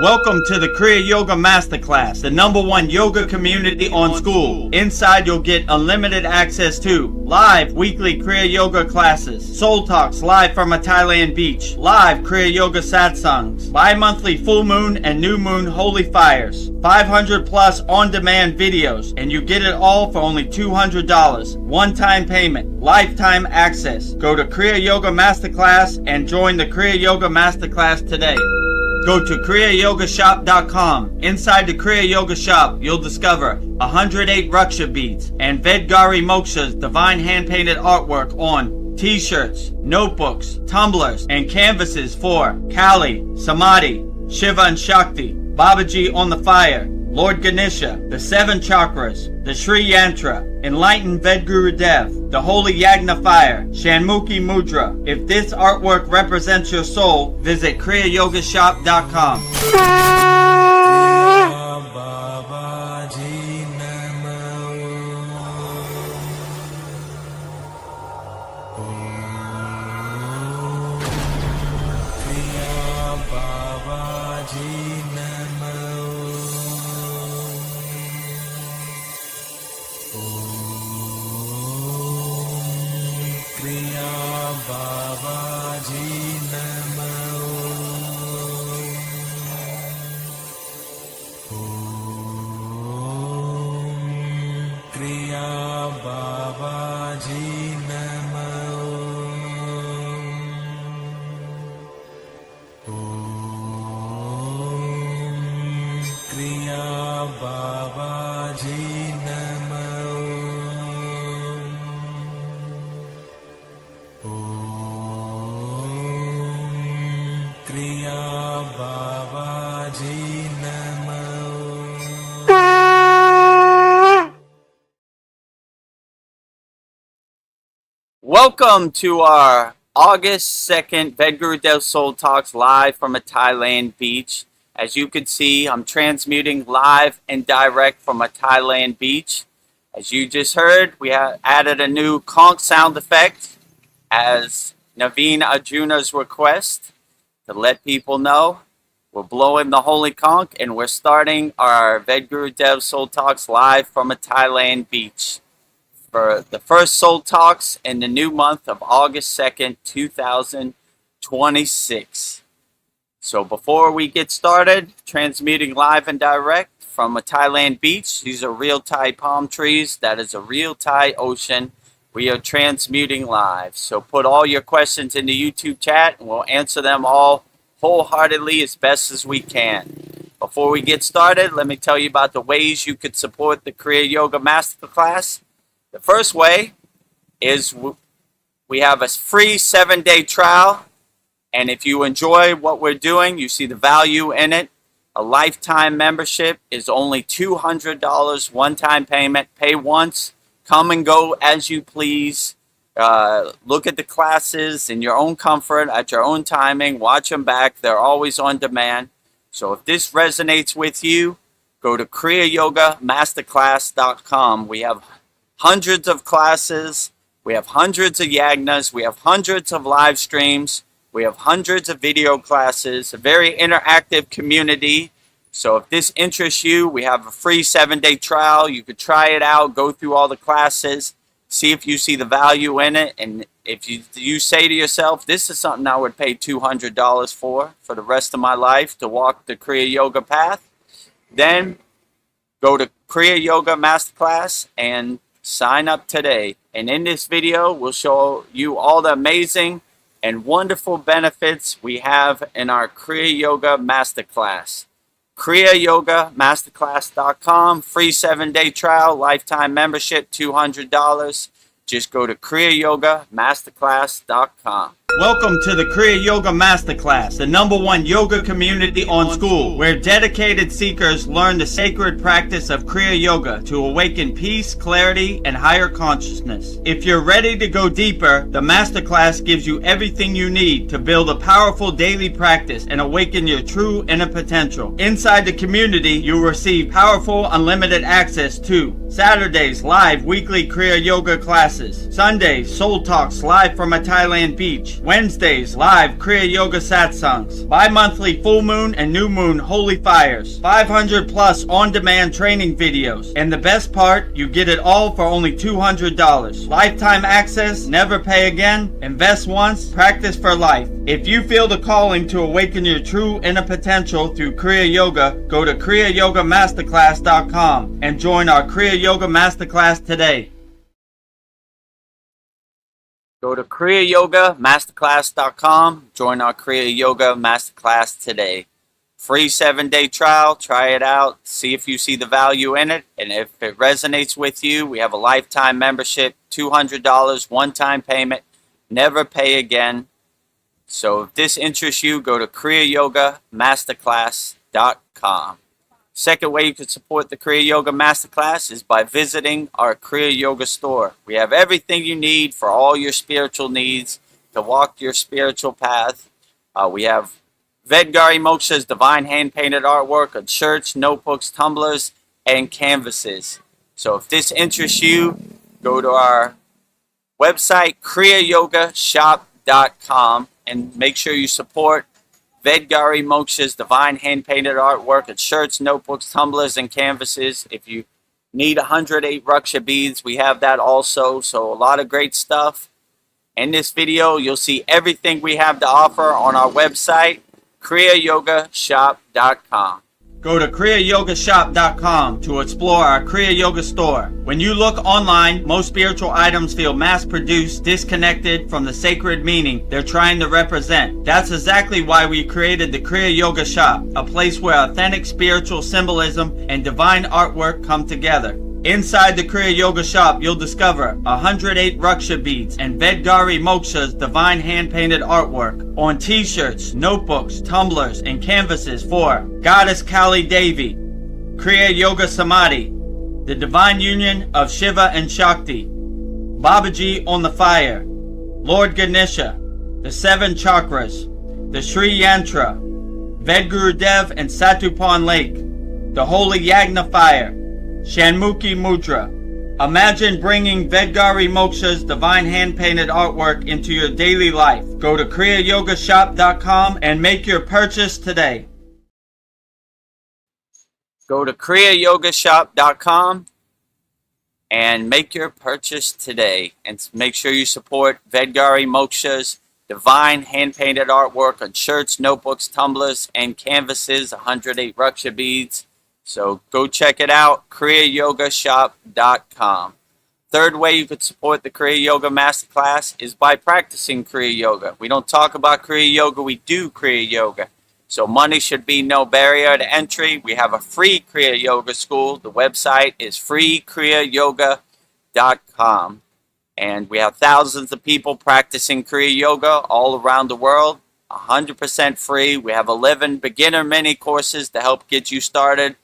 Welcome to the Kriya Yoga Masterclass, the #1 yoga community on SKOOL. Inside you'll get unlimited access to live weekly Kriya Yoga classes, soul talks live from a Thailand beach, live Kriya Yoga satsangs, bi-monthly full moon and new moon holy fires, 500 plus on-demand videos, and you get it all for only $200. One-time payment, lifetime access. Go to Kriya Yoga Masterclass and join the Kriya Yoga Masterclass today. Go to kriyayogamasterclass.com. Inside the Kriya Yoga shop, you'll discover 108 Raksha beads and Vedagurudev divine hand-painted artwork on t-shirts, notebooks, tumblers, and canvases for Kali, Samadhi, Shiva and Shakti, Babaji on the fire, Lord Ganesha, the 7 chakras, the Sri Yantra, Enlightened Vedagurudev, the Holy Yagna Fire, Shanmukhi Mudra. If this artwork represents your soul, visit kriyayogashop.com. Welcome to our August 2nd Vedagurudev Soul Talks live from a Thailand beach. As you can see, I'm transmuting live and direct from a Thailand beach. As you just heard, we have added a new conch sound effect as Naveen Arjuna's request to let people know we're blowing the holy conch and we're starting our Vedagurudev Soul Talks live from a Thailand beach for the first Soul Talks in the new month of August 2nd, 2026. So before we get started, transmitting live and direct from a Thailand beach. These are real Thai palm trees. That is a real Thai ocean. We are transmuting live. So put all your questions in the YouTube chat and we'll answer them all wholeheartedly as best as we can. Before we get started, let me tell you about the ways you could support the Kriya Yoga Masterclass. The first way is we have a free 7-day trial. And if you enjoy what we're doing, you see the value in it, a lifetime membership is only $200, one-time payment. Pay once, come and go as you please. Look at the classes in your own comfort, at your own timing. Watch them back. They're always on demand. So if this resonates with you, go to kriyayogamasterclass.com. We have hundreds of classes. We have hundreds of yagnas. We have hundreds of live streams. We have hundreds of video classes, a very interactive community. So if this interests you, we have a free 7-day trial. You could try it out, go through all the classes, see if you see the value in it. And if you say to yourself, this is something I would pay $200 for the rest of my life to walk the Kriya Yoga path, then go to Kriya Yoga Masterclass and sign up today. And in this video, we'll show you all the amazing and wonderful benefits we have in our Kriya Yoga Masterclass. kriyayogamasterclass.com, free 7-day trial, lifetime membership, $200. Just go to kriyayogamasterclass.com. Welcome to the Kriya Yoga Masterclass, the #1 yoga community on SKOOL, where dedicated seekers learn the sacred practice of Kriya Yoga to awaken peace, clarity, and higher consciousness. If you're ready to go deeper, the Masterclass gives you everything you need to build a powerful daily practice and awaken your true inner potential. Inside the community, you'll receive powerful, unlimited access to Saturdays, live weekly Kriya Yoga classes, Sundays, Soul Talks live from a Thailand beach, Wednesdays, live Kriya Yoga Satsangs. Bi-monthly full moon and new moon holy fires. 500 plus on-demand training videos. And the best part, you get it all for only $200. Lifetime access, never pay again, invest once, practice for life. If you feel the calling to awaken your true inner potential through Kriya Yoga, go to kriyayogamasterclass.com and join our Kriya Yoga Masterclass today. Go to kriyayogamasterclass.com, join our Kriya Yoga Masterclass today. Free 7-day trial, try it out, see if you see the value in it, and if it resonates with you, we have a lifetime membership, $200, one-time payment, never pay again. So if this interests you, go to kriyayogamasterclass.com. Second way you can support the Kriya Yoga Masterclass is by visiting our Kriya Yoga store. We have everything you need for all your spiritual needs to walk your spiritual path. We have Vedagurudev Moksha's divine hand-painted artwork on shirts, notebooks, tumblers, and canvases. So if this interests you, go to our website, kriyayogashop.com, and make sure you support Vedagurudev Moksha's divine hand-painted artwork on shirts, notebooks, tumblers, and canvases. If you need 108 Raksha beads, we have that also. So a lot of great stuff. In this video, you'll see everything we have to offer on our website, kriyayogashop.com. Go to kriyayogashop.com to explore our Kriya Yoga store. When you look online, most spiritual items feel mass-produced, disconnected from the sacred meaning they're trying to represent. That's exactly why we created the Kriya Yoga shop, a place where authentic spiritual symbolism and divine artwork come together. Inside the Kriya Yoga shop, you'll discover 108 Raksha beads and Vedagurudev Moksha's divine hand-painted artwork on t-shirts, notebooks, tumblers, and canvases for Goddess Kali Devi, Kriya Yoga Samadhi, the divine union of Shiva and Shakti, Babaji on the fire, Lord Ganesha, the 7 chakras, the Sri Yantra, Vedagurudev and Satupan Lake, the Holy Yagna fire, Shanmukhi Mudra. Imagine bringing Vedagurudev Moksha's divine hand-painted artwork into your daily life. Go to kriyayogashop.com and make your purchase today. Go to kriyayogashop.com and make your purchase today. And make sure you support Vedagurudev Moksha's divine hand-painted artwork on shirts, notebooks, tumblers, and canvases, 108 Raksha beads. So go check it out, kriyayogashop.com. Third way you could support the Kriya Yoga Masterclass is by practicing Kriya Yoga. We don't talk about Kriya Yoga, we do Kriya Yoga. So money should be no barrier to entry. We have a free Kriya Yoga school. The website is freekriyayogamasterclass.com. And we have thousands of people practicing Kriya Yoga all around the world, 100% free. We have 11 beginner mini courses to help get you started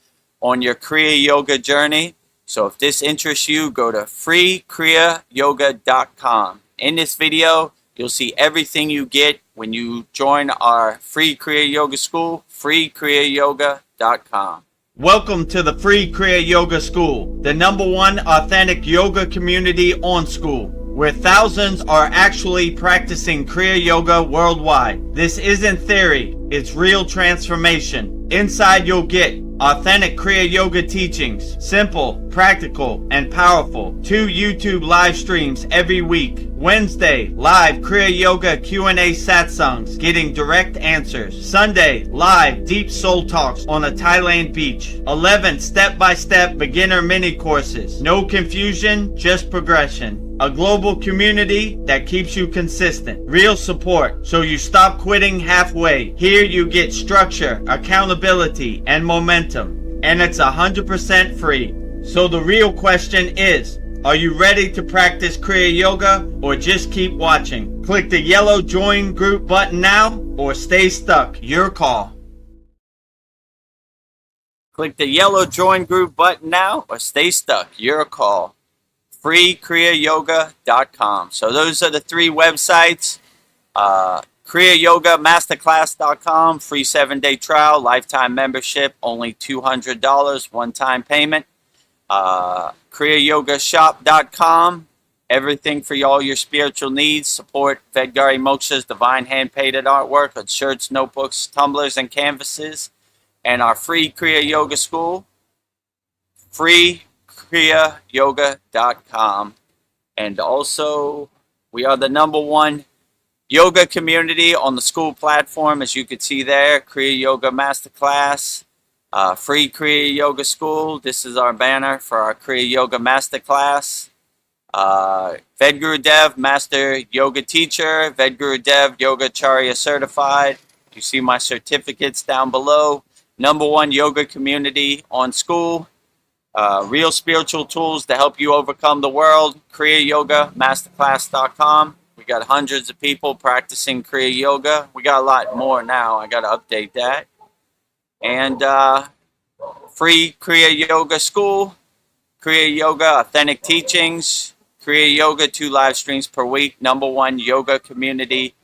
on your Kriya Yoga journey. So if this interests you, go to freekriyayoga.com. In this video, you'll see everything you get when you join our free Kriya Yoga school, freekriyayoga.com. Welcome to the free Kriya Yoga School, the #1 authentic yoga community on School, where thousands are actually practicing Kriya Yoga worldwide. This isn't theory, it's real transformation. Inside you'll get authentic Kriya Yoga teachings, simple, practical, and powerful. 2 YouTube live streams every week. Wednesday, live Kriya Yoga Q&A satsangs, getting direct answers. Sunday, live deep soul talks on a Thailand beach. 11 step-by-step beginner mini courses. No confusion, just progression. A global community that keeps you consistent. Real support, so you stop quitting halfway. Here you get structure, accountability, and momentum. And it's 100% free. So the real question is, are you ready to practice Kriya Yoga or just keep watching? Click the yellow join group button now or stay stuck. Your call. Click the yellow join group button now or stay stuck. Your call. freekriyayoga.com. So those are the 3 websites. kriyayogamasterclass.com, free 7-day trial, lifetime membership, only $200, one-time payment. kriyayogashop.com, everything for all your spiritual needs. Support Vedgari Moksha's divine hand-painted artwork on shirts, notebooks, tumblers, and canvases. And our free Kriya Yoga School, free kriyayogamasterclass.com. And also, we are the #1 yoga community on the SKOOL platform, as you can see there. Kriya Yoga Masterclass, free Kriya Yoga School. This is our banner for our Kriya Yoga Masterclass. Vedagurudev, Master Yoga Teacher, Vedagurudev Yogacharya Certified. You see my certificates down below. #1 yoga community on SKOOL. Real spiritual tools to help you overcome the world. kriyayogamasterclass.com. We got hundreds of people practicing Kriya Yoga. We got a lot more now. I got to update that. And free Kriya Yoga School, Kriya Yoga Authentic Teachings, Kriya Yoga 2 live streams per week. #1 yoga community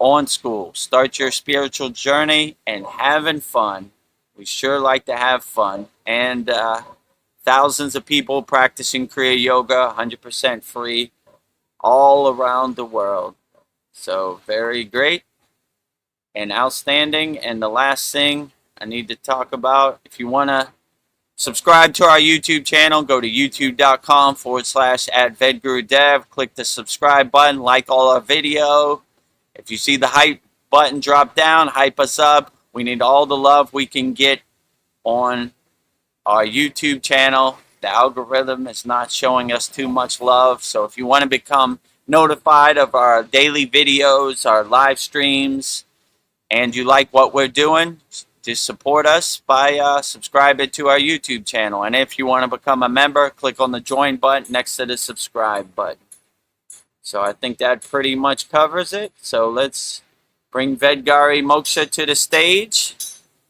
on SKOOL. Start your spiritual journey and having fun. We sure like to have fun. And thousands of people practicing Kriya Yoga, 100% free, all around the world. So very great and outstanding. And the last thing I need to talk about, if you want to subscribe to our YouTube channel, go to youtube.com/@Vedagurudev. Click the subscribe button, like all our video. If you see the hype button drop down, hype us up. We need all the love we can get on our YouTube channel. The algorithm is not showing us too much love. So if you want to become notified of our daily videos, our live streams, and you like what we're doing, just support us by subscribing to our YouTube channel. And if you want to become a member, click on the join button next to the subscribe button. So I think that pretty much covers it. So let's bring Vedgari Moksha to the stage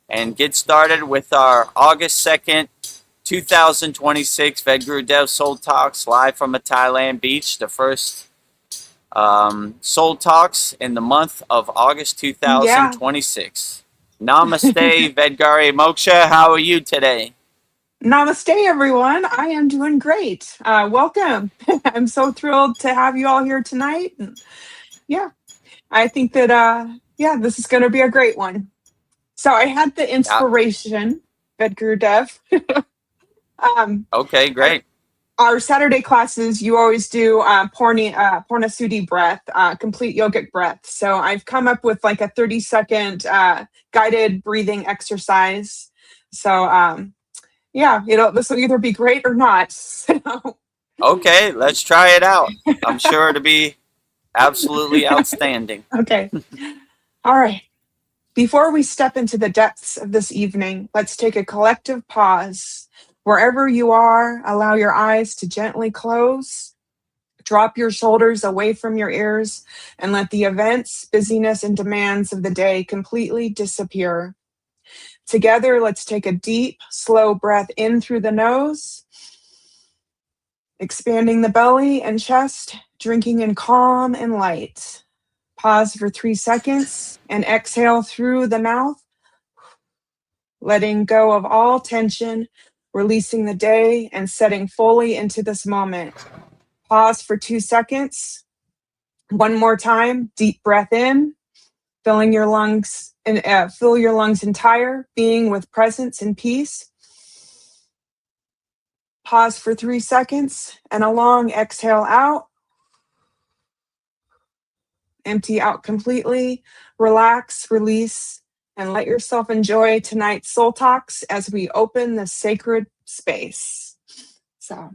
and get started with our August 2nd, 2026 Vedagurudev Soul Talks live from a Thailand beach. The first Soul Talks in the month of August 2026. Yeah. Namaste, Vedgari Moksha. How are you today? Namaste, everyone. I am doing great. Welcome. I'm so thrilled to have you all here tonight. Yeah, I think that, this is going to be a great one. So I had the inspiration, Vedagurudev. Okay, great. Our Saturday classes, you always do Purnasudhi breath, complete yogic breath. So I've come up with like a 30-second guided breathing exercise. So this will either be great or not. So. Okay, let's try it out. I'm sure it'll be absolutely outstanding. Okay. All right. Before we step into the depths of this evening, let's take a collective pause. Wherever you are, allow your eyes to gently close. Drop your shoulders away from your ears and let the events, busyness, and demands of the day completely disappear. Together, let's take a deep, slow breath in through the nose, expanding the belly and chest, drinking in calm and light. Pause for 3 seconds and exhale through the mouth, letting go of all tension, releasing the day and setting fully into this moment. Pause for 2 seconds. One more time, deep breath in, filling your lungs and fill your lungs entire, being with presence and peace. Pause for 3 seconds and a long exhale out. Empty out completely, relax, release, and let yourself enjoy tonight's Soul Talks as we open the sacred space. So,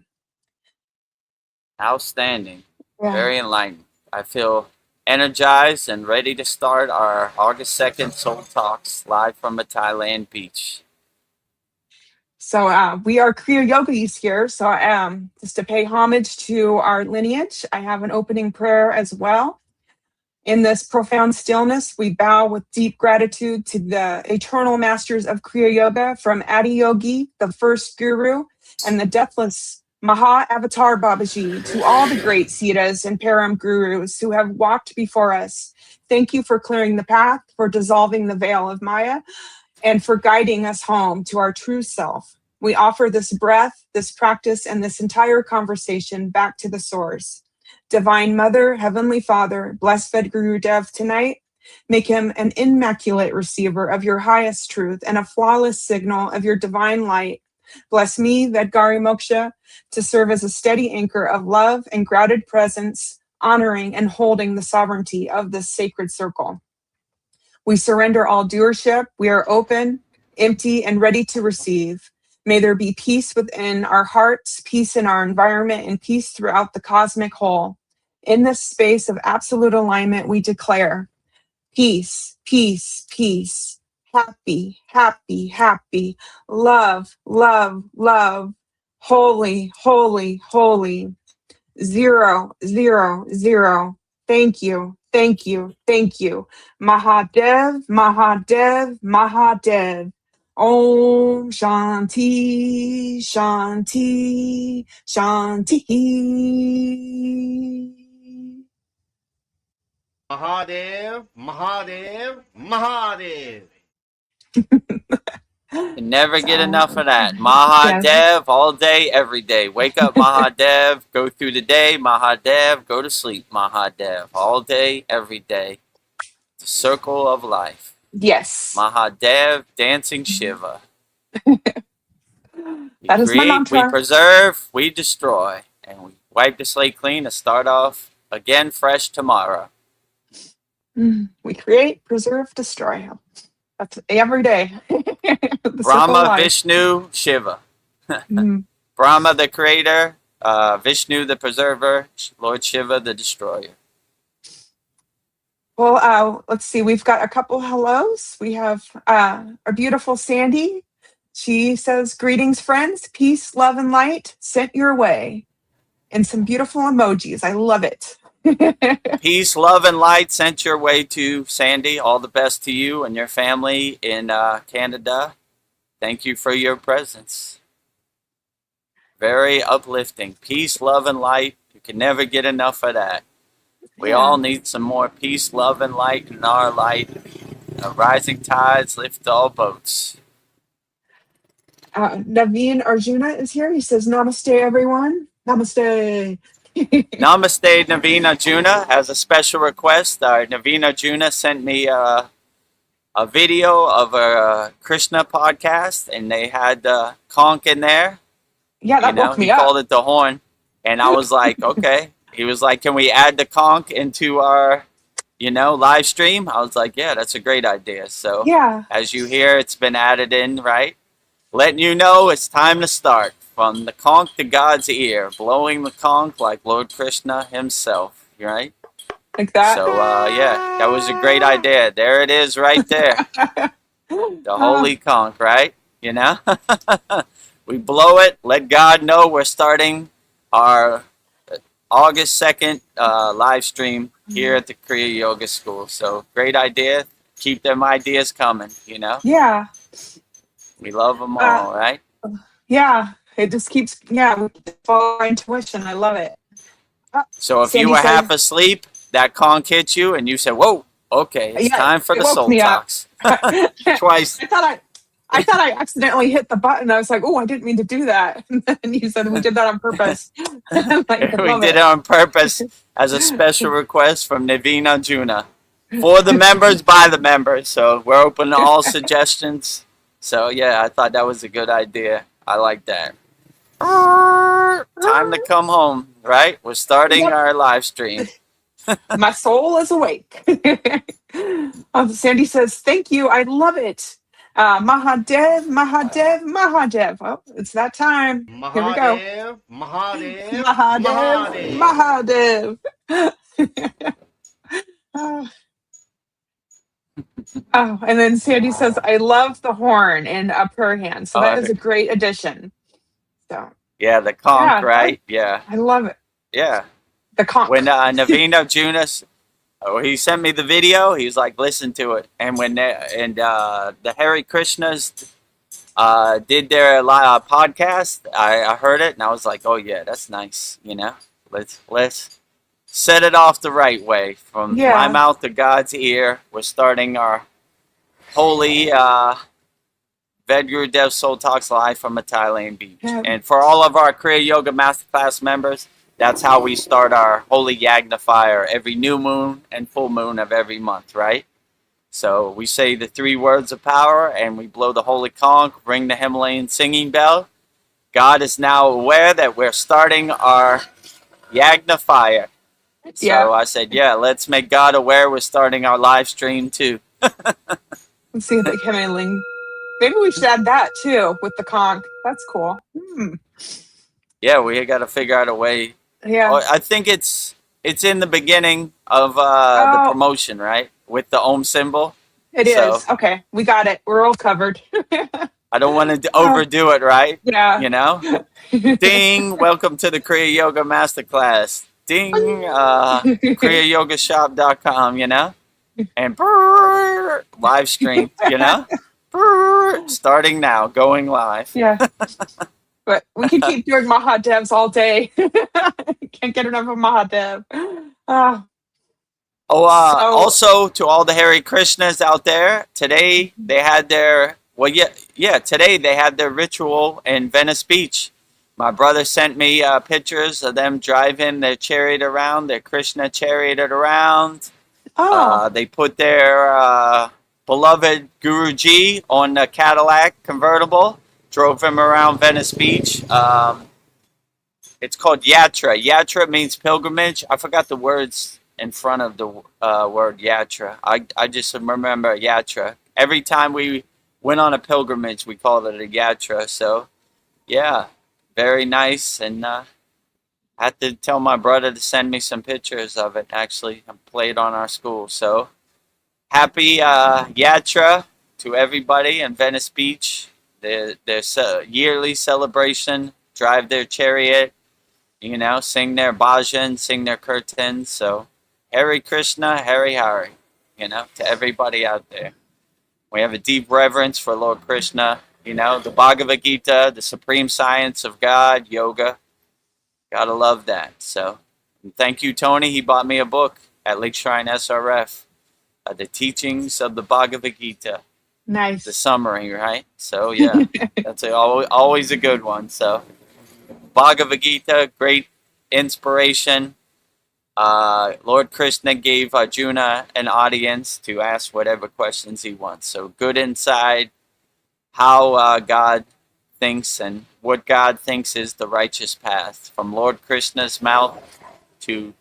outstanding. Yeah. Very enlightened. I feel energized and ready to start our August 2nd Soul Talks live from a Thailand beach. So we are Kriya Yogis here. So just to pay homage to our lineage, I have an opening prayer as well. In this profound stillness, we bow with deep gratitude to the eternal masters of Kriya Yoga, from Adiyogi, the first guru, and the deathless Maha Avatar Babaji, to all the great Siddhas and Param gurus who have walked before us. Thank you for clearing the path, for dissolving the veil of Maya, and for guiding us home to our true self. We offer this breath, this practice, and this entire conversation back to the source. Divine Mother, Heavenly Father, bless Vedagurudev tonight. Make him an immaculate receiver of your highest truth and a flawless signal of your divine light. Bless me, Vedgari Moksha, to serve as a steady anchor of love and grounded presence, honoring and holding the sovereignty of this sacred circle. We surrender all doership. We are open, empty, and ready to receive. May there be peace within our hearts, peace in our environment, and peace throughout the cosmic whole. In this space of absolute alignment, we declare peace, peace, peace, happy, happy, happy, love, love, love, holy, holy, holy, 0, 0, 0. Thank you, thank you, thank you. Mahadev, Mahadev, Mahadev. Om Shanti, Shanti, Shanti. Mahadev, Mahadev, Mahadev. Can never get So, enough of that. yes. Mahadev, all day, every day. Wake up, Mahadev. Go through the day, Mahadev. Go to sleep, Mahadev. All day, every day. The circle of life. Yes. Mahadev, dancing Shiva. We That is my create, we mantra. preserve, we destroy. And we wipe the slate clean to start off again fresh tomorrow. We create, preserve, destroy. That's every day. The circle Brahma, of life. Vishnu, Shiva. Mhm. Brahma, the creator. Vishnu, the preserver. Lord Shiva, the destroyer. Well, let's see. We've got a couple hellos. We have our beautiful Sandy. She says, "Greetings, friends. Peace, love, and light sent your way." And some beautiful emojis. I love it. Peace, love, and light sent your way to Sandy. All the best to you and your family in Canada. Thank you for your presence. Very uplifting. Peace, love, and light. You can never get enough of that. We Yeah. all need some more peace, love, and light in our light. Rising tides lift all boats. Naveen Arjuna is here. He says, "Namaste, everyone. Namaste." Namaste, Naveen Arjuna. Has a special request. Naveen Arjuna sent me a video of a Krishna podcast, and they had conch in there. Yeah, that woke He me up. called it the horn, and I was like, okay. He was like, can we add the conch into our, live stream? I was like, yeah, that's a great idea. So Yeah. as you hear, it's been added in, right? Letting you know it's time to start. From the conch to God's ear, blowing the conch like Lord Krishna himself, right? Like that. So, yeah, that was a great idea. There it is right there. The holy conch, right? We blow it, let God know we're starting our August 2nd live stream here at the Kriya Yoga School. So, great idea. Keep them ideas coming, Yeah. We love them all, right? Yeah. It just keeps, we follow our intuition. I love it. So if Sandy you were says- half asleep, that conch hit you, and you said, "Whoa, okay, it's time for it the woke soul me up. talks." Twice. I thought I accidentally hit the button. I was like, "Oh, I didn't mean to do that." And you said we did that on purpose. I'm like, I We love did it on purpose as a special request from Naveen Arjuna for the members by the members. So we're open to all suggestions. So yeah, I thought that was a good idea. I like that. Time to come home, right? We're starting Yep. our live stream. My soul is awake. Sandy says, "Thank you. I love it. Mahadev, Mahadev, Mahadev." Oh, it's that time. Here we go. Mahadev, Mahadev, Mahadev, Mahadev. Oh, and then Sandy says, "I love the horn in a prayer hand." So that is a great addition. So Yeah, the conch, Yeah, right? Yeah, I love it. yeah. The conch. When Naveen Arjuna, he sent me the video, he was like, listen to it. And when the Hare Krishnas did their podcast, I heard it, and I was like, oh yeah, that's nice. Let's set it off the right way. From my mouth to God's ear, we're starting our holy Vedagurudev Soul Talks live from a Thailand beach. Yeah. And for all of our Kriya Yoga Masterclass members, that's how we start our holy yagna fire every new moon and full moon of every month, right? So we say the 3 words of power and we blow the holy conch, ring the Himalayan singing bell. God is now aware that we're starting our yagna fire. So Yeah. I said, yeah, let's make God aware we're starting our live stream too. Let's see if they come in link. Maybe we should add that too with the conch. That's cool. Yeah, we got to figure out a way. Yeah. I think it's in the beginning of the Oh, promotion, right? With the Om symbol. it So is. Okay. We got it. We're all covered. I don't want to overdo it, right? Yeah. You know? Ding! Welcome to the Kriya Yoga Masterclass. Ding! KriyaYogaShop.com, you know? And brrr, live stream, you know? Brrr, starting now, going live. Yeah. But we can keep doing Mahadevs all day. Can't get enough of Mahadev. Ah, Oh, so, also to all the Hare Krishnas out there, today they had their, today they had their ritual in Venice Beach. My brother sent me pictures of them driving their chariot around, their Krishna chariot around. They put their beloved Guruji on a Cadillac convertible, drove him around Venice Beach. It's called Yatra. Yatra means pilgrimage. I forgot the words in front of the word Yatra. I just remember Yatra. Every time we went on a pilgrimage, we called it a Yatra. So, yeah, very nice. And I had to tell my brother to send me some pictures of it. Actually, I played on our school. So, happy Yatra to everybody in Venice Beach. Their yearly celebration, drive their chariot, you know, sing their bhajan, sing their kirtans. So, Hare Krishna, Hare Hare, you know, to everybody out there. We have a deep reverence for Lord Krishna, you know, the Bhagavad Gita, the supreme science of God, yoga. Gotta love that. So, and thank you, Tony. He bought me a book at Lake Shrine SRF, The Teachings of the Bhagavad Gita. nice. The summary, right? So, yeah, that's always a good one. So, Bhagavad Gita, great inspiration. Lord Krishna gave Arjuna an audience to ask whatever questions he wants. So good insight, how God thinks and what God thinks is the righteous path. From Lord Krishna's mouth to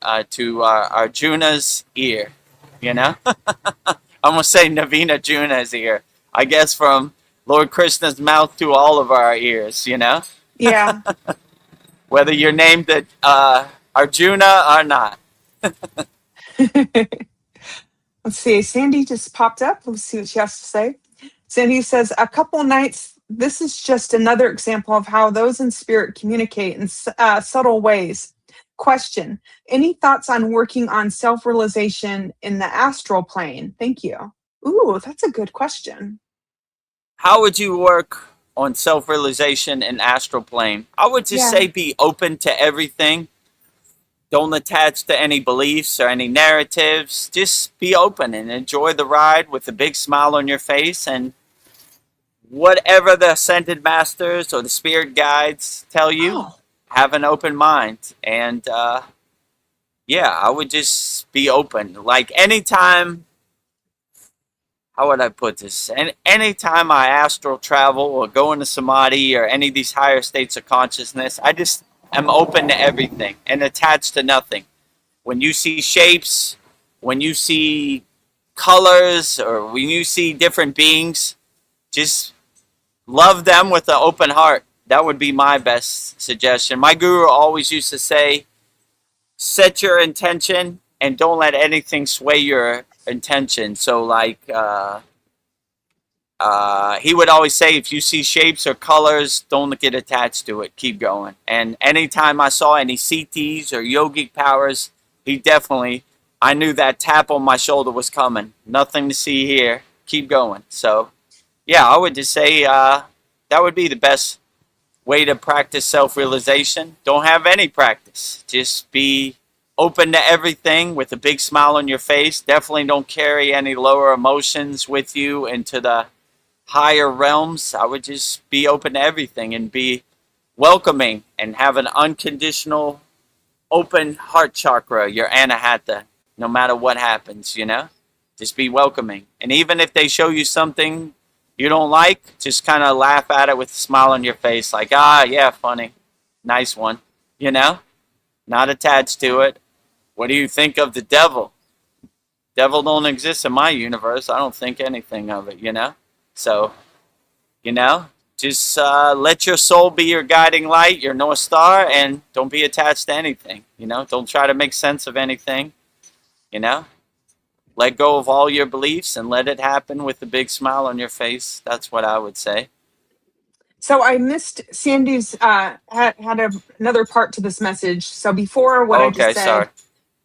Arjuna's ear, you know? I'm going to say Navina Juna's ear. I guess from Lord Krishna's mouth to all of our ears, you know? Yeah. Whether you're named Arjuna or not. Let's see. Sandy just popped up. Let's see what she has to say. Sandy says, a couple nights. This is just another example of how those in spirit communicate in subtle ways. Question. Any thoughts on working on self-realization in the astral plane? Thank you. Ooh, that's a good question. How would you work on self-realization in astral plane? I would just say be open to everything. Don't attach to any beliefs or any narratives. Just be open and enjoy the ride with a big smile on your face. And whatever the ascended masters or the spirit guides tell you, have an open mind. And I would just be open. Like anytime, how would I put this? And anytime I astral travel or go into samadhi or any of these higher states of consciousness, I'm open to everything and attached to nothing. When you see shapes, when you see colors, or when you see different beings, just love them with an open heart. That would be my best suggestion. My guru always used to say, set your intention and don't let anything sway your intention. So like, he would always say, if you see shapes or colors, don't get attached to it. Keep going. And anytime I saw any CTs or yogic powers, I knew that tap on my shoulder was coming. Nothing to see here. Keep going. So, yeah, I would just say that would be the best way to practice self-realization. Don't have any practice. Just be open to everything with a big smile on your face. Definitely don't carry any lower emotions with you into the higher realms. I would just be open to everything and be welcoming and have an unconditional open heart chakra, your anahata, no matter what happens, just be welcoming. And even if they show you something you don't like, just kind of laugh at it with a smile on your face, like, yeah, funny, nice one, not attached to it. What do you think of the devil? Devil don't exist in my universe. I don't think anything of it, So, just let your soul be your guiding light, your North Star, and don't be attached to anything, Don't try to make sense of anything, Let go of all your beliefs and let it happen with a big smile on your face. That's what I would say. So I missed Sandy's another part to this message. So before what I just said. Sorry.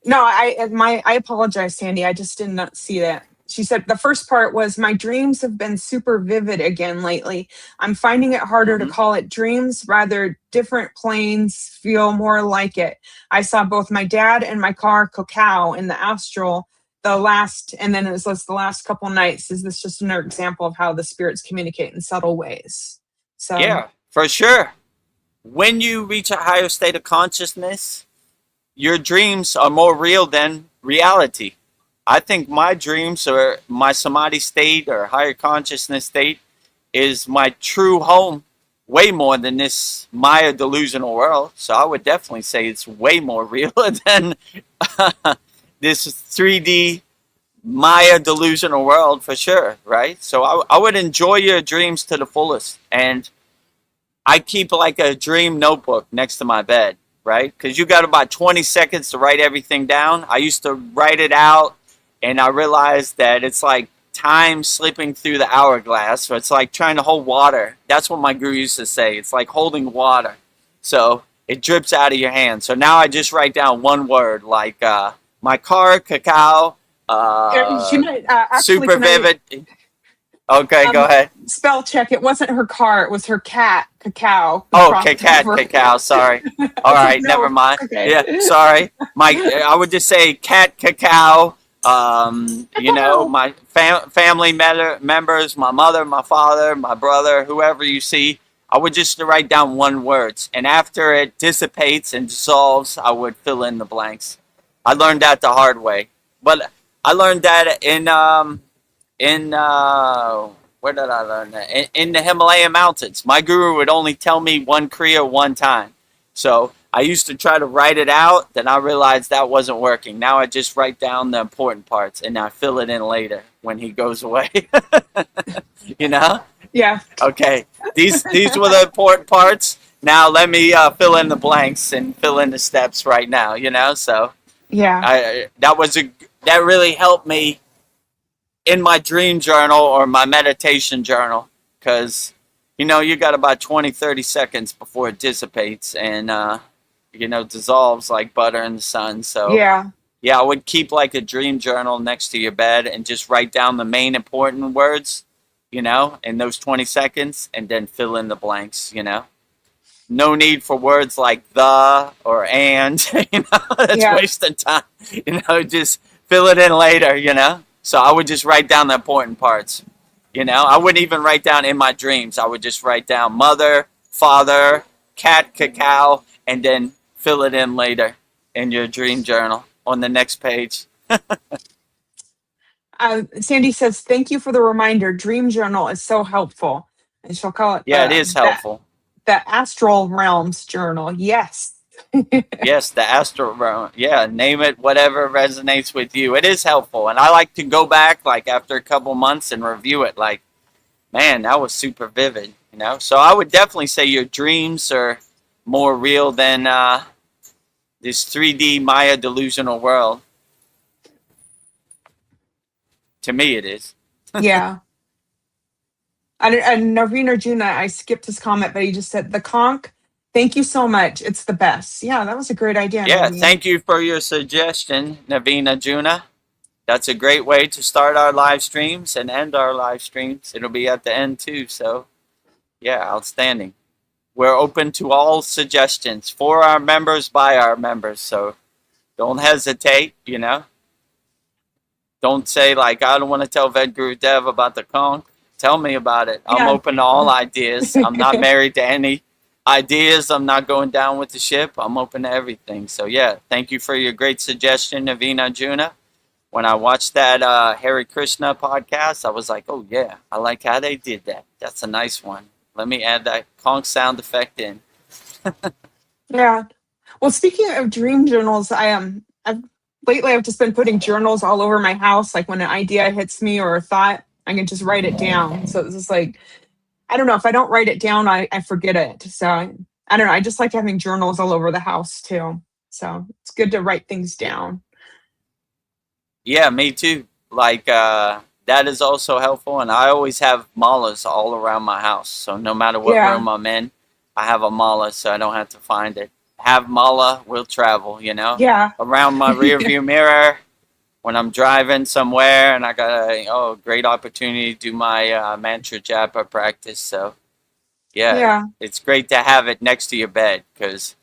No, I apologize, Sandy. I just did not see that. She said the first part was, my dreams have been super vivid again lately. I'm finding it harder to call it dreams, rather different planes feel more like it. I saw both my dad and my car cacao in the astral and then it was the last couple nights. Is this just another example of how the spirits communicate in subtle ways? So yeah, for sure. When you reach a higher state of consciousness, your dreams are more real than reality. I think my dreams or my samadhi state or higher consciousness state is my true home way more than this Maya delusional world. So I would definitely say it's way more real than this 3D Maya delusional world for sure, right? So I would enjoy your dreams to the fullest. And I keep like a dream notebook next to my bed, right? Because you got about 20 seconds to write everything down. I used to write it out, and I realized that it's like time slipping through the hourglass. So it's like trying to hold water. That's what my guru used to say. It's like holding water. So it drips out of your hand. So now I just write down one word, like my car, cacao, super vivid. Okay, go ahead. Spell check. It wasn't her car. It was her cat, Cacao. Cacao. Sorry. All right, never mind. Okay. Yeah, sorry. I would just say cat, Cacao. My family members, my mother, my father, my brother, whoever you see. I would just write down one word, and after it dissipates and dissolves, I would fill in the blanks. I learned that the hard way, but I learned that where did I learn that? In the Himalayan mountains. My guru would only tell me one Kriya one time. So I used to try to write it out, then I realized that wasn't working. Now I just write down the important parts and I fill it in later when he goes away. Yeah. Okay. These were the important parts. Now let me fill in the blanks and fill in the steps right now, So yeah. That really helped me in my dream journal or my meditation journal, because you got about 20-30 seconds before it dissipates and dissolves like butter in the sun. So yeah, I would keep like a dream journal next to your bed and just write down the main important words in those 20 seconds, and then fill in the blanks. No need for words like the or and. That's wasting time. Just fill it in later. So I would just write down the important parts. I wouldn't even write down in my dreams. I would just write down mother, father, cat, cacao, and then fill it in later in your dream journal on the next page. Sandy says, thank you for the reminder. Dream journal is so helpful. And she'll call it. Yeah, it is helpful. The astral realms journal. Yes. Yes, the astral realm. Yeah, name it whatever resonates with you. It is helpful. And I like to go back like after a couple months and review it like, man, that was super vivid, So I would definitely say your dreams are more real than this 3D Maya delusional world. To me, it is. Yeah. And Naveen Arjuna, I skipped his comment, but he just said, the conch, thank you so much. It's the best. Yeah, that was a great idea. Yeah, Naveen. Thank you for your suggestion, Naveen Arjuna. That's a great way to start our live streams and end our live streams. It'll be at the end too. So, yeah, outstanding. We're open to all suggestions for our members, by our members. So don't hesitate, Don't say like, I don't want to tell Vedagurudev about the conch. Tell me about it. I'm open to all ideas. I'm not married to any ideas. I'm not going down with the ship. I'm open to everything. So yeah, thank you for your great suggestion, Navina Juna. When I watched that Hare Krishna podcast, I was like, oh yeah, I like how they did that. That's a nice one. Let me add that conch sound effect in. Yeah. Well, speaking of dream journals, I've just been putting journals all over my house. Like when an idea hits me or a thought, I can just write it down. So it's just like, I don't know, if I don't write it down, I forget it. So I don't know. I just like having journals all over the house too. So it's good to write things down. Yeah, me too. Like that is also helpful, and I always have malas all around my house. So no matter what Yeah. room I'm in, I have a mala, so I don't have to find it. Have mala will travel, Yeah. around my rear view mirror when I'm driving somewhere, and I got a great opportunity to do my mantra japa practice. So yeah, Yeah. it's great to have it next to your bed because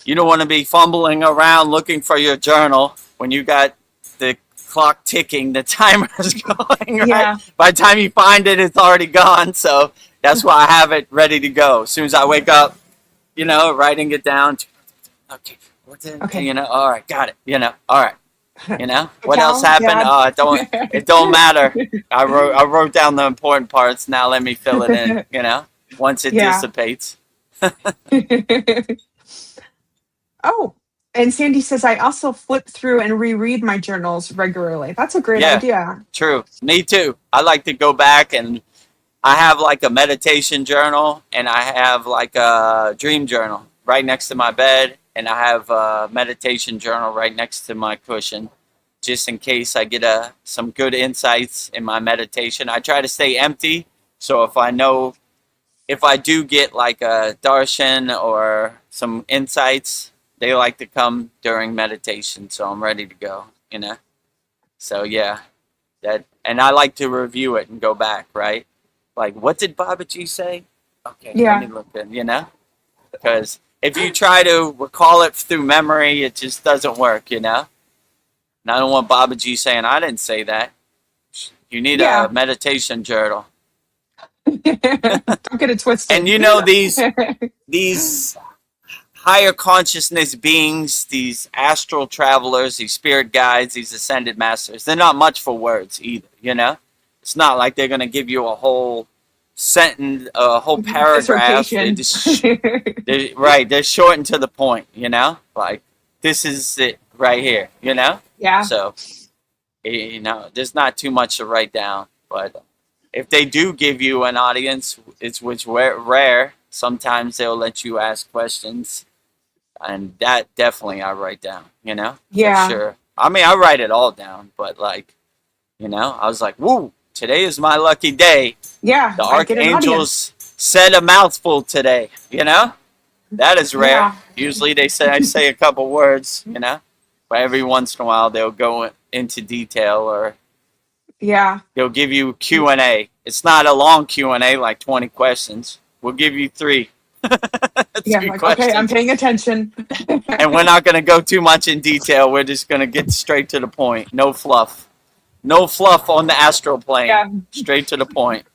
you don't want to be fumbling around looking for your journal when you got the clock ticking, the timer's going, right? Yeah. By the time you find it, it's already gone. So that's why I have it ready to go. As soon as I wake up, writing it down. Okay, what's it? Okay. All right, got it. All right. What Cal, else happened? Dad. It don't matter. I wrote down the important parts. Now let me fill it in, once it Yeah. dissipates. Oh, and Sandy says, I also flip through and reread my journals regularly. That's a great Yeah. idea. True. Me too. I like to go back, and I have like a meditation journal and I have like a dream journal right next to my bed, and I have a meditation journal right next to my cushion, just in case I get some good insights in my meditation. I try to stay empty, so if I do get like a darshan or some insights, they like to come during meditation, so I'm ready to go, So yeah, and I like to review it and go back, right? Like, what did Babaji say? Okay, Yeah. let me look in, because if you try to recall it through memory, it just doesn't work, And I don't want Babaji saying, I didn't say that. You need Yeah. a meditation journal. Don't get it twisted. And these higher consciousness beings, these astral travelers, these spirit guides, these ascended masters, they're not much for words either, It's not like they're going to give you a whole sentence, a whole paragraph. Dissertation. They're short and to the point, Like, this is it right here, Yeah. So, there's not too much to write down. But if they do give you an audience, which rare, sometimes they'll let you ask questions. And that definitely I write down, Yeah. For sure. I mean, I write it all down, but like, I was like, woo, today is my lucky day. Yeah. The I get an audience. archangels said a mouthful today, That is rare. Yeah. Usually I say a couple words, But every once in a while they'll go into detail, or Yeah. they'll give you Q&A. It's not a long Q&A, like 20 questions. We'll give you 3. Yeah. 3 Like, questions. okay, I'm paying attention. And we're not going to go too much in detail. We're just going to get straight to the point. No fluff. No fluff on the astral plane. Yeah. Straight to the point.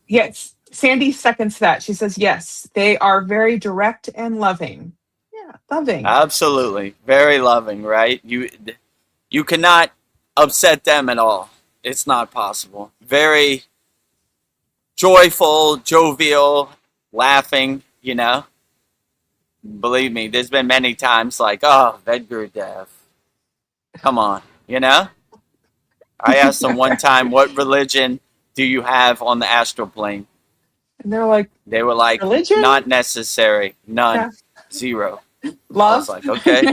Yes. Sandy seconds that. She says, yes, they are very direct and loving. Yeah. Loving. Absolutely. Very loving, right? You cannot upset them at all. It's not possible. Very joyful, jovial, laughing, Believe me, there's been many times like, oh, Vedagurudev, come on, I asked them one time, what religion do you have on the astral plane? And they're like, They were like, religion? not necessary, none, Yeah. 0. love. I was like, okay,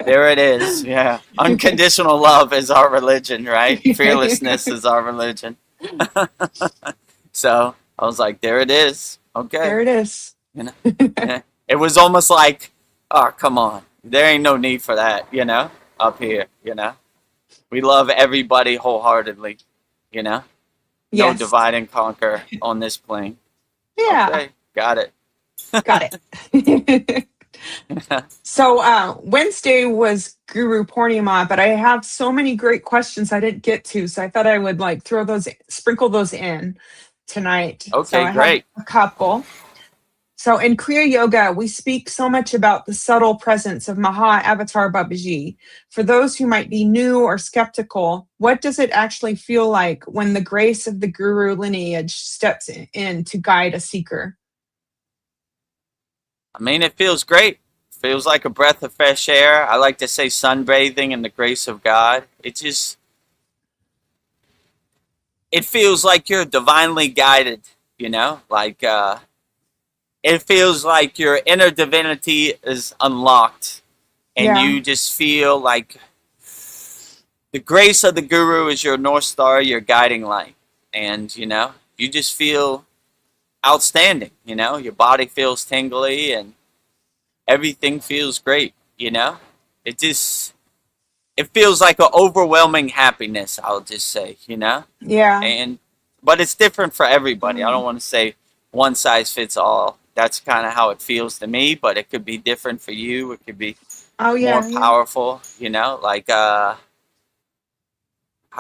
there it is. Yeah. Unconditional love is our religion, right? Fearlessness is our religion. So I was like, there it is. Okay. There it is. It was almost like, oh, come on. There ain't no need for that, up here, We love everybody wholeheartedly, No Yes. divide and conquer on this plane. Yeah. Okay, got it. Got it. So Wednesday was Guru Purnima, but I have so many great questions I didn't get to, so I thought I would sprinkle those in tonight. Okay, so I great. have a couple. So in Kriya Yoga, we speak so much about the subtle presence of Maha Avatar Babaji. For those who might be new or skeptical, what does it actually feel like when the grace of the guru lineage steps in to guide a seeker? I mean, it feels great. Feels like a breath of fresh air. I like to say sunbathing in the grace of God. It feels like you're divinely guided, you know? Like, it feels like your inner divinity is unlocked. And Yeah. you just feel like the grace of the guru is your North Star, your guiding light. And, you know, you just feel outstanding, you know? Your body feels tingly and everything feels great, you know? It feels like an overwhelming happiness, I'll just say, you know? Yeah. But it's different for everybody. I don't want to say one size fits all. That's kind of how it feels to me, but it could be different for you. It could be Oh, yeah. more powerful, you know? Like, how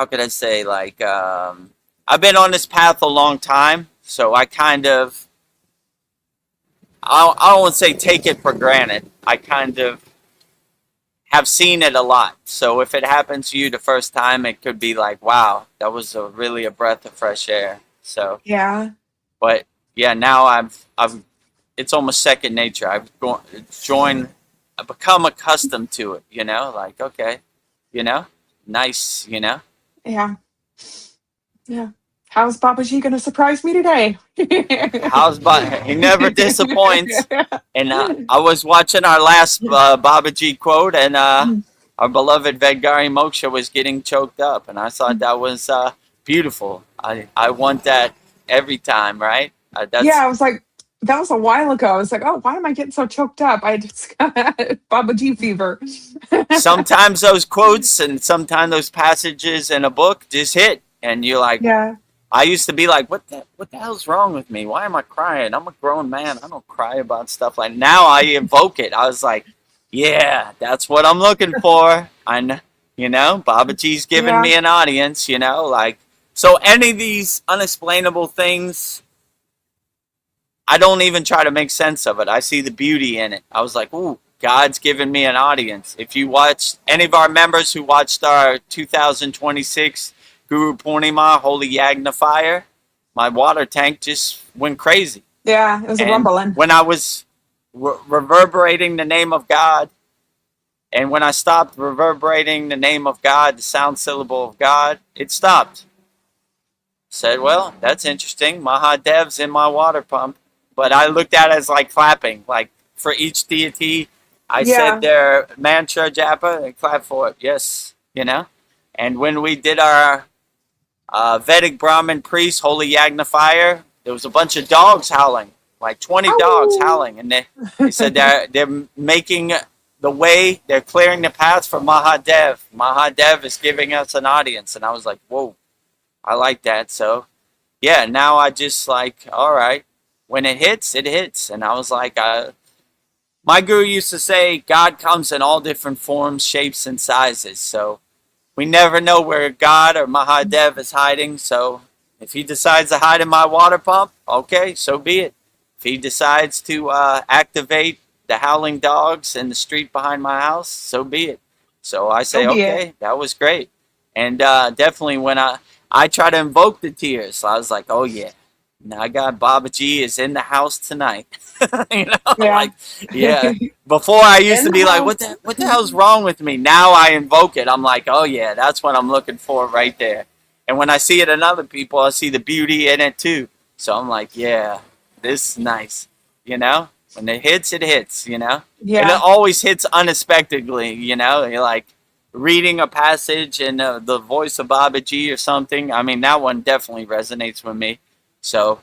could I say? Like, I've been on this path a long time, so I kind of, I don't want to say take it for granted. I kind of have seen it a lot. So if it happens to you the first time, it could be like, wow, that was really a breath of fresh air. So, Yeah. but yeah, now I've it's almost second nature. I've become accustomed to it, you know, like, okay, you know, nice, you know. Yeah. Yeah. How's Babaji going to surprise me today? He never disappoints. And I was watching our last Babaji quote, and our beloved Vedgari Moksha was getting choked up, and I thought that was beautiful. I want that every time, right? Yeah, I was like, that was a while ago. I was like, oh, why am I getting so choked up? I just got Babaji fever. Sometimes those quotes and sometimes those passages in a book just hit, and you're like, Yeah. I used to be like, what the hell's wrong with me? Why am I crying? I'm a grown man. I don't cry about stuff like. Now I invoke it. I was like, yeah, that's what I'm looking for. You know, Babaji's giving me an audience, you know, like, so any of these unexplainable things, I don't even try to make sense of it. I see the beauty in it. I was like, ooh, God's giving me an audience. If you watch any of our members who watched our 2026 Guru Purnima Holy Yagna Fire, my water tank just went crazy. Yeah, it was a rumbling. When I was reverberating the name of God, and when I stopped reverberating the name of God, the sound syllable of God, it stopped. Said, well, that's interesting. Mahadev's in my water pump. But I looked at it as like clapping. Like for each deity, I said their mantra japa and clap for it. Yes, you know. And when we did our Vedic Brahmin priest, Holy Yagna Fire, there was a bunch of dogs howling, like 20 dogs howling. And they said they're making the way, they're clearing the path for Mahadev. Mahadev is giving us an audience. And I was like, whoa, I like that. So, yeah, now I just like, all right, when it hits, it hits. And I was like, my guru used to say, God comes in all different forms, shapes, and sizes. So we never know where God or Mahadev is hiding. So if he decides to hide in my water pump, okay, so be it. If he decides to activate the howling dogs in the street behind my house, so be it. So I say, okay, that was great. And definitely when I try to invoke the tears, so I was like, oh yeah, now I got Babaji is in the house tonight. You know, like, yeah. Before I used to be like, what the hell's wrong with me? Now I invoke it. I'm like, oh yeah, that's what I'm looking for right there. And when I see it in other people, I see the beauty in it too. So I'm like, yeah, this is nice. You know, when it hits, you know. Yeah. And it always hits unexpectedly, you know. You're like reading a passage in the voice of Babaji or something. I mean, that one definitely resonates with me. So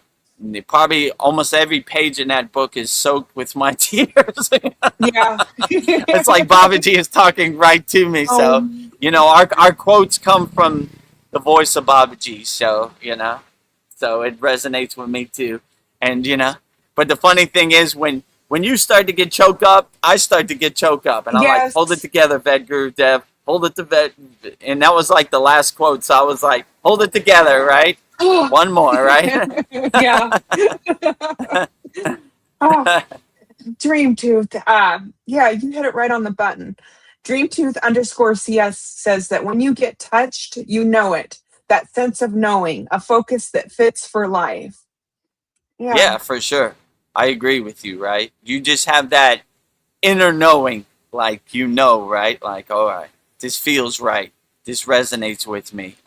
probably almost every page in that book is soaked with my tears. Yeah. It's like Babaji is talking right to me. So, you know, our quotes come from the voice of Babaji. So, you know, so it resonates with me too. And, you know, but the funny thing is when you start to get choked up, I start to get choked up. And I'm like, hold it together, Vedagurudev. Hold it to and that was like the last quote. So I was like, hold it together, right? One more, right? Yeah. Oh, Dream Tooth. Yeah, you hit it right on the button. Dreamtooth_CS says that when you get touched, you know it. That sense of knowing, a focus that fits for life. Yeah, Yeah, for sure. I agree with you, right? You just have that inner knowing, like right? Like, all right, this feels right. This resonates with me.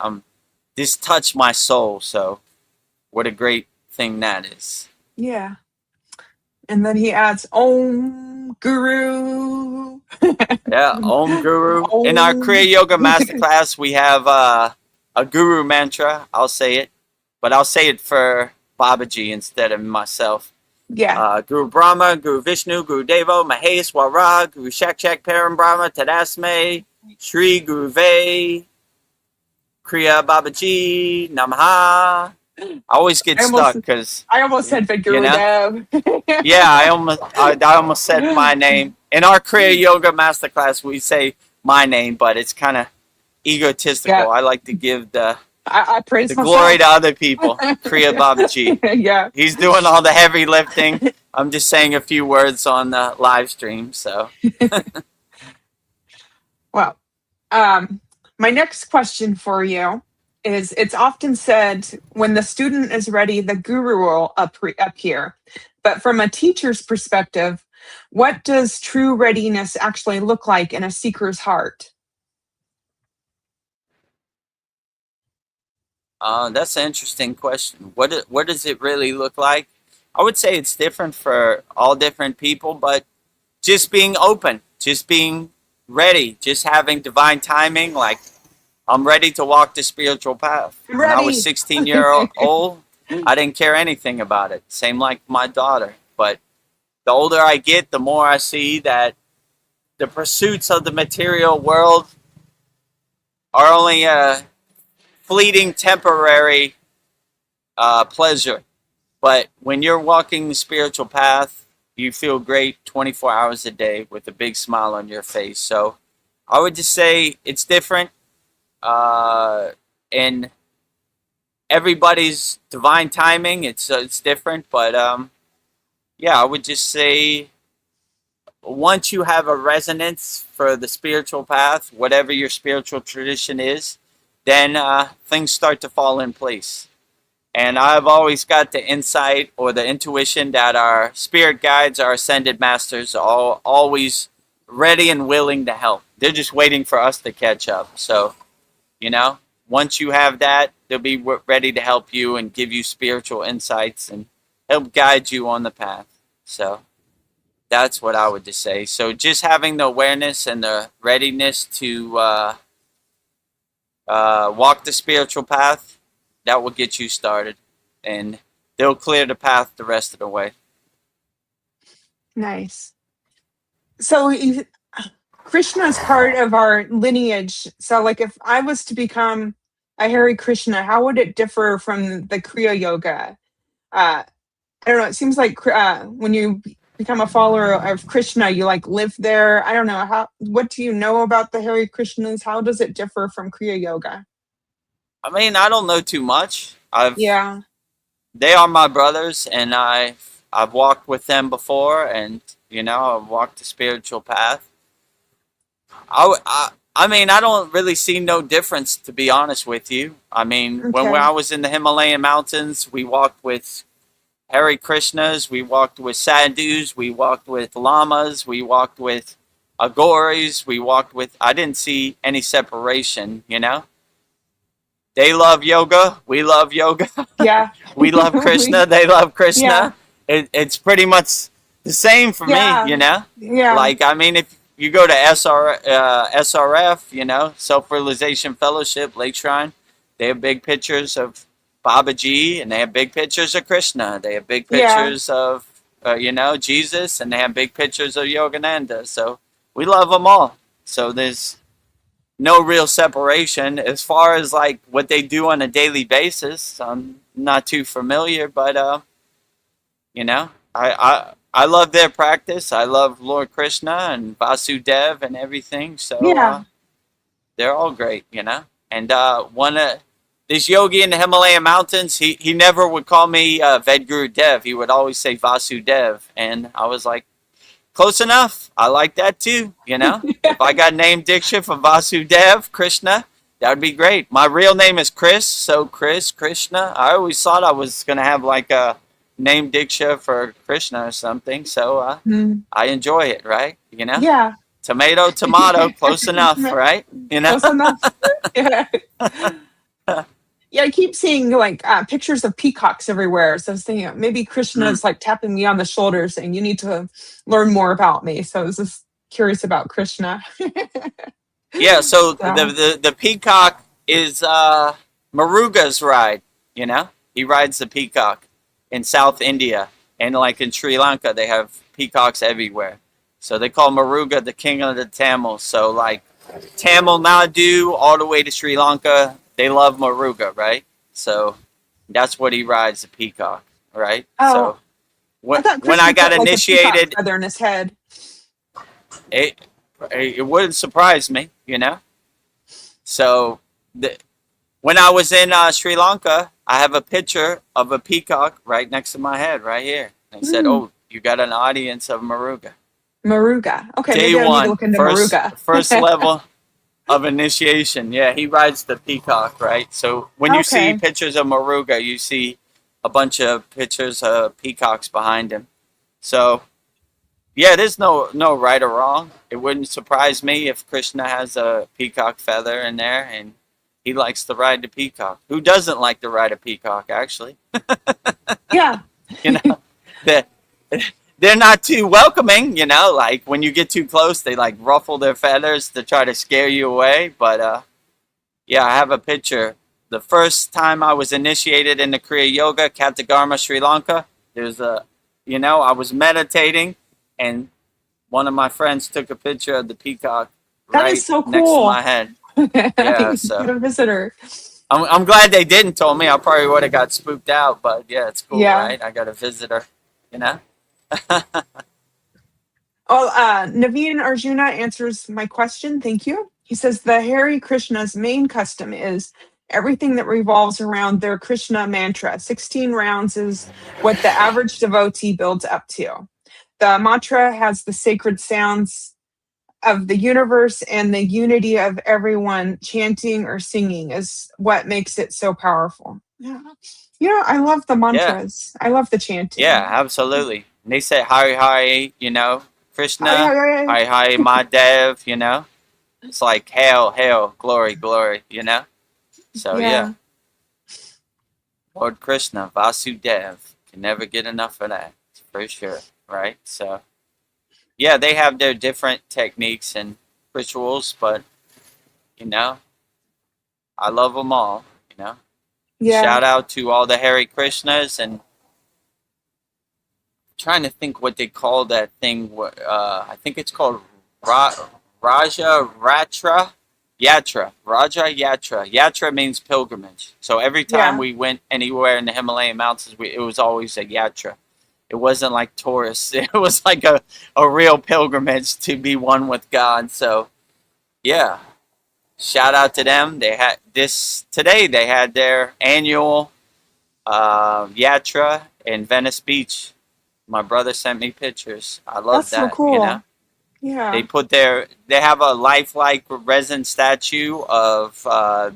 This touched my soul. So, what a great thing that is. yeah. And then he adds, Om Guru. Yeah, Om Guru. In our Om. Kriya Yoga Masterclass, we have a Guru mantra. I'll say it, but I'll say it for Babaji instead of myself. Yeah. Guru Brahma, Guru Vishnu, Guru Devo, Mahesh, Wara, Guru Shak Param Brahma, Tadasme, Shri Guru Ve, Kriya Babaji, Namaha. I always get stuck because I almost said Vedagurudev. yeah, I almost said my name. In our Kriya Yoga Masterclass, we say my name, but it's kind of egotistical. Yeah. I like to give the I praise the myself. glory to other people. Kriya Babaji. Yeah. He's doing all the heavy lifting. I'm just saying a few words on the live stream. So, Well, my next question for you is, it's often said when the student is ready, the guru will appear. But from a teacher's perspective, what does true readiness actually look like in a seeker's heart? that's an interesting question. What does it really look like? I would say it's different for all different people, but just being open, just being ready, just having divine timing. Like, I'm ready to walk the spiritual path. When I was 16 old, I didn't care anything about it. Same like my daughter. But the older I get, the more I see that the pursuits of the material world are only a fleeting, temporary pleasure. But when you're walking the spiritual path, you feel great 24 hours a day with a big smile on your face. So I would just say it's different. And everybody's divine timing, it's different. But yeah, I would just say once you have a resonance for the spiritual path, whatever your spiritual tradition is, then things start to fall in place. And I've always got the insight or the intuition that our spirit guides, our ascended masters, are always ready and willing to help. They're just waiting for us to catch up. So, once you have that, they'll be ready to help you and give you spiritual insights and help guide you on the path. So that's what I would just say. So just having the awareness and the readiness to walk the spiritual path, that will get you started, and they'll clear the path the rest of the way. Nice. So Krishna is part of our lineage. So, like, if I was to become a Hare Krishna, how would it differ from the Kriya Yoga? I don't know. It seems like when you become a follower of Krishna, you like live there. I don't know. What do you know about the Hare Krishnas? How does it differ from Kriya Yoga? I mean, I don't know too much. Yeah. They are my brothers, and I've walked with them before, and I've walked the spiritual path. I mean, I don't really see no difference, to be honest with you. I mean, when Okay. I was in the Himalayan mountains, we walked with Hare Krishnas, we walked with sadhus, we walked with lamas, we walked with agoris, I didn't see any separation, They love yoga, we love yoga. Yeah. We love Krishna, they love Krishna. Yeah. It's pretty much the same for Yeah. me, Yeah. Like, I mean, if you go to SRF, Self-Realization Fellowship, Lake Shrine, they have big pictures of Babaji, and they have big pictures of Krishna. They have big pictures of, Jesus, and they have big pictures of Yogananda. So we love them all. So there's no real separation. As far as like what they do on a daily basis, I'm not too familiar, but I love their practice. I love Lord Krishna and Vasudev and everything. So Yeah. they're all great, And this yogi in the Himalayan mountains, he never would call me Vedagurudev. He would always say Vasudev. And I was like, close enough. I like that too, you know? If I got name diksha for Vasudev, Krishna, that would be great. My real name is Chris, so Krishna. I always thought I was going to have like a name diksha for Krishna or something. So I enjoy it, right? You know? Yeah. Tomato, close enough, right? You know? Close enough. Yeah. Yeah, I keep seeing like pictures of peacocks everywhere. So I was thinking maybe Krishna is like tapping me on the shoulder saying, you need to learn more about me. So I was just curious about Krishna. Yeah, so the peacock is Maruga's ride, you know? He rides the peacock in South India. And like in Sri Lanka, they have peacocks everywhere. So they call Maruga the king of the Tamils. So like Tamil Nadu all the way to Sri Lanka, they love Maruga, right? So that's what he rides, the peacock, right? Oh, so when I got put, like, a initiated, peacock feather in his head. it wouldn't surprise me, you know? So when I was in Sri Lanka, I have a picture of a peacock right next to my head, right here. And they said, oh, you got an audience of Maruga. Maruga. Okay, Day maybe I need one, to look into first, Maruga. first level of initiation. Yeah, he rides the peacock, right? So when you see pictures of Maruga, you see a bunch of pictures of peacocks behind him. So yeah, there's no right or wrong. It wouldn't surprise me if Krishna has a peacock feather in there and he likes to ride the peacock. Who doesn't like to ride a peacock, actually? Yeah. You know, they're not too welcoming, you know, like when you get too close, they like ruffle their feathers to try to scare you away. But yeah, I have a picture. The first time I was initiated into Kriya Yoga, Katagama, Sri Lanka, there's I was meditating and one of my friends took a picture of the peacock right so cool. next to my head. Yeah, so Get a visitor. I'm glad they didn't tell me. I probably would have got spooked out, but yeah, it's cool, Yeah. right? I got a visitor, you know? Well, Naveen Arjuna answers my question. Thank you. He says the Hare Krishna's main custom is everything that revolves around their Krishna mantra. 16 rounds is what the average devotee builds up to. The mantra has the sacred sounds of the universe and the unity of everyone chanting or singing is what makes it so powerful. Yeah. You know, I love the mantras. I love the chanting. Yeah, absolutely. And they say Hari Hari, you know, Krishna, Hari Hari Hari Mahadev, you know. It's like hail, hail, glory, glory, you know. So yeah. Lord Krishna, Vasudev, can never get enough of that, for sure, right? So yeah, they have their different techniques and rituals, but you know, I love them all, you know. Yeah. Shout out to all the Hare Krishnas, and trying to think what they call that thing. I think it's called Raja Ratra Yatra. Raja Yatra. Yatra means pilgrimage. So every time we went anywhere in the Himalayan mountains, it was always a yatra. It wasn't like tourists. It was like a real pilgrimage to be one with God. So yeah. Shout out to them. They had today. They had their annual yatra in Venice Beach. My brother sent me pictures. I love that. So cool. You know? Yeah. They have a lifelike resin statue of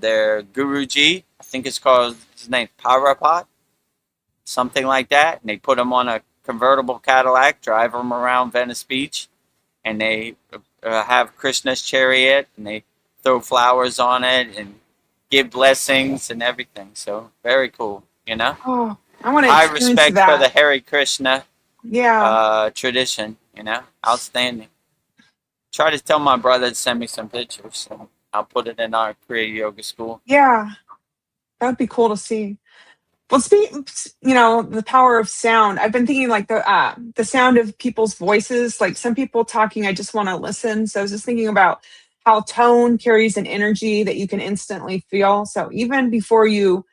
their Guruji. I think it's called his name Parapat, something like that. And they put him on a convertible Cadillac, drive him around Venice Beach, and they have Krishna's chariot, and they throw flowers on it and give blessings and everything. So very cool, you know. Oh, I want to high experience respect that. for the Hare Krishna Yeah. tradition, you know. Outstanding. Try to tell my brother to send me some pictures, and I'll put it in our Kriya Yoga school. Yeah. That would be cool to see. Well, the power of sound. I've been thinking like the sound of people's voices. Like some people talking, I just want to listen. So I was just thinking about how tone carries an energy that you can instantly feel. So even before you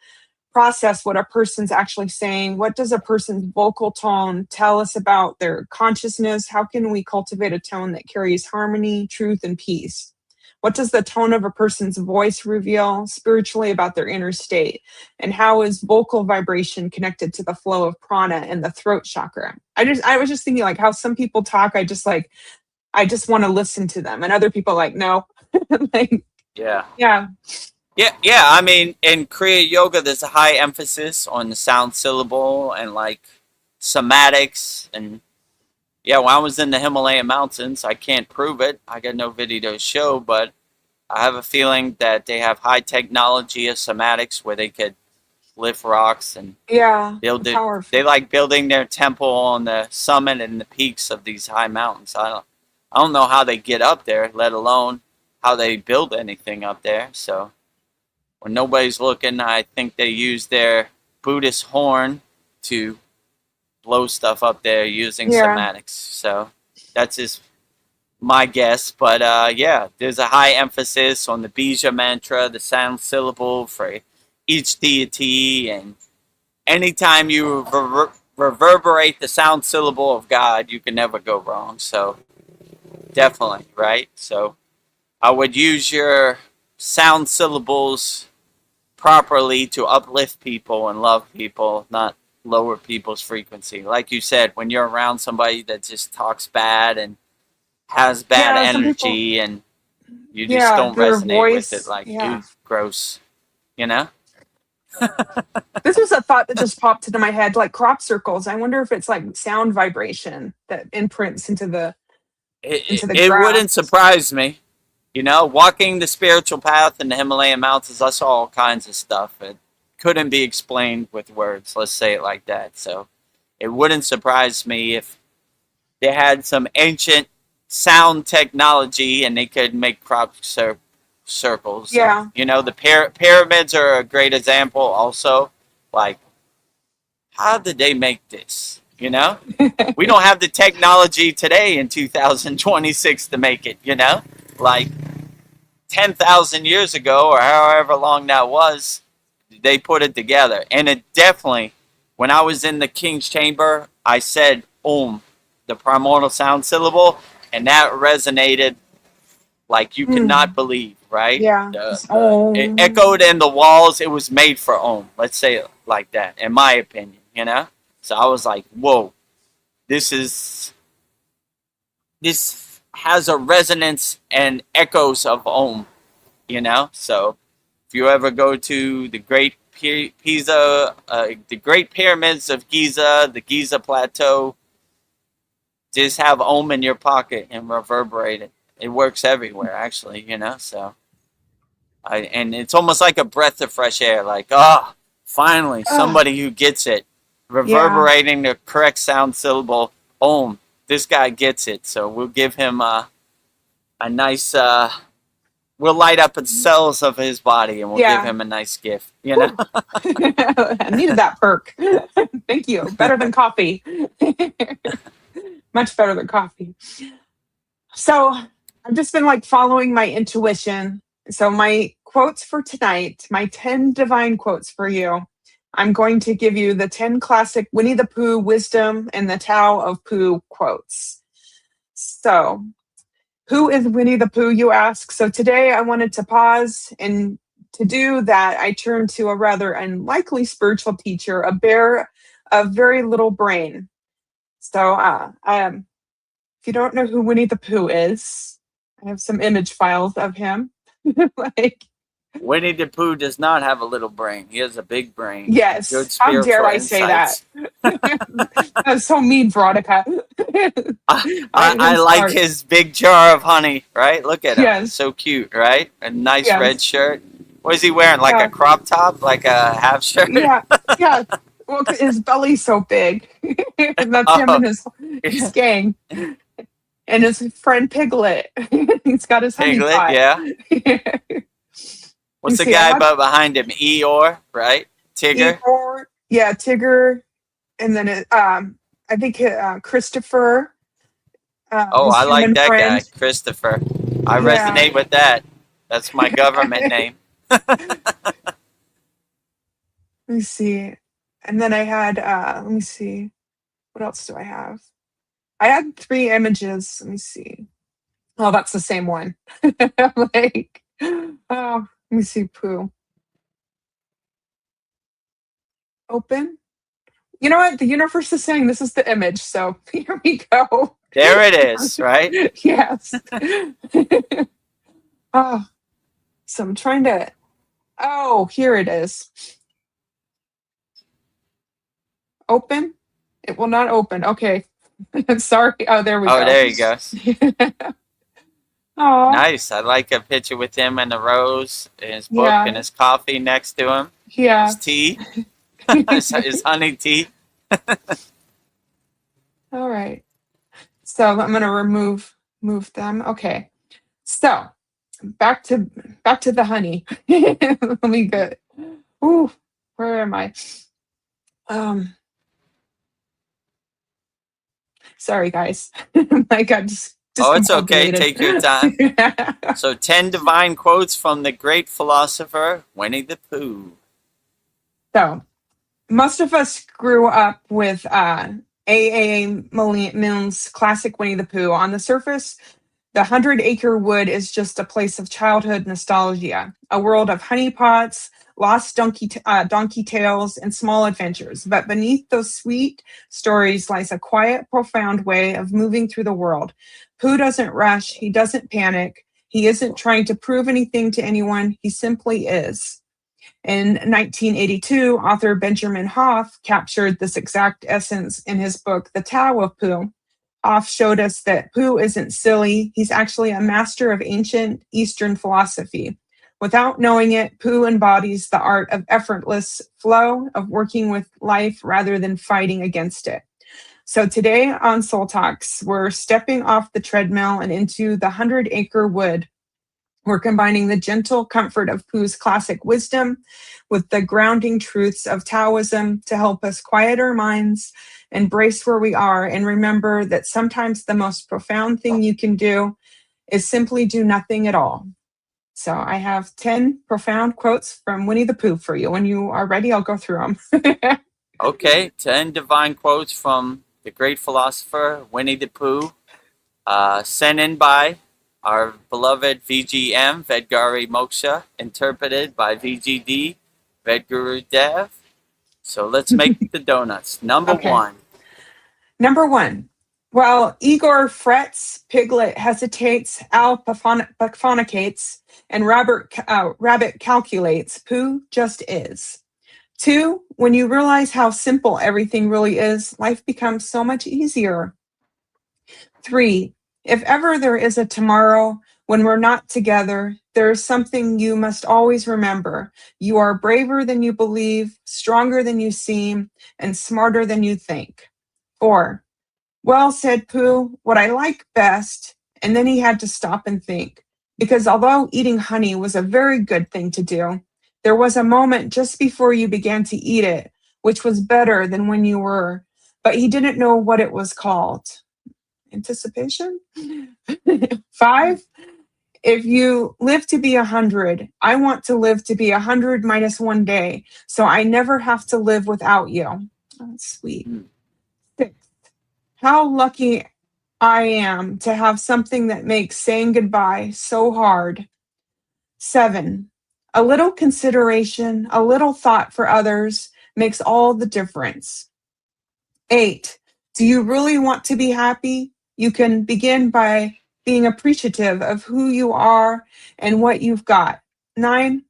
process what a person's actually saying, what does a person's vocal tone tell us about their consciousness? How can we cultivate a tone that carries harmony, truth, and peace? What does the tone of a person's voice reveal spiritually about their inner state? And how is vocal vibration connected to the flow of prana and the throat chakra? I was just thinking like how some people talk, I just want to listen to them, and other people like, no. Like, Yeah. yeah. Yeah. I mean, in Kriya Yoga, there's a high emphasis on the sound syllable and like somatics. And yeah, when I was in the Himalayan mountains, I can't prove it. I got no video to show, but I have a feeling that they have high technology of somatics where they could lift rocks and Yeah. build it. Powerful. They like building their temple on the summit and the peaks of these high mountains. I don't know how they get up there, let alone how they build anything up there. So when nobody's looking, I think they use their Buddhist horn to blow stuff up there using somatics. So that's just my guess. But yeah, there's a high emphasis on the bija mantra, the sound syllable for each deity, and anytime you reverberate the sound syllable of God, you can never go wrong. So definitely, right? So I would use your sound syllables properly to uplift people and love people, not lower people's frequency. Like you said, when you're around somebody that just talks bad and has bad energy, and you just don't resonate with it, like, dude, gross, you know? This was a thought that just popped into my head, like crop circles. I wonder if it's like sound vibration that imprints into the It wouldn't surprise me. You know, walking the spiritual path in the Himalayan mountains, I saw all kinds of stuff. It couldn't be explained with words, let's say it like that. So it wouldn't surprise me if they had some ancient sound technology and they could make crop circles. Yeah. And, you know, the pyramids are a great example also. Like, how did they make this? You know? We don't have the technology today in 2026 to make it, you know? Like 10,000 years ago, or however long that was, they put it together. And it definitely, when I was in the King's Chamber, I said Om, the primordial sound syllable, and that resonated like you could not believe, right? Yeah. It echoed in the walls. It was made for Om. Let's say it like that, in my opinion, you know? So I was like, whoa, this has a resonance and echoes of Om, you know? So if you ever go to the Great Pisa, the Great Pyramids of Giza, the Giza Plateau, just have Om in your pocket and reverberate it. It works everywhere, actually, you know? So, and it's almost like a breath of fresh air, like, finally, somebody who gets it. Reverberating the correct sound syllable, Om. This guy gets it, so we'll give him a nice. We'll light up the cells of his body, and we'll give him a nice gift. You know, I needed that perk. Thank you. Better than coffee. Much better than coffee. So I've just been like following my intuition. So my quotes for tonight, my 10 divine quotes for you. I'm going to give you the 10 classic Winnie the Pooh wisdom and the Tao of Pooh quotes. So, who is Winnie the Pooh, you ask? So today I wanted to pause, and to do that, I turned to a rather unlikely spiritual teacher, a bear of very little brain. So, if you don't know who Winnie the Pooh is, I have some image files of him. Like, Winnie the Pooh does not have a little brain. He has a big brain. Yes. Good How dare I insights. say that? That's so mean, Veronica. I like his big jar of honey, right? Look at him. Yes. So cute, right? A nice red shirt. What is he wearing? Like a crop top? Like a half shirt? Yeah. Well, his belly's so big. And that's him and his gang. And his friend Piglet. He's got his honey Piglet, pot. yeah. What's the guy behind him? Eeyore, right? Tigger? Eeyore, yeah, Tigger. And then I think Christopher. I like that guy, Christopher. I resonate with that. That's my government name. Let me see. And then I had, let me see. What else do I have? I had 3 images. Let me see. Oh, that's the same one. Like, oh, let me see, poo. Open. You know what? The universe is saying this is the image. So here we go. There it is, right? Yes. Oh, so I'm trying to. Oh, here it is. Open. It will not open. Okay. Sorry. Oh, there we Oh, go. there you go. Oh, Nice. I like a picture with him and a rose in his book and yeah. his coffee next to him. Yeah. His tea. his honey tea. All right. So I'm going to move them. Okay. So back to the honey. Let me get. Ooh, where am I? Sorry guys. I got Oh, it's okay. discombobulated. Take your time. So 10 divine quotes from the great philosopher Winnie the Pooh. So most of us grew up with A.A. Milne's classic Winnie the Pooh. On the surface, the 100-Acre Wood is just a place of childhood nostalgia, a world of honeypots, lost donkey tales, and small adventures. But beneath those sweet stories lies a quiet, profound way of moving through the world. Pooh doesn't rush. He doesn't panic. He isn't trying to prove anything to anyone. He simply is. In 1982, author Benjamin Hoff captured this exact essence in his book, The Tao of Pooh. Hoff showed us that Pooh isn't silly. He's actually a master of ancient Eastern philosophy. Without knowing it, Pooh embodies the art of effortless flow, of working with life rather than fighting against it. So today on Soul Talks, we're stepping off the treadmill and into the 100-Acre Wood. We're combining the gentle comfort of Pooh's classic wisdom with the grounding truths of Taoism to help us quiet our minds, embrace where we are, and remember that sometimes the most profound thing you can do is simply do nothing at all. So I have 10 profound quotes from Winnie the Pooh for you. When you are ready, I'll go through them. Okay, 10 divine quotes from the great philosopher Winnie the Pooh, sent in by our beloved VGM, Vedgari Moksha, interpreted by VGD, Vedagurudev. So let's make the donuts. Number Okay. 1. Number 1. While Igor frets, Piglet hesitates, Al paphonicates, and Rabbit calculates, Pooh just is. 2, when you realize how simple everything really is, life becomes so much easier. 3, if ever there is a tomorrow when we're not together, there is something you must always remember. You are braver than you believe, stronger than you seem, and smarter than you think. 4, well, said Pooh, what I like best, and then he had to stop and think, because although eating honey was a very good thing to do, there was a moment just before you began to eat it, which was better than when you were, but he didn't know what it was called. Anticipation? 5, if you live to be 100, I want to live to be 100 minus 1 day, so I never have to live without you. Oh, that's sweet. 6, how lucky I am to have something that makes saying goodbye so hard. 7, a little consideration, a little thought for others makes all the difference. 8, do you really want to be happy? You can begin by being appreciative of who you are and what you've got. 9,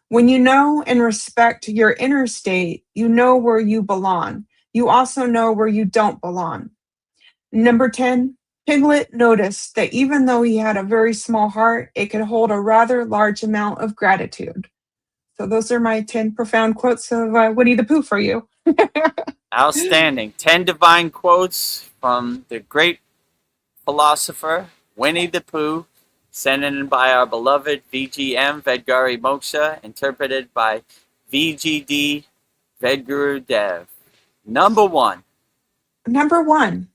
when you know and respect your inner state, you know where you belong. You also know where you don't belong. Number 10, Piglet noticed that even though he had a very small heart, it could hold a rather large amount of gratitude. So those are my 10 profound quotes of Winnie the Pooh for you. Outstanding. 10 divine quotes from the great philosopher Winnie the Pooh, sent in by our beloved VGM, Vedgari Moksha, interpreted by VGD, Vedagurudev. Number 1. Number 1,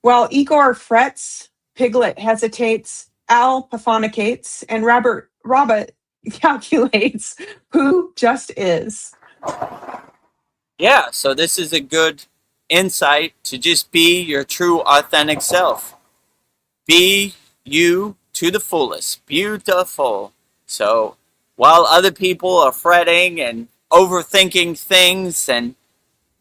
while Igor frets, Piglet hesitates, Al paphonicates, and Rabbit calculates, Pooh just is. Yeah, so this is a good insight to just be your true authentic self. Be you, to the fullest. Beautiful. So while other people are fretting and overthinking things and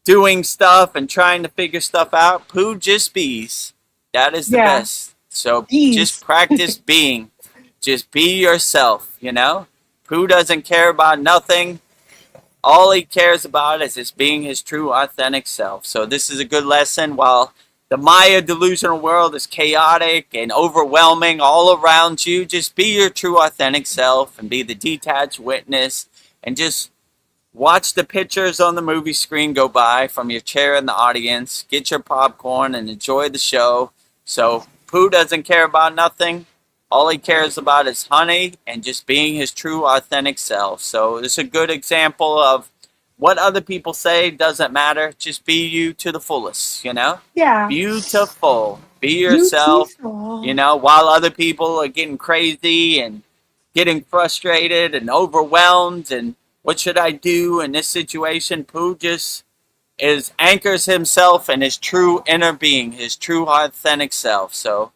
doing stuff and trying to figure stuff out, Pooh just bees. That is the Yeah. best. So just Bees. practice being. Just be yourself, you know? Pooh doesn't care about nothing. All he cares about is just being his true, authentic self. So this is a good lesson. While the Maya delusional world is chaotic and overwhelming all around you, just be your true, authentic self and be the detached witness and just watch the pictures on the movie screen go by from your chair in the audience. Get your popcorn and enjoy the show. So Pooh doesn't care about nothing. All he cares about is honey and just being his true, authentic self. So it's a good example of what other people say doesn't matter. Just be you to the fullest, you know? Yeah. Beautiful. Be yourself, Beautiful. you know, while other people are getting crazy and getting frustrated and overwhelmed and what should I do in this situation? Pooh just anchors himself in his true inner being, his true authentic self. So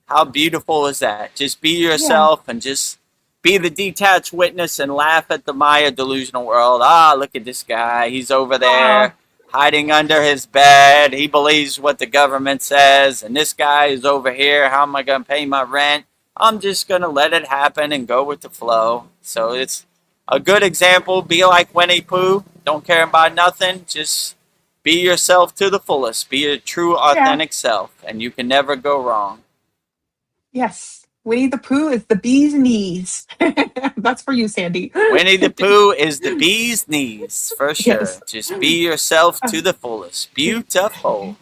how beautiful is that? Just be yourself and just be the detached witness and laugh at the Maya delusional world. Ah, look at this guy. He's over there hiding under his bed. He believes what the government says. And this guy is over here. How am I going to pay my rent? I'm just going to let it happen and go with the flow. So it's a good example. Be like Winnie Pooh. Don't care about nothing. Just be yourself to the fullest. Be your true, authentic self. And you can never go wrong. Yes. Winnie the Pooh is the bee's knees. That's for you, Sandy. Winnie the Pooh is the bee's knees, for sure. Yes. Just be yourself to the fullest. Beautiful.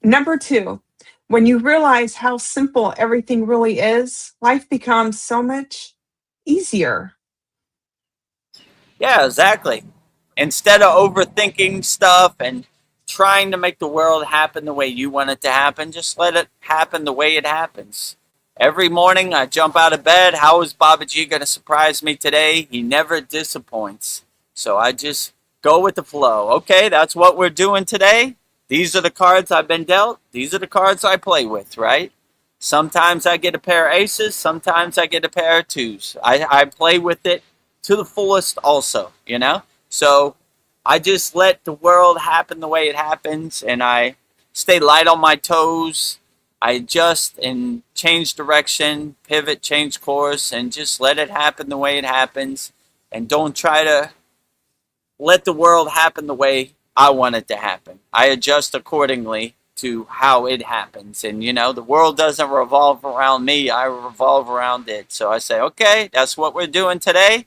Number 2, when you realize how simple everything really is, life becomes so much easier. Yeah, exactly. Instead of overthinking stuff and trying to make the world happen the way you want it to happen, just let it happen the way it happens. Every morning I jump out of bed. How is Babaji going to surprise me today? He never disappoints. So I just go with the flow. Okay, that's what we're doing today. These are the cards I've been dealt. These are the cards I play with, right? Sometimes I get a pair of aces. Sometimes I get a pair of twos. I play with it to the fullest also, you know? So I just let the world happen the way it happens, and I stay light on my toes. I adjust and change direction, pivot, change course, and just let it happen the way it happens. And don't try to let the world happen the way I want it to happen. I adjust accordingly to how it happens. And, you know, the world doesn't revolve around me. I revolve around it. So I say, okay, that's what we're doing today.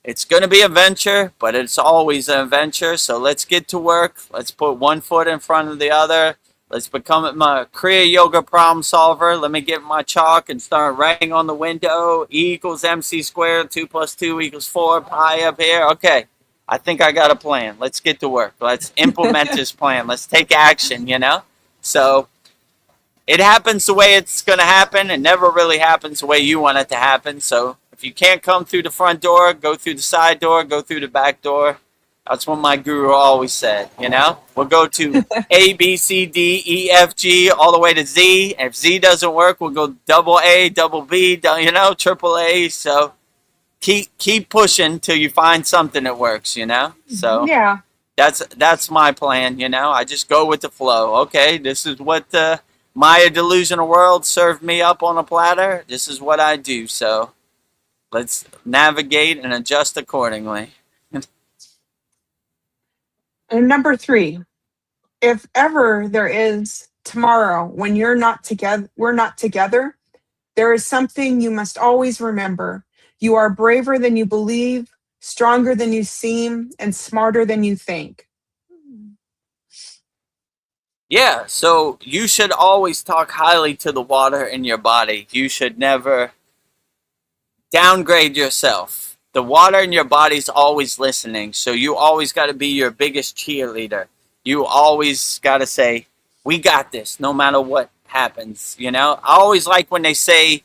It's going to be a venture, but it's always an adventure. So let's get to work. Let's put one foot in front of the other. Let's become my Kriya Yoga problem solver. Let me get my chalk and start writing on the window. E equals MC squared. 2 plus 2 equals 4. Pi up here. Okay, I think I got a plan. Let's get to work. Let's implement this plan. Let's take action, you know? So it happens the way it's going to happen. It never really happens the way you want it to happen. So if you can't come through the front door, go through the side door, go through the back door. That's what my guru always said, you know? We'll go to A, B, C, D, E, F, G, all the way to Z. And if Z doesn't work, we'll go double A, double B, you know, triple A. So keep pushing till you find something that works, you know? So Yeah. that's my plan, you know? I just go with the flow. Okay, this is what the Maya delusional world served me up on a platter. This is what I do. So let's navigate and adjust accordingly. And number 3, if ever there is tomorrow when we're not together, there is something you must always remember. You are braver than you believe, stronger than you seem, and smarter than you think. Yeah, so you should always talk highly to the water in your body. You should never downgrade yourself. The water in your body's always listening, so you always got to be your biggest cheerleader. You always got to say, we got this, no matter what happens, you know? I always like when they say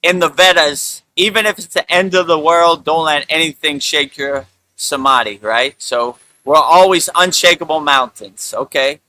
in the Vedas, even if it's the end of the world, don't let anything shake your samadhi, right? So we're always unshakable mountains, okay?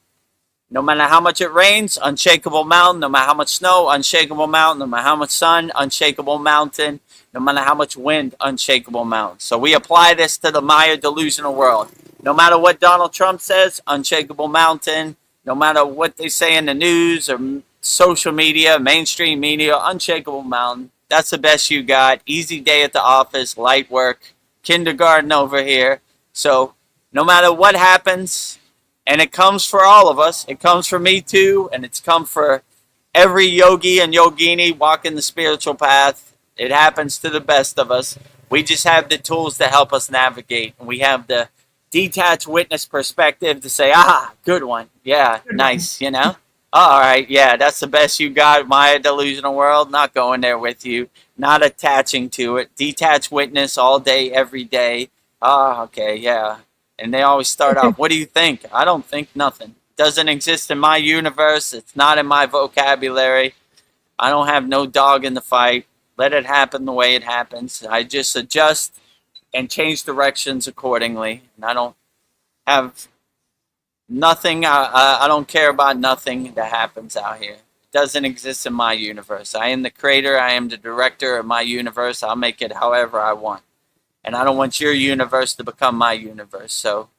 No matter how much it rains, unshakable mountain. No matter how much snow, unshakable mountain. No matter how much sun, unshakable mountain. No matter how much wind, unshakable mountain. So we apply this to the Maya delusional world. No matter what Donald Trump says, unshakable mountain. No matter what they say in the news or social media, mainstream media, unshakable mountain. That's the best you got. Easy day at the office, light work, kindergarten over here. So no matter what happens, and it comes for all of us, it comes for me too, and it's come for every yogi and yogini walking the spiritual path. It happens to the best of us. We just have the tools to help us navigate. And we have the detached witness perspective to say, good one. Yeah, nice, you know? All right, yeah, that's the best you got, Maya delusional world. Not going there with you, not attaching to it. Detached witness all day, every day. Okay, yeah. And they always start off, what do you think? I don't think nothing. Doesn't exist in my universe. It's not in my vocabulary. I don't have no dog in the fight. Let it happen the way it happens. I just adjust and change directions accordingly. And I don't have nothing. I don't care about nothing that happens out here. It doesn't exist in my universe. I am the creator. I am the director of my universe. I'll make it however I want. And I don't want your universe to become my universe. So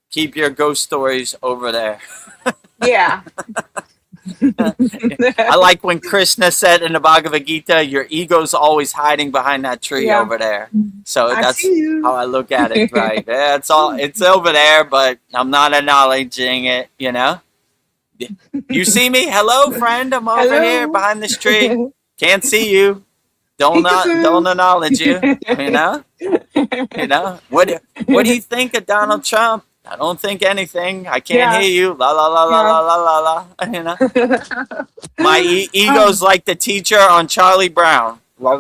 keep your ghost stories over there. Yeah. I like when Krishna said in the Bhagavad Gita, your ego's always hiding behind that tree over there. So that's how I look at it, right? Yeah, it's over there, but I'm not acknowledging it, you know? You see me? Hello, friend. I'm over here behind this tree. Can't see you. Don't acknowledge you, you know? You know? What do you think of Donald Trump? I don't think anything. I can't hear you. La la la la la la la la. You know, my ego's like the teacher on Charlie Brown. You know,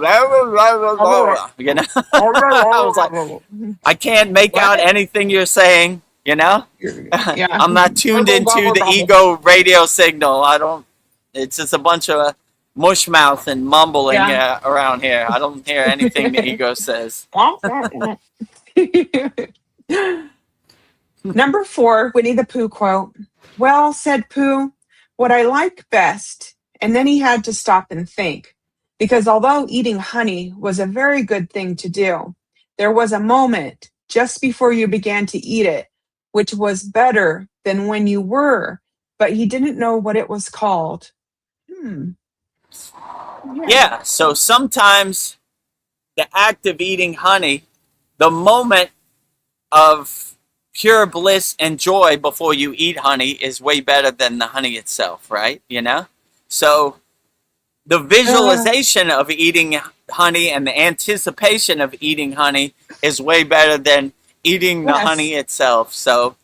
I was like, I can't make out anything you're saying. You know, I'm not tuned into the ego radio signal. I don't. It's just a bunch of mush mouth and mumbling around here. I don't hear anything the ego says. Number 4, Winnie the Pooh quote. Well, said Pooh, what I like best. And then he had to stop and think. Because although eating honey was a very good thing to do, there was a moment just before you began to eat it, which was better than when you were, but he didn't know what it was called. Yeah, so sometimes the act of eating honey, the moment of pure bliss and joy before you eat honey is way better than the honey itself, right? You know? So the visualization of eating honey and the anticipation of eating honey is way better than eating the honey itself. So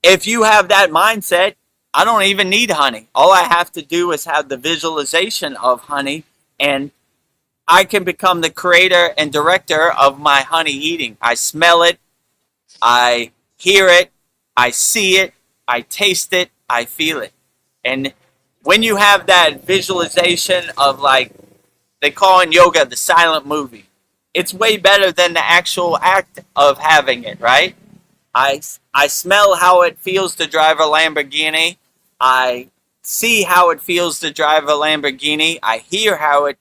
if you have that mindset, I don't even need honey. All I have to do is have the visualization of honey, and I can become the creator and director of my honey eating. I smell it, I hear it, I see it, I taste it, I feel it. And when you have that visualization of, like, they call in yoga the silent movie, it's way better than the actual act of having it, right? I smell how it feels to drive a Lamborghini. I see how it feels to drive a Lamborghini. I hear how it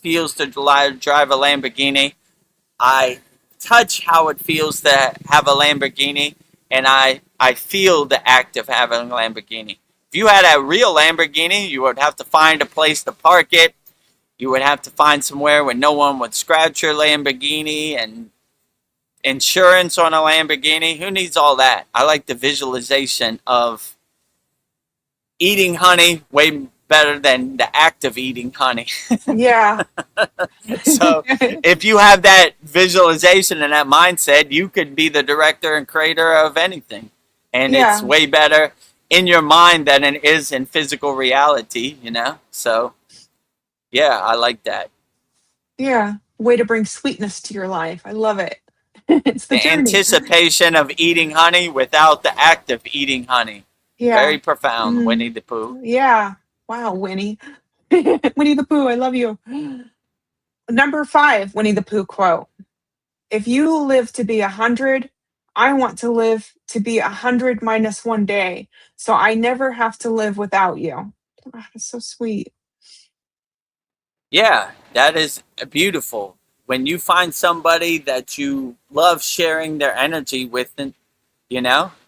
feels to drive a Lamborghini. I touch how it feels to have a Lamborghini, and I feel the act of having a Lamborghini. If you had a real Lamborghini, you would have to find a place to park it. You would have to find somewhere where no one would scratch your Lamborghini, and insurance on a Lamborghini. Who needs all that? I like the visualization of eating honey way better than the act of eating honey. Yeah. So if you have that visualization and that mindset, you could be the director and creator of anything. And it's way better in your mind than it is in physical reality, you know? So, yeah, I like that. Yeah. Way to bring sweetness to your life. I love it. It's the journey. Anticipation of eating honey without the act of eating honey. Yeah. Very profound, Winnie the Pooh. Yeah. Wow, Winnie. Winnie the Pooh, I love you. Number 5, Winnie the Pooh quote. If you live to be 100, I want to live to be 100 minus 1 day, so I never have to live without you. Ah, that's so sweet. Yeah, that is beautiful. When you find somebody that you love sharing their energy with, and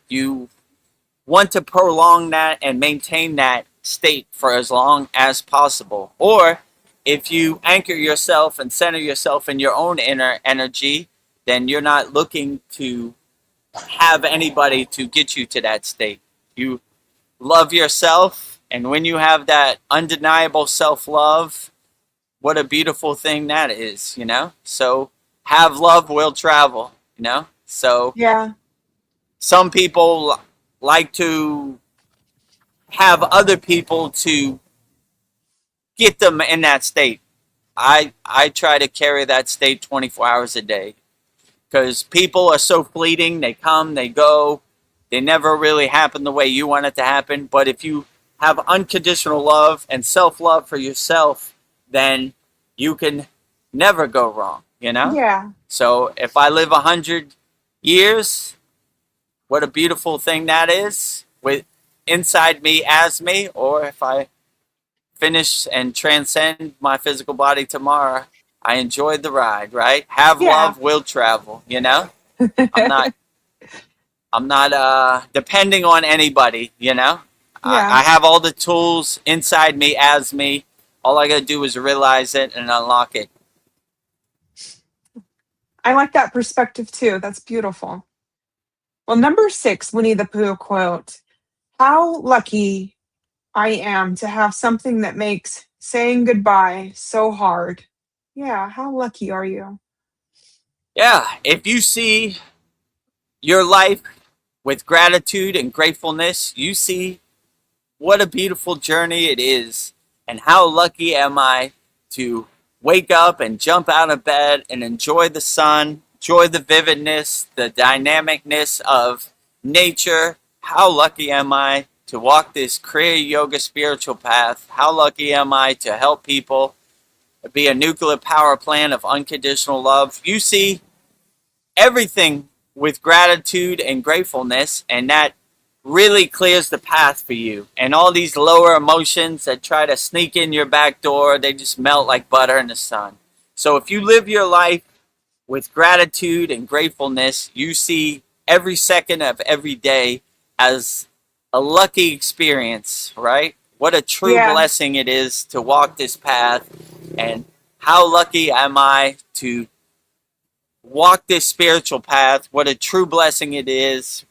you want to prolong that and maintain that state for as long as possible. Or if you anchor yourself and center yourself in your own inner energy, then you're not looking to have anybody to get you to that state. You love yourself, and when you have that undeniable self-love, what a beautiful thing that is. So have love will travel. So Yeah, some people like to have other people to get them in that state. I try to carry that state 24 hours a day, because people are so fleeting. They come, they go, they never really happen the way you want it to happen. But if you have unconditional love and self-love for yourself, then you can never go wrong. yeah, So if I live 100 years, what a beautiful thing that is, with inside me as me. Or if I finish and transcend my physical body tomorrow, I enjoyed the ride, right? Have yeah, love will travel. I'm not I'm not depending on anybody. yeah. I have all the tools inside me as me. All I gotta do is realize it and unlock it. I like that perspective too. That's beautiful. Well, number 6, Winnie the Pooh quote: "How lucky I am to have something that makes saying goodbye so hard." Yeah, how lucky are you? Yeah, if you see your life with gratitude and gratefulness, you see what a beautiful journey it is. And how lucky am I to wake up and jump out of bed and enjoy the sun, enjoy the vividness, the dynamicness of nature. How lucky am I to walk this Kriya Yoga spiritual path? How lucky am I to help people be a nuclear power plant of unconditional love? You see everything with gratitude and gratefulness, and that really clears the path for you. And all these lower emotions that try to sneak in your back door, they just melt like butter in the sun. So if you live your life with gratitude and gratefulness, you see every second of every day as a lucky experience, right? What a true Yeah, blessing it is to walk this path. And how lucky am I to walk this spiritual path? What a true blessing it is.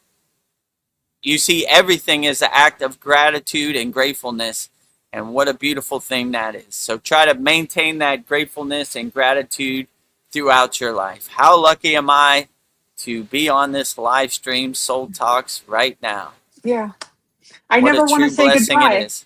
You see everything as an act of gratitude and gratefulness, and what a beautiful thing that is. So try to maintain that gratefulness and gratitude throughout your life. How lucky am I to be on this live stream Soul Talks right now? yeah. I What a never want to true say blessing it goodbye. is.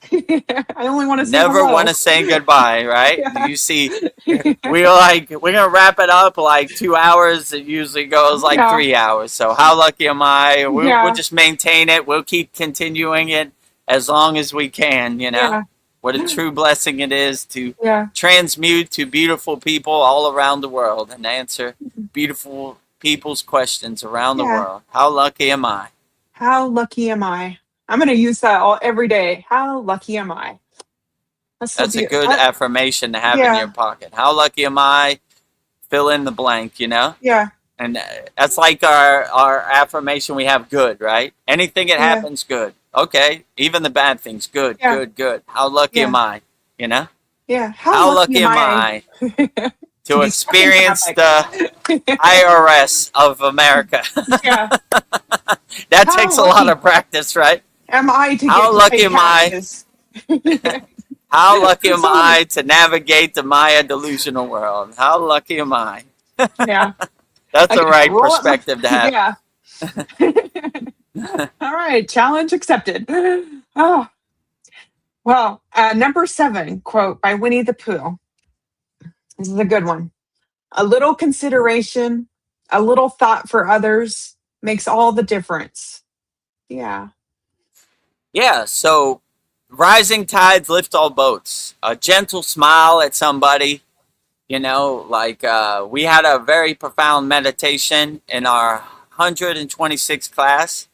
I only want to say Never want hello. to say goodbye, right? Yeah. You see, we're gonna wrap it up like 2 hours. It usually goes like Yeah, 3 hours. So how lucky am I? We'll yeah, just maintain it. We'll keep continuing it as long as we can. yeah, What a true blessing it is to yeah, transmute to beautiful people all around the world and answer beautiful people's questions around the yeah. world. How lucky am I? How lucky am I? I'm going to use that all every day. How lucky am I? That's so That's a beautiful. good affirmation to have in your Yeah, pocket. How lucky am I? Fill in the blank. yeah, And that's like our affirmation we have: good, right? Anything that yeah, happens, good. Okay, even the bad things, good, yeah, good, good. How lucky yeah, am I? You know? yeah. How How lucky lucky am am I I to to be stuck in experience traffic? the IRS of America? Yeah. That How takes a lot lucky of practice, right? am I to How get to lucky pay am I? taxes? How lucky am So many. I to navigate the Maya delusional world? How lucky am I? Yeah. That's I the get to right roll up my. perspective to have. Yeah. All right. Challenge accepted. Oh, well, number 7 quote by Winnie the Pooh. This is a good one. A little consideration, a little thought for others makes all the difference. Yeah. Yeah, so rising tides lift all boats. A gentle smile at somebody, like we had a very profound meditation in our 126 class,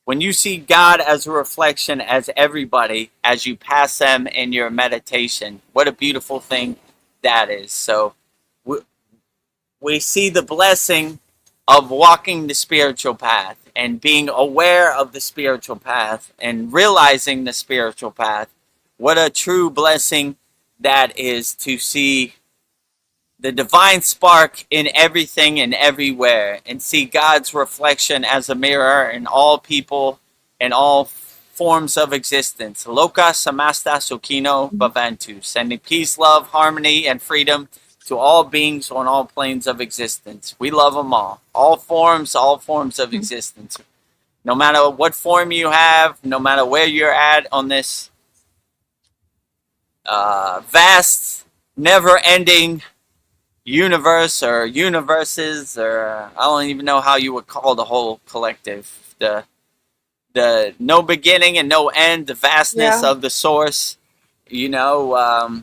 when you see God as a reflection as everybody, as you pass them in your meditation, what a beautiful thing that is. So we see the blessing of walking the spiritual path and being aware of the spiritual path and realizing the spiritual path. What a true blessing that is, to see the divine spark in everything and everywhere, and see God's reflection as a mirror in all people and all forms of existence. Loka samasta sukhino bhavantu. Sending peace, love, harmony, and freedom to all beings on all planes of existence. We love them all forms of existence. No matter what form you have, no matter where you're at on this vast, never-ending universe or universes, or I don't even know how you would call the whole collective. The no beginning and no end, the vastness of the source. You know,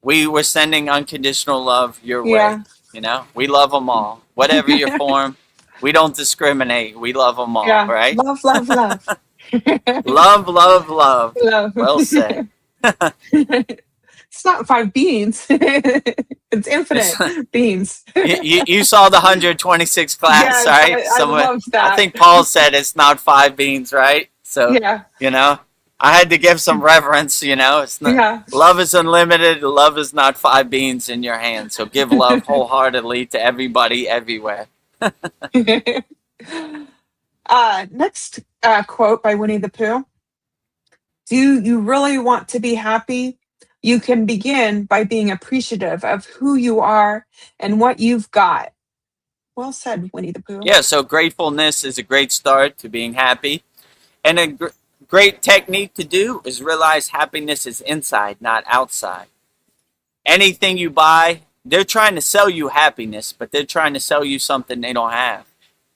we were sending unconditional love your way. You know, we love them all. Whatever your form, we don't discriminate. We love them all, right? Love, love, love. Love, love, love. Love. Well said. It's not 5 beans. It's infinite beans. You saw the 126 class, Yes, right? I love that. I think Paul said it's not 5 beans, right? So, you know, I had to give some reverence, you know. It's not, love is unlimited. Love is not 5 beans in your hand. So give love wholeheartedly to everybody, everywhere. Next quote by Winnie the Pooh. Do you really want to be happy? You can begin by being appreciative of who you are and what you've got. Well said, Winnie the Pooh. Yeah, so gratefulness is a great start to being happy. And a great technique to do is realize happiness is inside, not outside. Anything you buy, they're trying to sell you happiness, but they're trying to sell you something they don't have.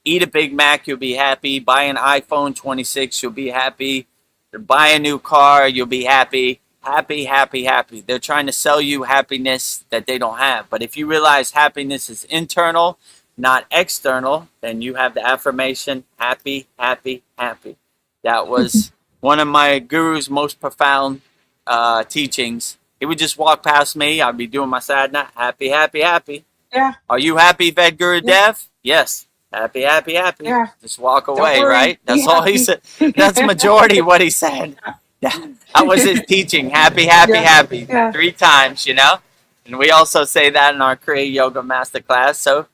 Eat a Big Mac, you'll be happy. Buy an iPhone 26, you'll be happy. Buy a new car, you'll be happy. Happy, happy, happy. They're trying to sell you happiness that they don't have. But if you realize happiness is internal, not external, then you have the affirmation, happy, happy, happy. That was one of my guru's most profound teachings. He would just walk past me. I'd be doing my sadhana, happy, happy, happy. Yeah. Are you happy, Vedagurudev? Yeah. Yes. Happy, happy, happy. Yeah. Just walk away, worry, right? That's all he said. That's majority what he said. That was his teaching. Happy, happy, happy. 3 times, you know? And we also say that in our Kriya Yoga Masterclass. So,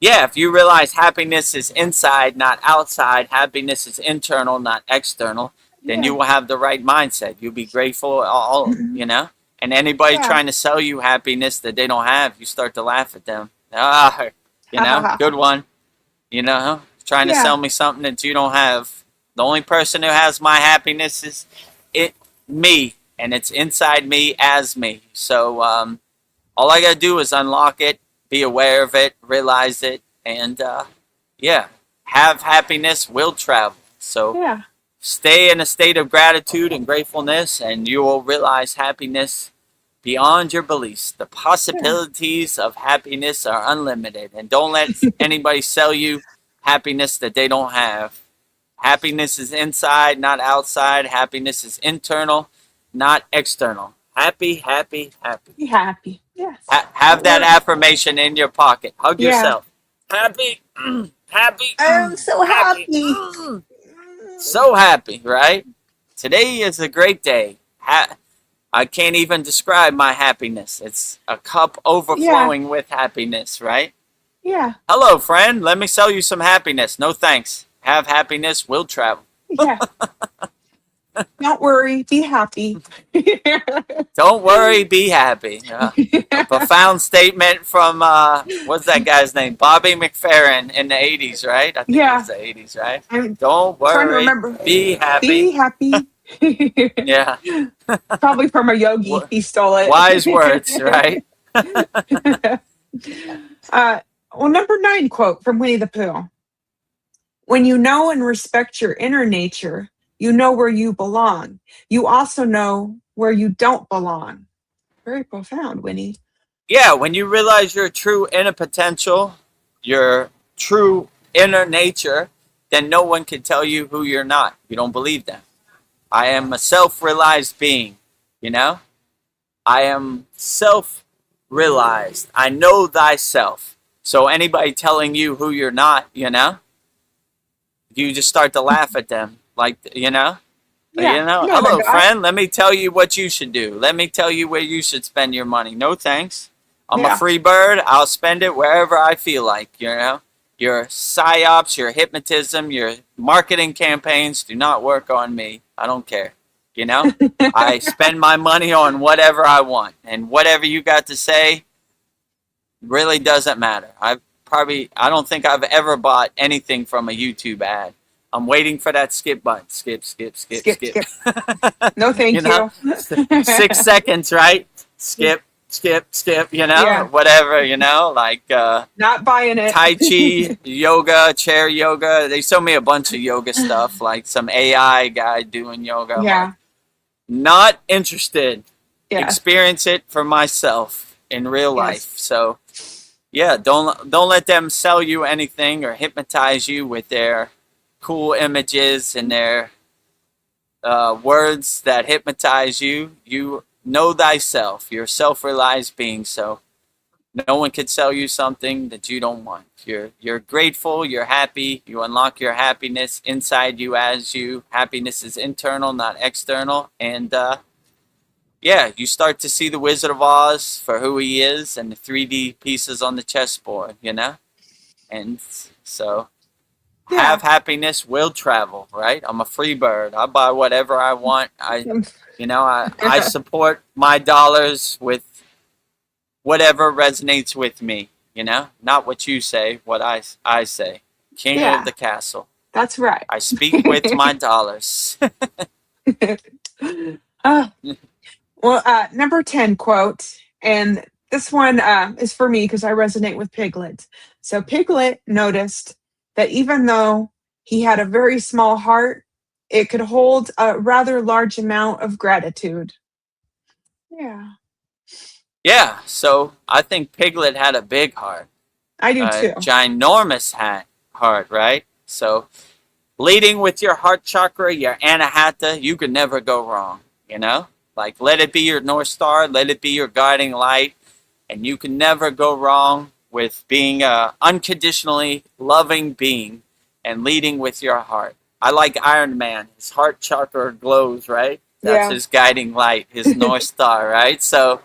yeah, if you realize happiness is inside, not outside, happiness is internal, not external, then you will have the right mindset. You'll be grateful, all, you know? And anybody trying to sell you happiness that they don't have, you start to laugh at them. You know, good one. You know, trying to sell me something that you don't have. The only person who has my happiness is me, and it's inside me as me. So all I got to do is unlock it, be aware of it, realize it, and have happiness will travel. So stay in a state of gratitude and gratefulness, and you will realize happiness beyond your beliefs. The possibilities of happiness are unlimited, and don't let anybody sell you happiness that they don't have. Happiness is inside, not outside. Happiness is internal, not external. Happy, happy, happy. Be happy. Yes. Have that affirmation in your pocket. Hug yourself. Happy, happy. I'm so happy. So happy, right? Today is a great day. I can't even describe my happiness. It's a cup overflowing with happiness, right? Yeah. Hello, friend. Let me sell you some happiness. No thanks. Have happiness, will travel. Yeah. Don't worry. Be happy. Don't worry. Be happy. A profound statement from, what's that guy's name? Bobby McFerrin in the 80s, right? I think it was the 80s, right? Don't worry. Be happy. Be happy. Yeah. Probably from a yogi. He stole it. Wise words, right? Well, number 9 quote from Winnie the Pooh. When you know and respect your inner nature, you know where you belong. You also know where you don't belong. Very profound, Winnie. Yeah, when you realize your true inner potential, your true inner nature, then no one can tell you who you're not. You don't believe them. I am a self-realized being, you know? I am self-realized. I know thyself. So anybody telling you who you're not, you know, you just start to laugh at them. Like, you know? Yeah. You know, No, hello, my God. friend. Let me tell you what you should do. Let me tell you where you should spend your money. No thanks. I'm a Yeah. free bird. I'll spend it wherever I feel like, you know? Your psyops, your hypnotism, your marketing campaigns do not work on me. I don't care. You know? I spend my money on whatever I want. And whatever you got to say really doesn't matter. I don't think I've ever bought anything from a YouTube ad. I'm waiting for that skip button. Skip. Skip. No, thank You know? you. 6 seconds, right? Skip, you know? Yeah. Whatever, you know? Like, Not buying it. Tai Chi, yoga, chair yoga. They showed me a bunch of yoga stuff, like some AI guy doing yoga. I'm Yeah. like, not interested. Yeah. Experience it for myself in real Yes. life. So, yeah, don't let them sell you anything or hypnotize you with their cool images and their words that hypnotize you. You know thyself. You're a self-realized being, so no one can sell you something that you don't want. You're grateful, you're happy, you unlock your happiness inside you as you. Happiness is internal, not external. And yeah, you start to see the Wizard of Oz for who he is and the 3D pieces on the chessboard, you know? And so have happiness, will travel, right? I'm a free bird. I buy whatever I want. I support my dollars with whatever resonates with me, you know? Not what you say, what I say. King Yeah. of the castle. That's right. I speak with my dollars. Well, number 10 quote, and this one is for me because I resonate with Piglet. So Piglet noticed that even though he had a very small heart, it could hold a rather large amount of gratitude. Yeah, Yeah, so I think Piglet had a big heart. I do too. Ginormous heart, right? So leading with your heart chakra, your anahata, you can never go wrong, you know? Like, let it be your North Star, let it be your guiding light, and you can never go wrong with being a unconditionally loving being and leading with your heart. I like Iron Man. His heart chakra glows, right? That's his guiding light, his North Star, right? So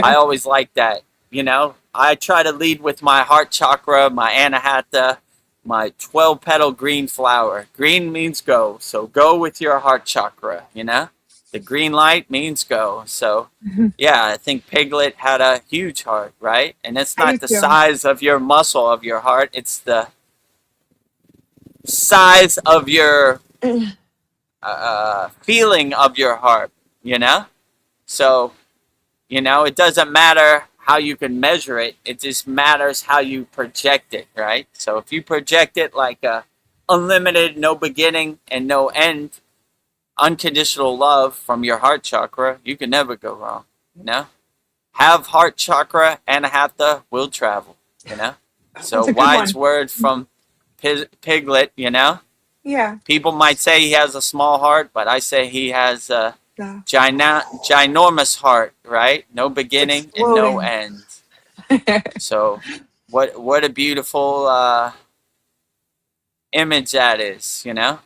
I always like that, you know? I try to lead with my heart chakra, my anahata, my 12-petal green flower. Green means go, so go with your heart chakra, you know? The green light means go. So, yeah, I think Piglet had a huge heart, right? And it's not the size of your muscle of your heart. It's the size of your feeling of your heart, you know? So, you know, it doesn't matter how you can measure it. It just matters how you project it, right? So if you project it like a unlimited, no beginning and no end, unconditional love from your heart chakra, you can never go wrong, you know? Have heart chakra, anahata, will travel, you know? So wise word from Piglet, you know? Yeah. People might say he has a small heart, but I say he has a ginormous heart, right? No beginning and no end. So what a beautiful image that is, you know?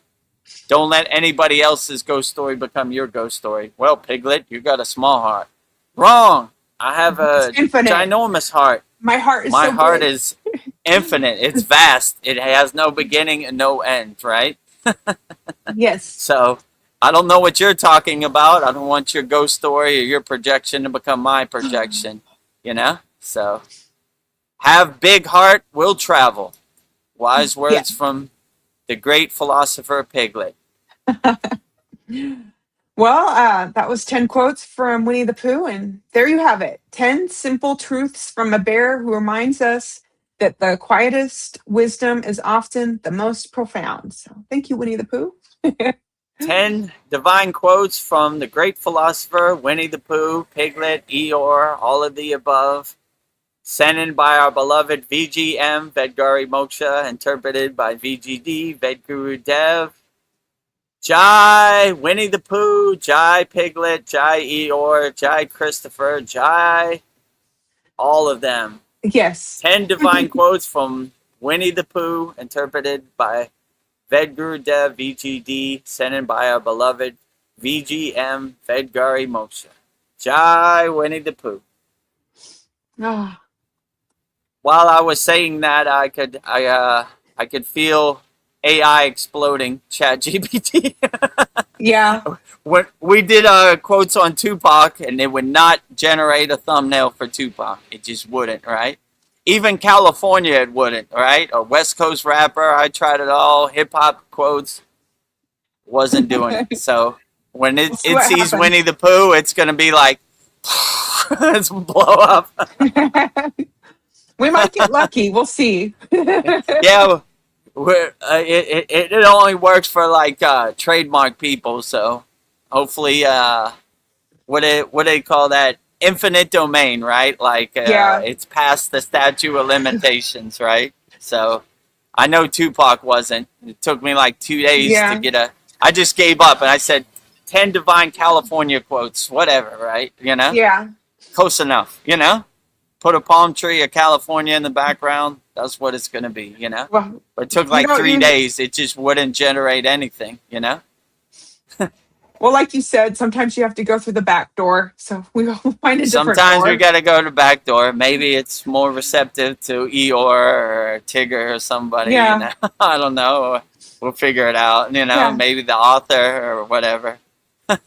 Don't let anybody else's ghost story become your ghost story. Well, Piglet, you got a small heart. Wrong. I have a ginormous heart. My heart is My so heart big. is infinite. It's vast. It has no beginning and no end, right? Yes. So I don't know what you're talking about. I don't want your ghost story or your projection to become my projection, you know? So have big heart, will travel. Wise words from the great philosopher Piglet. Well, that was 10 quotes from Winnie the Pooh, and there you have it. 10 simple truths from a bear who reminds us that the quietest wisdom is often the most profound. So thank you, Winnie the Pooh. 10 divine quotes from the great philosopher Winnie the Pooh, Piglet, Eeyore, all of the above. sent in by our beloved VGM, Vedgari Moksha, interpreted by VGD, Vedagurudev. Jai Winnie the Pooh, Jai Piglet, Jai Eeyore, Jai Christopher, Jai all of them. Yes. 10 divine quotes from Winnie the Pooh, interpreted by Vedagurudev, VGD, sent in by our beloved VGM, Vedgari Moksha. Jai Winnie the Pooh. Oh, While I was saying that, I could feel AI exploding. ChatGPT. yeah. When we did quotes on Tupac, and it would not generate a thumbnail for Tupac. It just wouldn't, right? Even California, it wouldn't, right? A West Coast rapper, I tried it all. Hip hop quotes, wasn't doing it. So when it See what sees happens. Winnie the Pooh, it's gonna be like, it's blow up. We might get lucky. We'll see. Yeah, it only works for like trademark people. So hopefully, what do they call that? Infinite domain, right? Like Yeah. it's past the statute of limitations, right? So I know Tupac wasn't. It took me like 2 days Yeah. to get I just gave up and I said 10 divine California quotes, whatever, right? You know, Yeah. close enough. You know, put a palm tree of California in the background. That's what it's gonna be. You know. Well, But it took You like don't 3 use- days. It just wouldn't generate anything. You know. well, like you said, sometimes you have to go through the back door. So we'll find a different Sometimes door. we gotta go to the back door. Maybe it's more receptive to Eeyore or Tigger or somebody. Yeah. You know? I don't know. We'll figure it out. You know, Yeah. maybe the author or whatever. I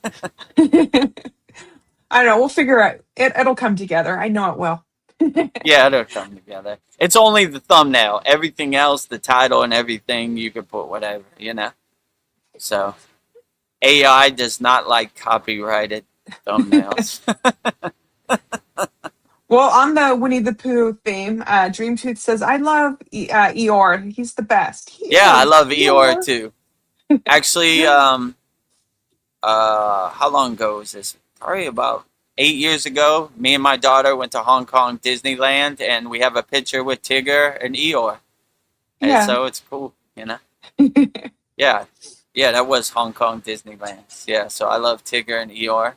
don't know. We'll figure it. It'll come together. I know it will. Yeah, it'll come together. It's only the thumbnail. Everything else, the title and everything, you could put whatever. You know. So AI does not like copyrighted thumbnails. Well, on the Winnie the Pooh theme, Dreamtooth says, "I love Eeyore. He's the best." He Yeah, I is. love Eeyore too. Actually, how long ago was this? Probably about 8 years ago. Me and my daughter went to Hong Kong Disneyland, and we have a picture with Tigger and Eeyore. And Yeah. so it's cool, you know? Yeah. Yeah, that was Hong Kong Disneyland. Yeah, so I love Tigger and Eeyore.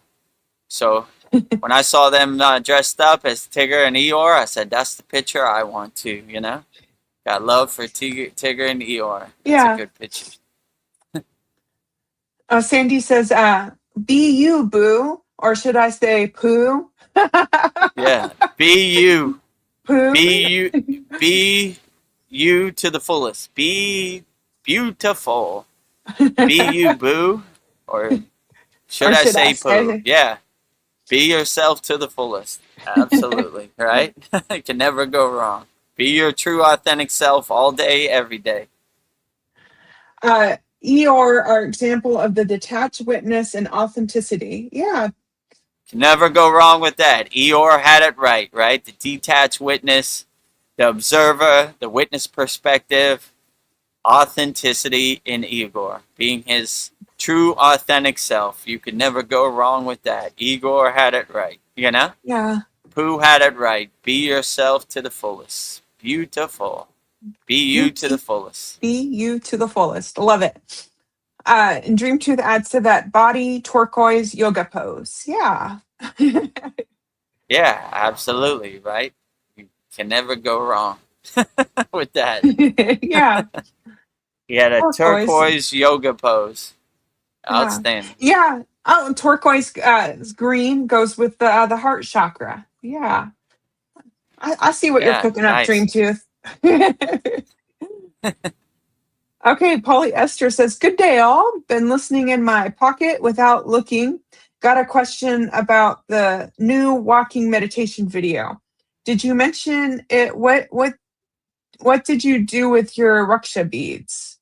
So when I saw them dressed up as Tigger and Eeyore, I said, that's the picture I want too, you know? Got love for Tigger and Eeyore. It's Yeah. a good picture. Sandy says, "Be you, boo," or should I say, "Pooh"? Yeah. Be you. Pooh. Be you to the fullest. Be beautiful. Be you, boo. Or should I say poo? Yeah. Be yourself to the fullest. Absolutely. Right? It can never go wrong. Be your true, authentic self all day, every day. Eeyore are example of the detached witness and authenticity. Yeah. Can never go wrong with that. Eeyore had it right? The detached witness, the observer, the witness perspective, authenticity in Igor, being his true, authentic self. You could never go wrong with that. Igor had it right, you know? Yeah. Pooh had it right. Be yourself to the fullest. Beautiful. Be you to the fullest. Be you to the fullest. Love it. And Dreamtooth adds to that, body turquoise yoga pose. Yeah. Yeah, absolutely, right? You can never go wrong with that. Yeah. He had a Turquoise. turquoise yoga pose. Yeah. Outstanding. Yeah. Oh, turquoise green goes with the heart chakra. Yeah. I see what you're Yeah, cooking up, nice. Dreamtooth. Okay, Polyester says, "Good day, all. Been listening in my pocket without looking. Got a question about the new walking meditation video. Did you mention it? What did you do with your Raksha beads?"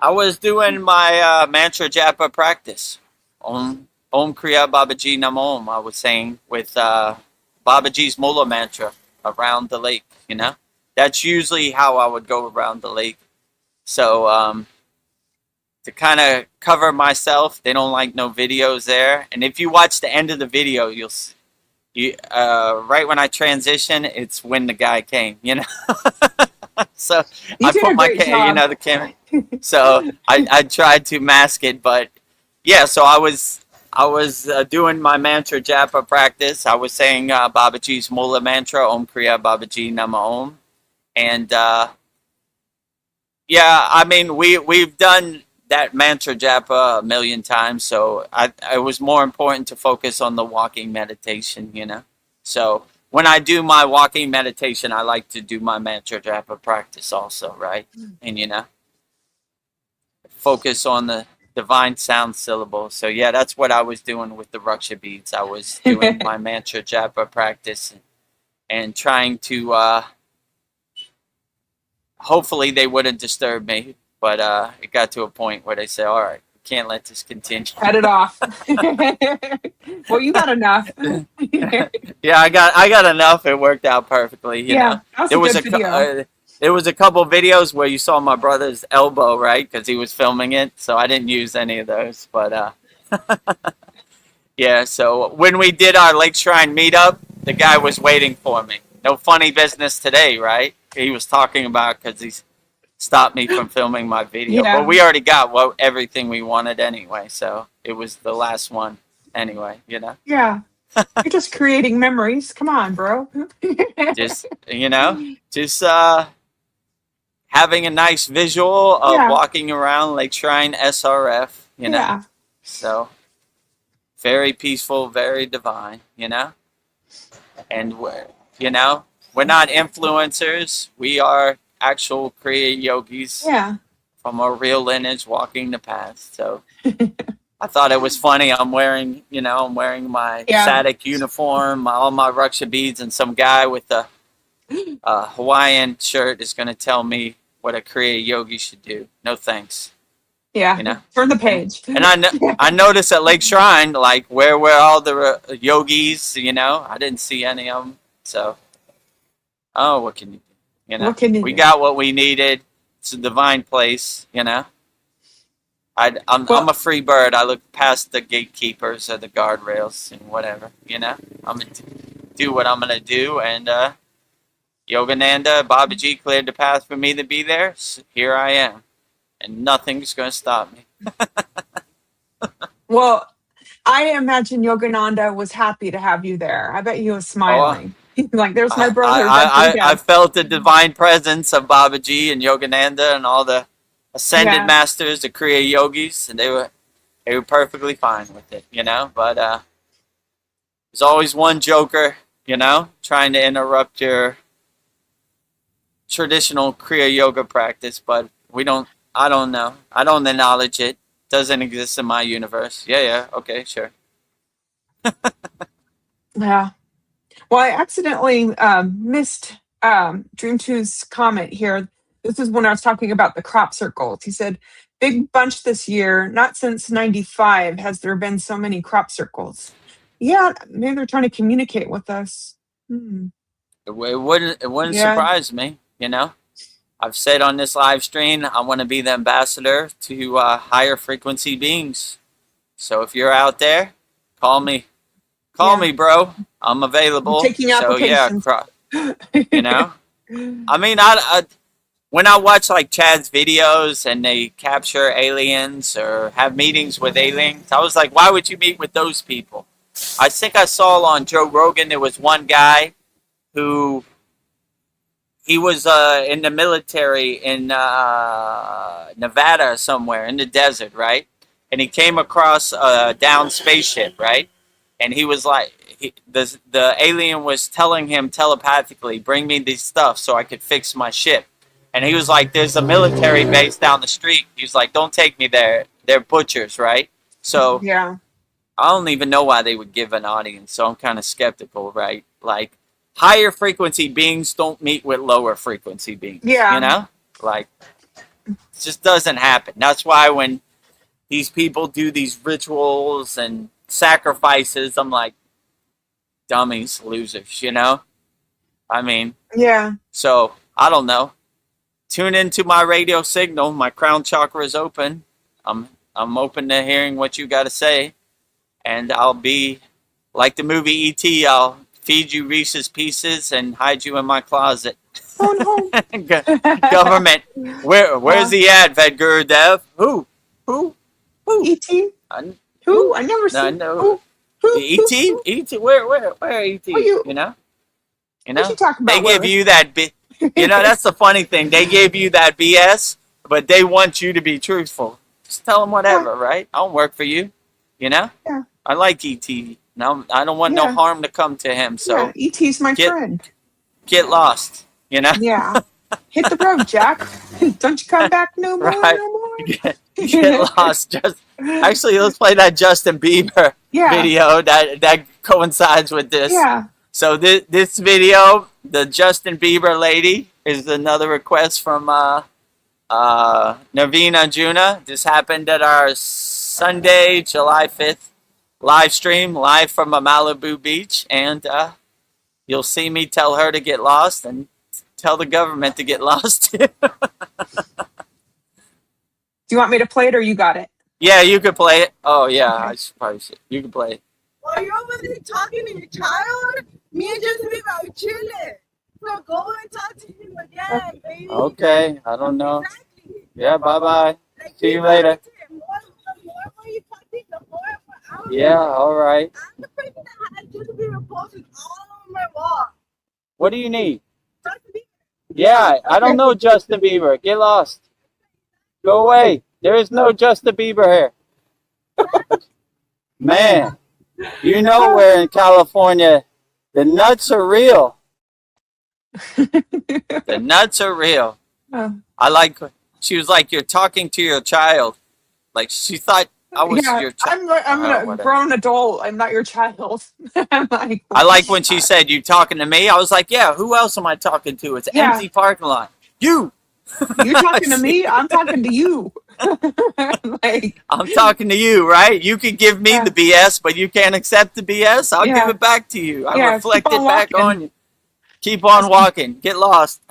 I was doing my mantra japa practice. Om Kriya Babaji Namom, I was saying, with Babaji's Mula mantra around the lake, you know? That's usually how I would go around the lake. So to kind of cover myself, they don't like no videos there. And if you watch the end of the video, you right when I transition, it's when the guy came, you know. So You I did put a my great job. the camera. So I tried to mask it, but yeah. So I was doing my mantra japa practice. I was saying Babaji's Mula mantra, Om Kriya Babaji Nama Om, and yeah, I mean we've done that mantra japa a million times. So it was more important to focus on the walking meditation, you know. So when I do my walking meditation, I like to do my mantra japa practice also, right? And you know, focus on the divine sound syllable. So yeah, that's what I was doing with the Raksha beads. I was doing my mantra japa practice and trying to hopefully they wouldn't disturb me, but it got to a point where they said, all right, we can't let this continue. Cut it off. Well, you got enough. Yeah, I got enough. It worked out perfectly, you know. That was a good video. There was a couple videos where you saw my brother's elbow, right? Because he was filming it, so I didn't use any of those. But yeah, so when we did our Lake Shrine meetup, the guy was waiting for me. No funny business today, right? He was talking about because he's stopped me from filming my video. Yeah. But we already got everything we wanted anyway, so it was the last one anyway, you know? Yeah. You're just creating memories. Come on, bro. Just, you know, just having a nice visual of Yeah. walking around Lake Shrine SRF, you know? Yeah. So, very peaceful, very divine, you know? And, you know, we're not influencers. We are actual Kriya yogis Yeah. from a real lineage walking the path. So I thought it was funny. I'm wearing my Sadik uniform, all my Raksha beads, and some guy with a Hawaiian shirt is going to tell me what a Kriya yogi should do. No thanks. Yeah. You know? Turn the page. And I noticed at Lake Shrine, like, where were all the yogis, you know? I didn't see any of them. So, oh, what can you do? You know, What can you we do? got what we needed. It's a divine place, you know. I'm a free bird. I look past the gatekeepers or the guardrails and whatever, you know. I'm gonna do what I'm gonna do, and Yogananda, Babaji cleared the path for me to be there. So here I am, and nothing's gonna stop me. Well, I imagine Yogananda was happy to have you there. I bet he was smiling. Like, there's my brother. I felt the divine presence of Babaji and Yogananda and all the ascended masters, the Kriya yogis, and they were perfectly fine with it, you know. But there's always one joker, you know, trying to interrupt your traditional Kriya yoga practice. But I don't know. I don't acknowledge it. Doesn't exist in my universe. Yeah, okay, sure. Yeah. Well, I accidentally missed Dream 2's comment here. This is when I was talking about the crop circles. He said, big bunch this year. Not since 95 has there been so many crop circles. Yeah, maybe they're trying to communicate with us. It wouldn't surprise me, you know. I've said on this live stream, I want to be the ambassador to higher frequency beings. So if you're out there, call me. Call me, bro. I'm available. I'm taking applications. You know. I mean, when I watch like Chad's videos and they capture aliens or have meetings with aliens, I was like, why would you meet with those people? I think I saw on Joe Rogan there was one guy who he was in the military in Nevada somewhere in the desert, right? And he came across a downed spaceship, right? And he was like, the alien was telling him telepathically, bring me this stuff so I could fix my ship. And he was like, there's a military base down the street. He was like, don't take me there. They're butchers, right? So yeah, I don't even know why they would give an audience. So I'm kind of skeptical, right? Like, higher frequency beings don't meet with lower frequency beings. Yeah. You know? Like, it just doesn't happen. That's why when these people do these rituals and sacrifices, I'm like, dummies, losers, you know? I mean, yeah. So I don't know. Tune into my radio signal. My crown chakra is open. I'm open to hearing what you got to say, and I'll be like the movie E.T. I'll feed you Reese's Pieces and hide you in my closet. Oh Government. Where's he at, Vedagurudev? Who? E.T. I, Who? I never seen. no. Who? E.T. E.T. Where E.T. What You know? What you talking They about? give you that that's the funny thing. They gave you that BS, but they want you to be truthful. Just tell them whatever, right? I don't work for you. You know? Yeah. I like E.T. No, I don't want no harm to come to him. So yeah, E.T.'s my friend. Get lost. You know? Yeah. Hit the road, Jack. Don't you come back no more, Right. no more. Get lost. Actually, let's play that Justin Bieber video that coincides with this. Yeah. So this video, the Justin Bieber lady, is another request from Navina Juna. This happened at our Sunday, July 5th live stream, live from a Malibu beach. And you'll see me tell her to get lost and tell the government to get lost too. Do you want me to play it or you got it? Yeah, you could play it. Oh, yeah, Okay. I should probably should. You can play it. While you're over there talking to your child, me and Justin Bieber are chilling. So go and talk to him again, baby. Okay, I don't know. Exactly. Yeah, bye-bye. Like, See you keep later. talking to him. The more you talk to him, the more I was Yeah, all right. I'm the person that had Justin Bieber posters all over my wall. What do you need? Justin Bieber. Yeah, I don't know Justin Bieber. Get lost. Go away. There is no Justin Bieber here. Man, you know where in California the nuts are real. The nuts are real. Oh. She was like, you're talking to your child. Like, she thought I was Yeah, your child. I'm a whatever. grown adult. I'm not your child. I'm like, I like when she said, you talking to me? I was like, yeah, who else am I talking to? It's an Yeah. empty parking lot. You! You're talking to me. I'm talking to you. Like, I'm talking to you, right? You can give me Yeah. the BS, but you can't accept the BS. I'll Yeah. give it back to you. I Yeah, reflect keep it on back walking. on you. Keep on walking. Get lost.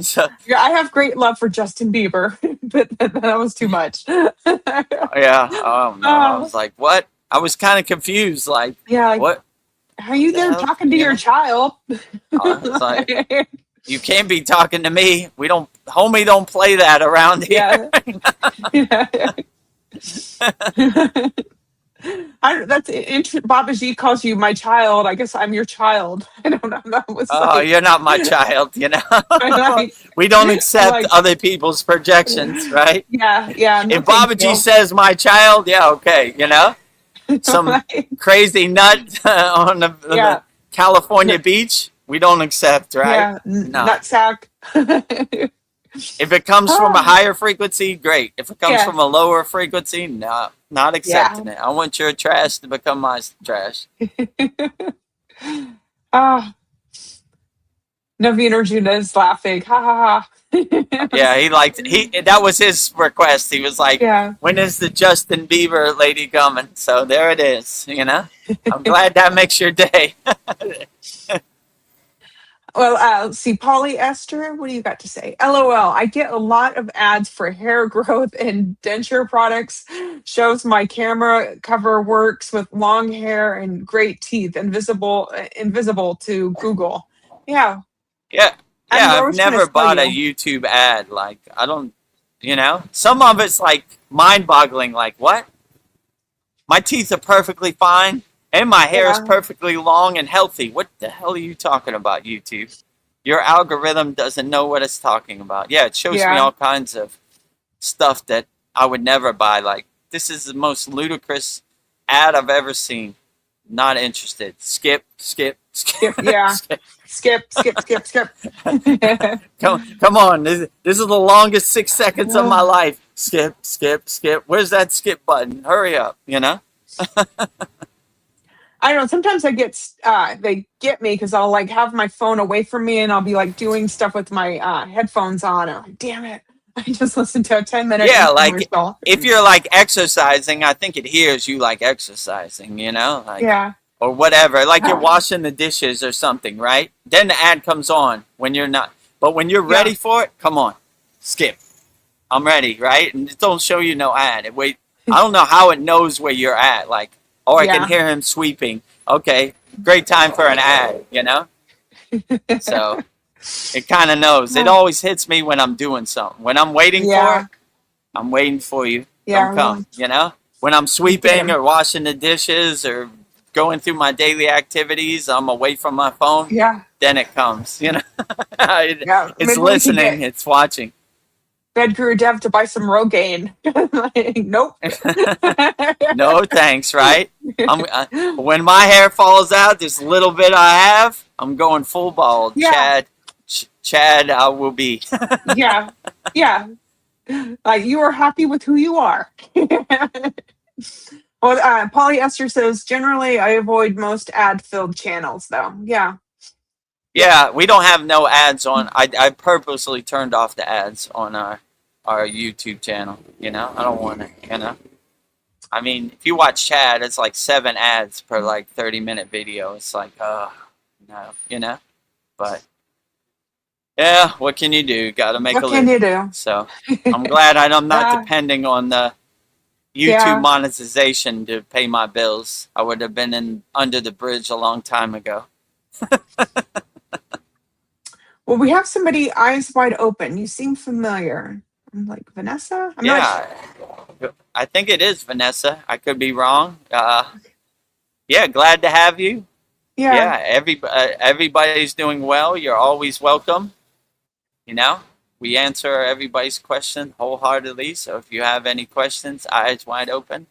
So, yeah, I have great love for Justin Bieber, but that was too much. yeah. Oh, no. I was like, what? I was kind of confused. Like, Yeah, like, what? how you there hell? talking to You your know? child? It's like, you can't be talking to me. Homie don't play that around here. Yeah. Baba G calls you my child. I guess I'm your child. I don't know. That was Oh, like, you're not my child, you know? like, We don't accept like- other people's projections, right? yeah. No If Baba G says my child, yeah, okay, you know? Some Like, crazy nut on the Yeah. California beach, we don't accept, right? yeah, No. nutsack. If it comes from a higher frequency, great. If it comes Yeah. from a lower frequency, no, not accepting it. I want your trash to become my trash. Ah, Naveen Arjuna is laughing. Ha ha ha. Yeah, that was his request. He was like, Yeah. when is the Justin Bieber lady coming? So there it is, you know? I'm glad that makes your day. Well, let's see, polyester, what do you got to say? LOL, I get a lot of ads for hair growth and denture products. Shows my camera cover works with long hair and great teeth, invisible to Google. Yeah. Yeah. I'm Yeah, I've always trying to never sell bought a you. YouTube ad. Like, I don't, you know? Some of it's like mind-boggling. Like, what? My teeth are perfectly fine, and my hair is Yeah. perfectly long and healthy. What the hell are you talking about, YouTube? Your algorithm doesn't know what it's talking about. Yeah, it shows me Yeah. all kinds of stuff that I would never buy. Like, this is the most ludicrous ad I've ever seen. Not interested. Skip. Yeah. Skip. Skip. Come on. This is the longest 6 seconds of my life. Skip. Where's that skip button? Hurry up, you know? I don't know. Sometimes they get me because I'll like have my phone away from me and I'll be like doing stuff with my headphones on. And I'm like, damn it. I just listened to a 10-minute Yeah, like infomercial. if you're like exercising, I think it hears you like exercising, you know? Like, Yeah. or whatever. Like you're washing the dishes or something, right? Then the ad comes on when you're not. But when you're ready for it, come on. Skip. I'm ready, right? And it don't show you no ad. I don't know how it knows where you're at. Like, or I can Yeah. hear him sweeping. Okay, great time for an ad, you know? So it kind of knows. It always hits me when I'm doing something. When I'm waiting for Yeah. it, I'm waiting for you. Yeah. Don't come, you know? When I'm sweeping or washing the dishes or going through my daily activities, I'm away from my phone, Yeah. then it comes, you know? Yeah. It's Maybe we could listening, get it's watching. Vedagurudev to buy some Rogaine. Like, nope. No thanks, right? When my hair falls out, this little bit I have, I'm going full bald. Yeah. Chad, I will be. Yeah. Yeah. Like you are happy with who you are. Well, polyester says generally I avoid most ad-filled channels, though. Yeah. Yeah, we don't have no ads on. I purposely turned off the ads on our YouTube channel. You know, I don't want it. You know, I mean, if you watch Chad, it's like 7 ads per like 30-minute video. It's like, no, you know. But yeah, what can you do? Got to make What a can living. you do? So I'm glad I'm not Yeah. depending on the YouTube Yeah. monetization to pay my bills. I would have been under the bridge a long time ago. Well, we have somebody eyes wide open. You seem familiar. I'm like, Vanessa? I'm not sure. Yeah, I think it is Vanessa. I could be wrong. Yeah, glad to have you. Yeah. Everybody's doing well. You're always welcome. You know, we answer everybody's question wholeheartedly. So if you have any questions, eyes wide open.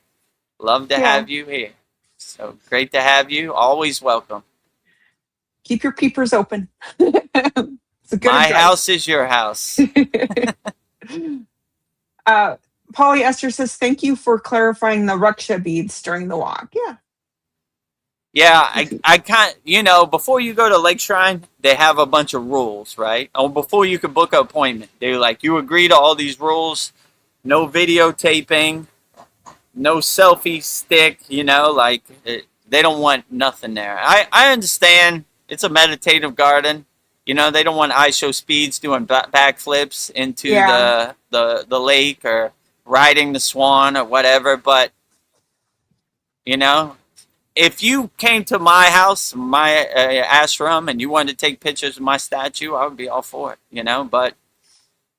Love to Yeah. have you here. So great to have you. Always welcome. Keep your peepers open. It's a good My advice. house is your house. Polyester says, thank you for clarifying the Raksha beads during the walk. Yeah. Yeah, I can't, you know, before you go to Lake Shrine, they have a bunch of rules, right? Oh, before you can book an appointment, they're like, you agree to all these rules, no videotaping, no selfie stick, you know, like they don't want nothing there. I understand it's a meditative garden. You know, they don't want ISO speeds doing backflips into Yeah. the lake or riding the swan or whatever, but, you know, if you came to my house, my ashram, and you wanted to take pictures of my statue, I would be all for it, you know. But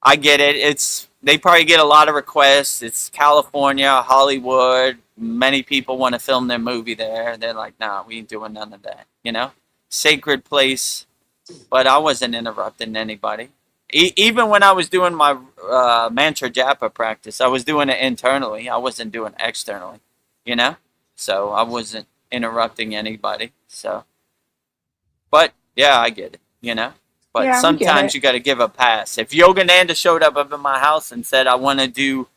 I get it. They probably get a lot of requests. It's California, Hollywood. Many people want to film their movie there. They're like, nah, we ain't doing none of that, you know. Sacred place. But I wasn't interrupting anybody. Even when I was doing my mantra japa practice, I was doing it internally. I wasn't doing it externally, you know. So I wasn't interrupting anybody. So, but yeah, I get it, you know. But Yeah, we get sometimes it. you got to give a pass. If Yogananda showed up in my house and said, I want to do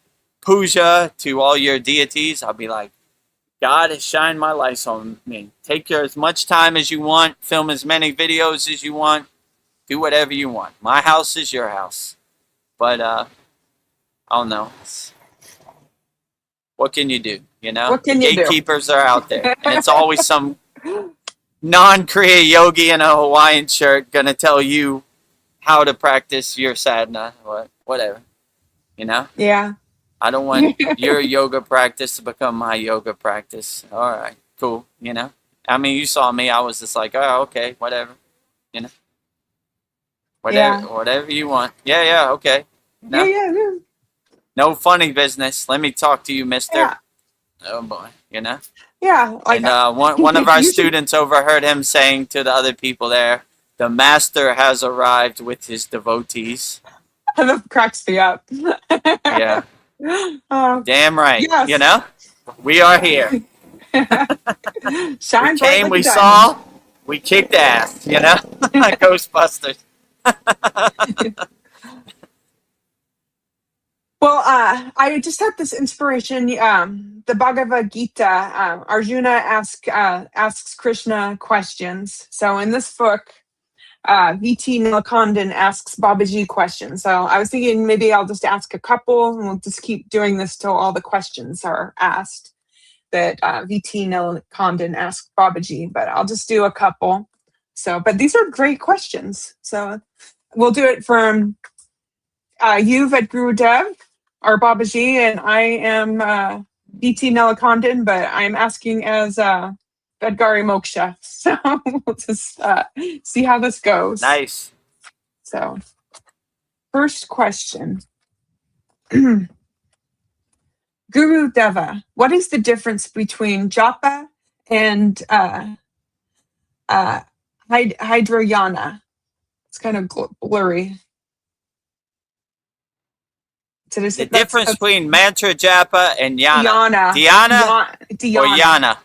puja to all your deities, I'll be like, God has shined my lights on me. Take as much time as you want, film as many videos as you want, do whatever you want. My house is your house. But I don't know. What can you do? You know, What can you do? gatekeepers are out there, and it's always some non-Kriya yogi in a Hawaiian shirt gonna tell you how to practice your sadhana or whatever. You know, Yeah. I don't want your yoga practice to become my yoga practice. All right, cool. You know, I mean, you saw me. I was just like, oh, okay, whatever. You know, whatever you want. Yeah, okay. No, Yeah. no funny business. Let me talk to you, mister. Yeah. Oh boy, you know. Yeah. Like, And one of our you should- students overheard him saying to the other people there, the master has arrived with his devotees. that cracks me up. Yeah, damn right. Yes. You know, we are here. Shine We bright came, like we a diamond. saw, we kicked ass, you know? Ghostbusters. Well, I just had this inspiration. The Bhagavad Gita, Arjuna asks Krishna questions. So in this book, VT Nilkandan asks Babaji questions. So I was thinking maybe I'll just ask a couple, and we'll just keep doing this till all the questions are asked that VT Nilkandan asked Babaji. But I'll just do a couple. So, but these are great questions. So we'll do it from you, Vedagurudev, or Babaji, and I am BT Nelakandan, but I'm asking as Vedgari Moksha. So we'll just see how this goes. Nice. So, first question. Guru Deva, what is the difference between japa and hydroyana? It's kind of blurry. The difference between mantra japa and yana. Dhyana. Dhyana or yana?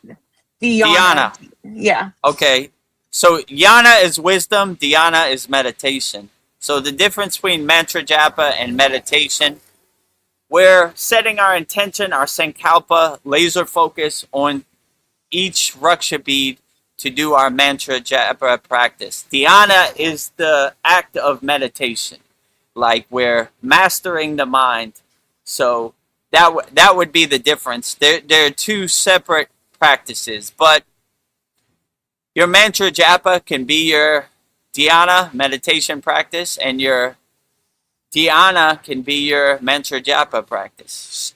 Dhyana. Yeah. Okay. So yana is wisdom, dhyana is meditation. So the difference between mantra japa and meditation, we're setting our intention, our sankalpa, laser focus on each raksha bead to do our mantra japa practice. Dhyana is the act of meditation, like we're mastering the mind. So that would be the difference. There are two separate practices, but your mantra japa can be your dhyana meditation practice, and your dhyana can be your mantra japa practice.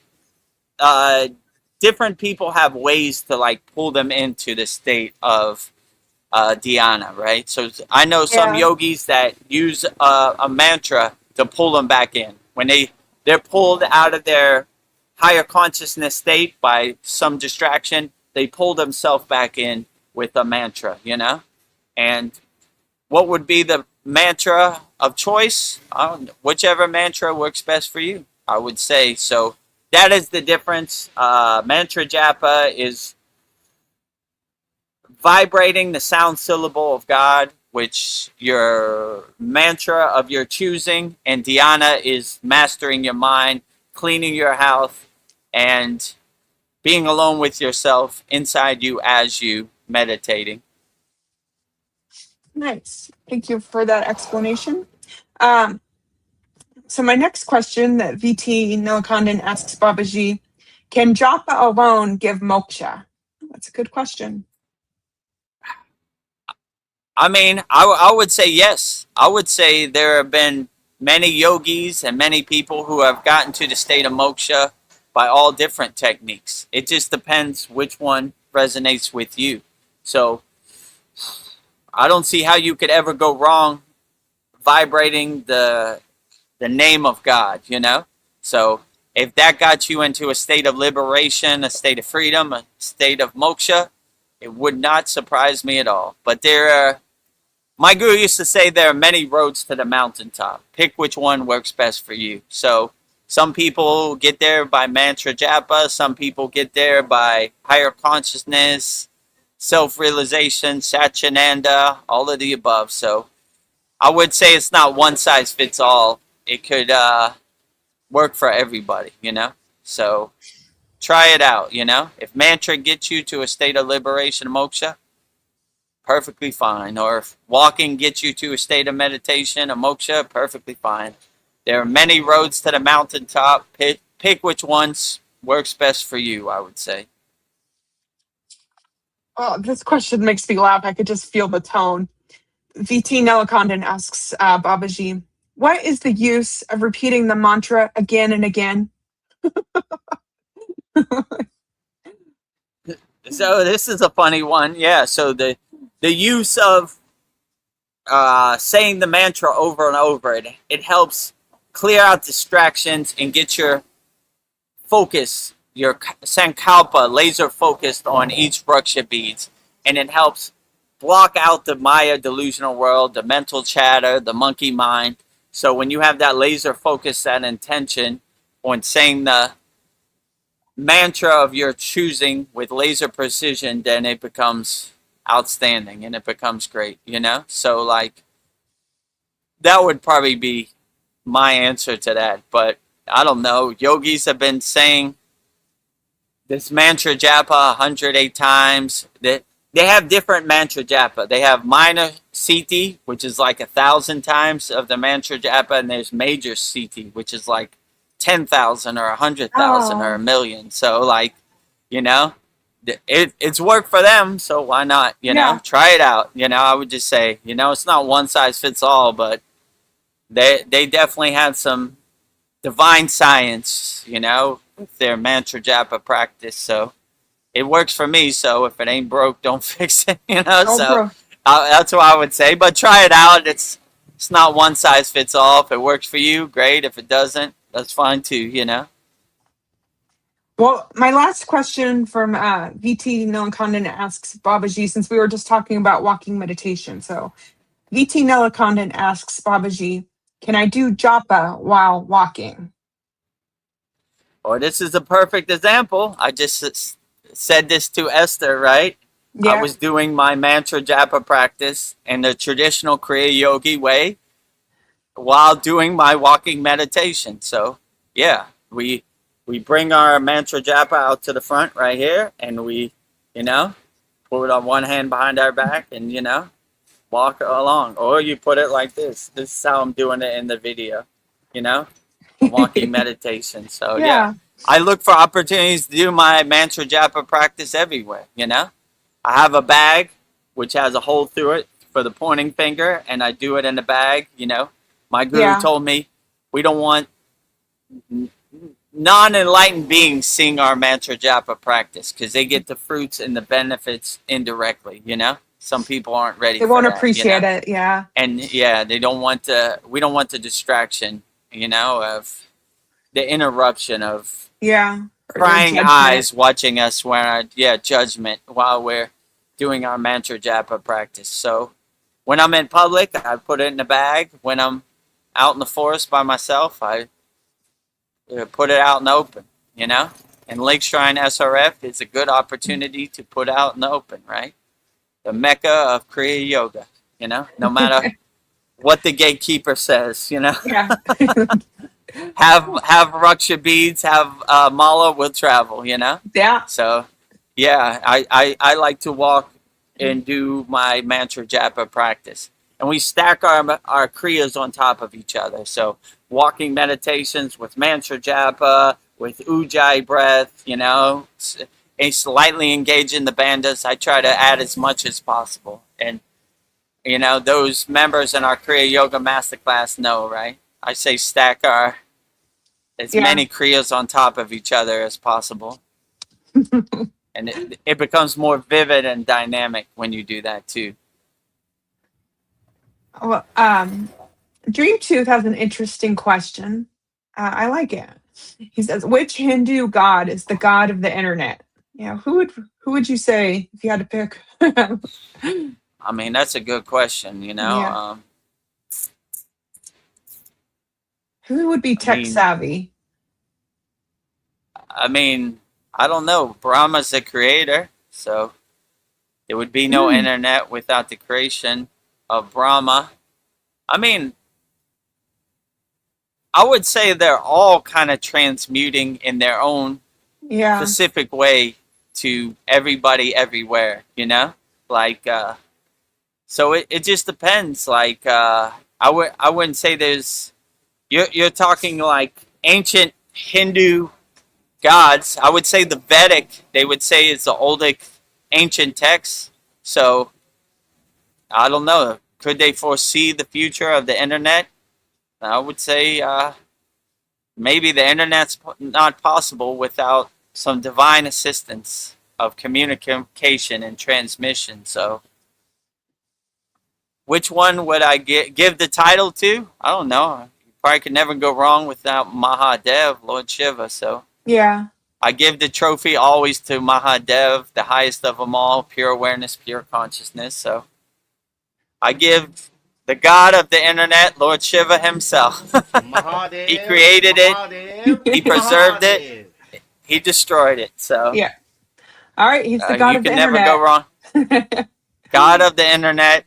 Different people have ways to like pull them into the state of dhyana, right? So I know some yogis that use a mantra to pull them back in. When they're pulled out of their higher consciousness state by some distraction, they pull themselves back in with a mantra, you know? And what would be the mantra of choice? Whichever mantra works best for you, I would say. So that is the difference. Mantra japa is vibrating the sound syllable of God, which your mantra of your choosing, and dhyana is mastering your mind, cleaning your house, and being alone with yourself inside you as you meditating. Nice. Thank you for that explanation. So my next question that VT Nelakandan asks Babaji, can japa alone give moksha? That's a good question. I mean, I would say yes. I would say there have been many yogis and many people who have gotten to the state of moksha by all different techniques. It just depends which one resonates with you. So I don't see how you could ever go wrong vibrating the name of God, you know? So if that got you into a state of liberation, a state of freedom, a state of moksha, it would not surprise me at all. But my guru used to say there are many roads to the mountaintop. Pick which one works best for you. So some people get there by mantra japa, some people get there by higher consciousness, self-realization, satchinanda, all of the above. So I would say it's not one size fits all. It could work for everybody, you know? So try it out, you know? If mantra gets you to a state of liberation, moksha, perfectly fine. Or if walking gets you to a state of meditation, a moksha, perfectly fine. There are many roads to the mountaintop. Pick which ones works best for you, I would say. Oh, this question makes me laugh. I could just feel the tone. VT Nelakandan asks Babaji, what is the use of repeating the mantra again and again? So this is a funny one. Yeah, so the use of saying the mantra over and over, it helps clear out distractions and get your focus, your sankalpa, laser focused on each raksha beads. And it helps block out the Maya delusional world, the mental chatter, the monkey mind. So when you have that laser focus, that intention on saying the mantra of your choosing with laser precision, then it becomes outstanding and it becomes great, you know? So like, that would probably be my answer to that. But I don't know, yogis have been saying this mantra japa 108 times. That they have different mantra japa. They have minor siti, which is like 1,000 times of the mantra japa, and there's major siti, which is like 10,000 or 100,000 or 1,000,000. So like, you know, it's worked for them, so why not? You know, try it out. You know, I would just say, you know, it's not one size fits all, but they definitely have some divine science, you know, with their mantra japa practice. So it works for me. So if it ain't broke, don't fix it. Oh, So bro. that's what I would say. But try it out. It's not one size fits all. If it works for you, great. If it doesn't, that's fine too. Well, my last question from VT Nilakondon asks Babaji, since we were just talking about walking meditation. So VT Nilakondon asks Babaji, can I do japa while walking? Or this is a perfect example. I just said this to Esther, right? I Yeah. was doing my mantra japa practice in the traditional Kriya yogi way while doing my walking meditation. So yeah, we bring our mantra japa out to the front right here, and we, put it on one hand behind our back, and walk along. Or you put it like this. This is how I'm doing it in the video. Walking meditation. So yeah, I look for opportunities to do my mantra japa practice everywhere. I have a bag which has a hole through it for the pointing finger, and I do it in the bag. My guru told me we don't want non-enlightened beings seeing our mantra japa practice because they get the fruits and the benefits indirectly. Some people aren't ready. They for won't that, appreciate it. Yeah. And yeah, they don't want to. We don't want the distraction. Of the interruption of prying eyes watching us when judgment while we're doing our mantra japa practice. So when I'm in public, I put it in a bag. When I'm out in the forest by myself, I put it out in the open. And Lake Shrine SRF is a good opportunity to put out in the open, right? The mecca of Kriya yoga. No matter what the gatekeeper says. Yeah. have Raksha beads, have mala will travel, Yeah. So yeah, I like to walk and do my mantra japa practice, and we stack our kriyas on top of each other. So walking meditations with mantra japa, with ujjayi breath, and slightly engaging the bandhas. I try to add as much as possible, and those members in our Kriya Yoga Masterclass know, right? I say stack as many kriyas on top of each other as possible. And it becomes more vivid and dynamic when you do that too. Well, Dream Tooth has an interesting question. I like it. He says, which Hindu god is the god of the internet? Yeah, who would you say if you had to pick? I mean, that's a good question, Yeah. Who would be tech savvy? I mean, I don't know. Brahma's the creator, so there would be no internet without the creation of Brahma. I mean, I would say they're all kind of transmuting in their own specific way to everybody everywhere, like so it just depends. Like I wouldn't say there's you're talking like ancient Hindu gods. I would say the Vedic, they would say, is the oldest ancient text. So I don't know, could they foresee the future of the internet? I would say maybe the internet's not possible without some divine assistance of communication and transmission. So which one would I give the title to? I don't know. You probably could never go wrong without Mahadev, Lord Shiva. So yeah, I give the trophy always to Mahadev, the highest of them all, pure awareness, pure consciousness. So I give the God of the internet, Lord Shiva himself. He created it. He preserved it. He destroyed it. So yeah. All right, he's the God of the internet. You can never go wrong. God of the internet,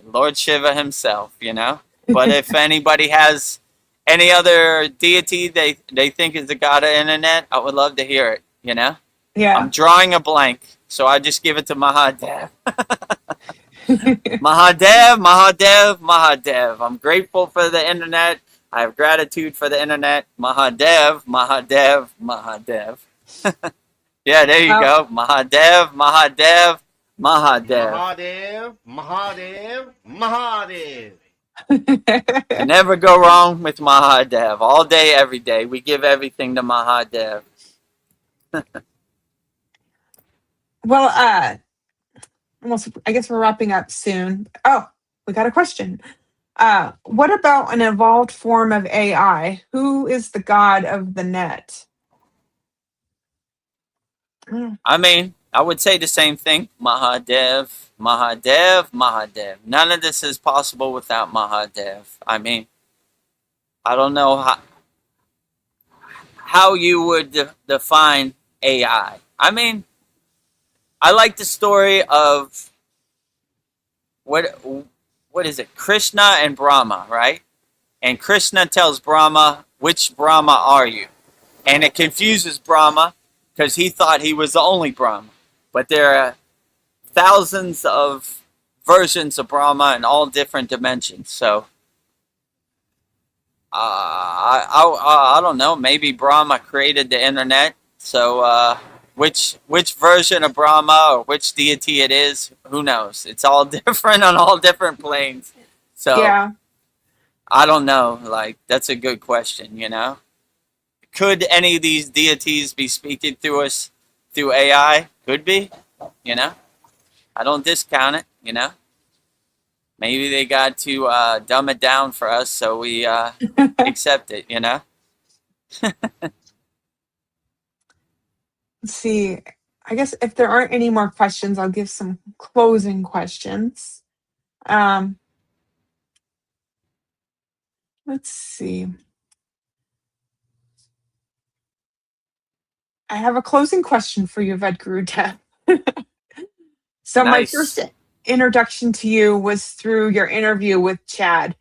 Lord Shiva himself, But if anybody has any other deity they think is the God of the internet, I would love to hear it, Yeah. I'm drawing a blank, so I just give it to Mahadev. Mahadev, Mahadev, Mahadev. I'm grateful for the internet. I have gratitude for the internet. Mahadev, Mahadev, Mahadev. Yeah, there you go. Mahadev, Mahadev, Mahadev. Mahadev, Mahadev, Mahadev. Can never go wrong with Mahadev. All day, every day. We give everything to Mahadev. Well, almost, I guess we're wrapping up soon. Oh, we got a question. What about an evolved form of AI? Who is the god of the net? I mean, I would say the same thing. Mahadev, Mahadev, Mahadev. None of this is possible without Mahadev. I mean, I don't know how you would define AI. I mean, I like the story of what is it? Krishna and Brahma, right? And Krishna tells Brahma, which Brahma are you? And it confuses Brahma because he thought he was the only Brahma. But there are thousands of versions of Brahma in all different dimensions. So, I don't know. Maybe Brahma created the internet. So, which version of Brahma or which deity it is, who knows? It's all different on all different planes. So, Yeah. I don't know. Like, that's a good question, you know? Could any of these deities be speaking through us through AI? Could be, you know? I don't discount it, you know? Maybe they got to dumb it down for us so we accept it, you know? Let's see. I guess if there aren't any more questions, I'll give some closing questions. Let's see. I have a closing question for you, Vedagurudev. So my Nice. first introduction to you was through your interview with Chad,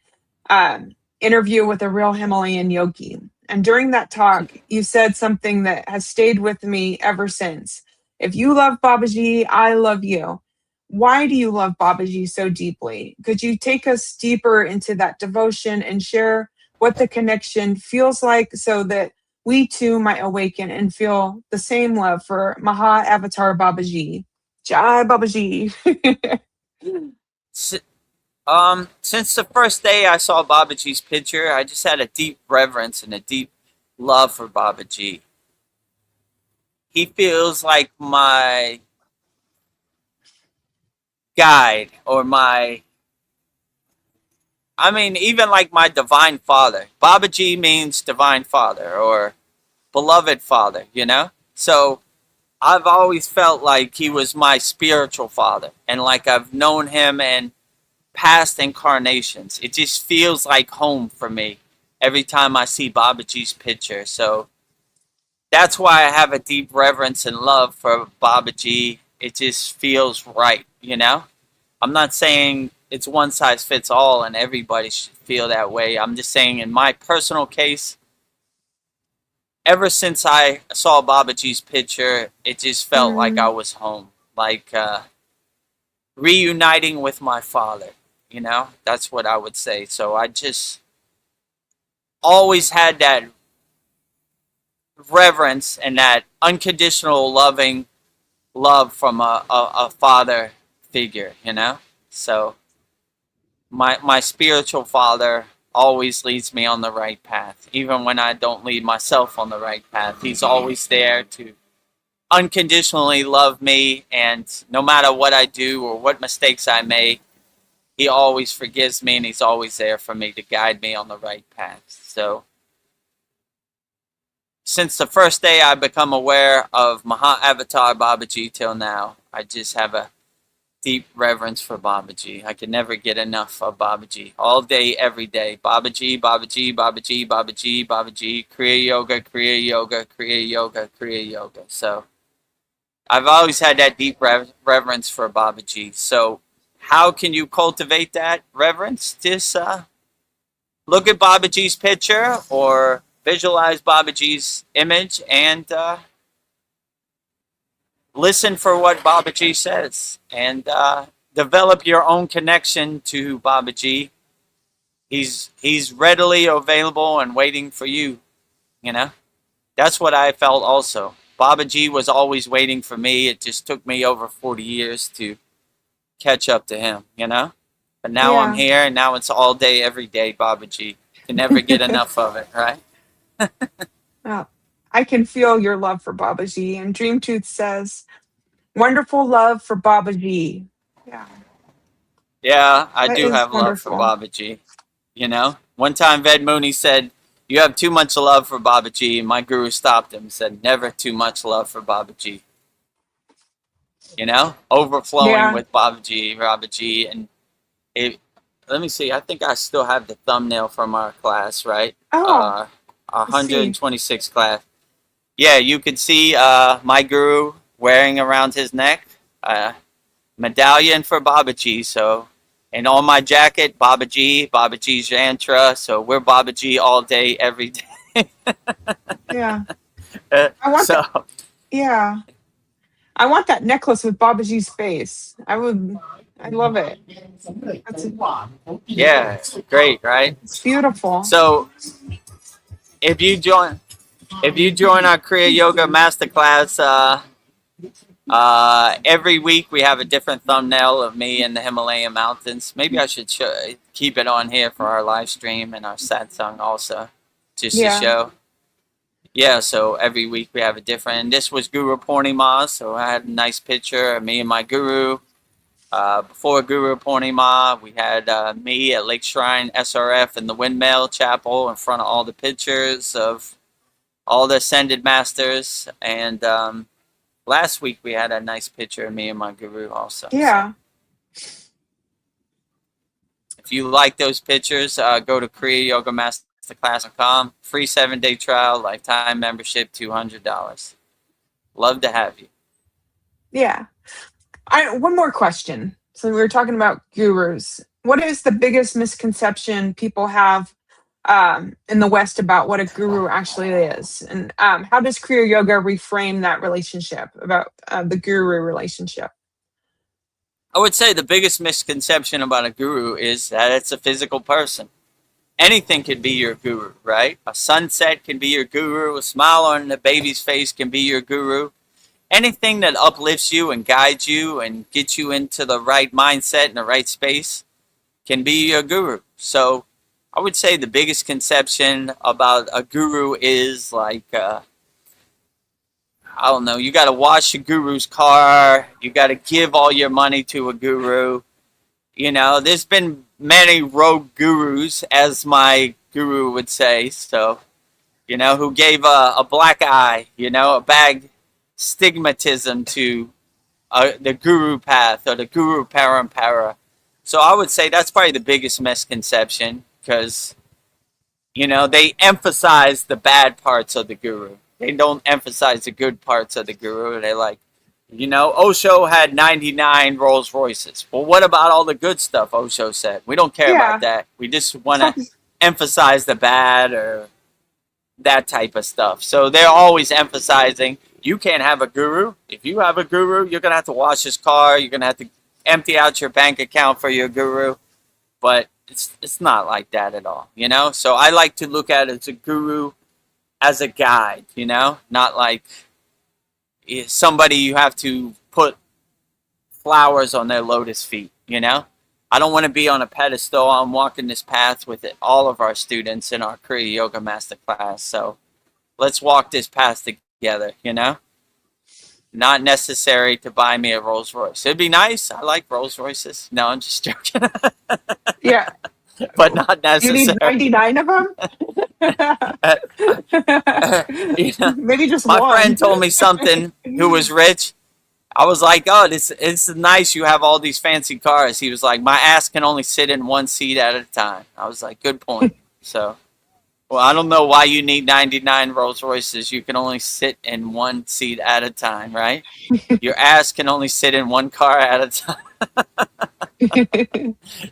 interview with a real Himalayan yogi. And during that talk, you said something that has stayed with me ever since. If you love Babaji, I love you. Why do you love Babaji so deeply? Could you take us deeper into that devotion and share what the connection feels like so that we too might awaken and feel the same love for Maha Avatar Babaji? Jai Babaji. Since the first day I saw Babaji's picture, I just had a deep reverence and a deep love for Babaji. He feels like my guide or even like my divine father. Babaji means divine father or beloved father, you know? So I've always felt like he was my spiritual father and like I've known him in past incarnations. It just feels like home for me every time I see Babaji's picture. So that's why I have a deep reverence and love for Babaji. It just feels right, you know? I'm not saying it's one size fits all and everybody should feel that way. I'm just saying in my personal case, ever since I saw Babaji's picture, it just felt like I was home. Like reuniting with my father, you know? That's what I would say. So I just always had that reverence and that unconditional loving love from a father figure, you know? So my spiritual father always leads me on the right path. Even when I don't lead myself on the right path, he's always there to unconditionally love me, and no matter what I do or what mistakes I make, he always forgives me and he's always there for me to guide me on the right path. So since the first day I become aware of Maha Avatar Babaji till now, I just have a deep reverence for Babaji. I can never get enough of Babaji. All day, every day. Babaji, Babaji, Babaji, Babaji, Babaji, Kriya Yoga, Kriya Yoga, Kriya Yoga, Kriya Yoga. So I've always had that deep reverence for Babaji. So how can you cultivate that reverence? Just look at Babaji's picture or visualize Babaji's image and listen for what Babaji says and develop your own connection to Babaji. He's readily available and waiting for you, you know? That's what I felt also. Babaji was always waiting for me. It just took me over 40 years to catch up to him, you know? But now I'm Yeah. here, and now it's all day, every day, Babaji. Can never get enough of it, right? Oh, I can feel your love for Babaji. And Dream Tooth says, wonderful love for Babaji. Yeah, Yeah, I that do is have love for wonderful. Babaji. You know, one time Ved Mooney said, "You have too much love for Babaji," and my guru stopped him and said, "Never too much love for Babaji." You know, overflowing Yeah. with Babaji, and it. Let me see. I think I still have the thumbnail from our class, right? Oh, Our let's see. 126 class. Yeah, you could see my guru wearing around his neck medallion for Babaji. So, and on my jacket, Babaji's yantra. So we're Babaji all day, every day. Yeah. I want So that. Yeah. I want that necklace with Babaji's face. I love it. That's yeah, great, right? it's beautiful. So if you join, our Kriya Yoga Masterclass, every week we have a different thumbnail of me in the Himalayan mountains. Maybe I should keep it on here for our live stream and our satsang also, just to Yeah. show. Yeah, so every week we have a different. And this was Guru Purnima, so I had a nice picture of me and my guru. Before Guru Purnima, we had me at Lake Shrine SRF in the Windmill Chapel in front of all the pictures of all the ascended masters. And last week we had a nice picture of me and my guru also. Yeah. So if you like those pictures, go to kriyayogamasterclass.com. Free 7-day trial, lifetime membership, $200. Love to have you. Yeah. One more question. So we were talking about gurus. What is the biggest misconception people have in the West about what a guru actually is? And how does Kriya Yoga reframe that relationship about the guru relationship? I would say the biggest misconception about a guru is that it's a physical person. Anything can be your guru, right? A sunset can be your guru. A smile on a baby's face can be your guru. Anything that uplifts you and guides you and gets you into the right mindset and the right space can be your guru. So I would say the biggest conception about a guru is like, I don't know, you got to wash a guru's car. You got to give all your money to a guru. You know, there's been many rogue gurus, as my guru would say. So, you know, who gave a black eye, you know, a bad stigmatism to the guru path or the guru parampara. So I would say that's probably the biggest misconception because, you know, they emphasize the bad parts of the guru. They don't emphasize the good parts of the guru. They like, you know, Osho had 99 Rolls Royces. Well, what about all the good stuff Osho said? We don't care Yeah. about that. We just want to emphasize the bad or that type of stuff. So they're always emphasizing you can't have a guru. If you have a guru, you're going to have to wash his car. You're going to have to empty out your bank account for your guru. But it's not like that at all, you know? So I like to look at it as a guru as a guide, you know? Not like somebody you have to put flowers on their lotus feet, you know? I don't want to be on a pedestal. I'm walking this path with all of our students in our Kriya Yoga Masterclass. So let's walk this path together, you know? Not necessary to buy me a Rolls Royce. It'd be nice. I like Rolls Royces. No, I'm just joking. Yeah. But not You need necessary. 99 of them? You know, Maybe just my one. friend told me something who was rich. I was like, oh, it's nice you have all these fancy cars. He was like, my ass can only sit in one seat at a time. I was like, good point. So, well, I don't know why you need 99 Rolls Royces. You can only sit in one seat at a time, right? Your ass can only sit in one car at a time.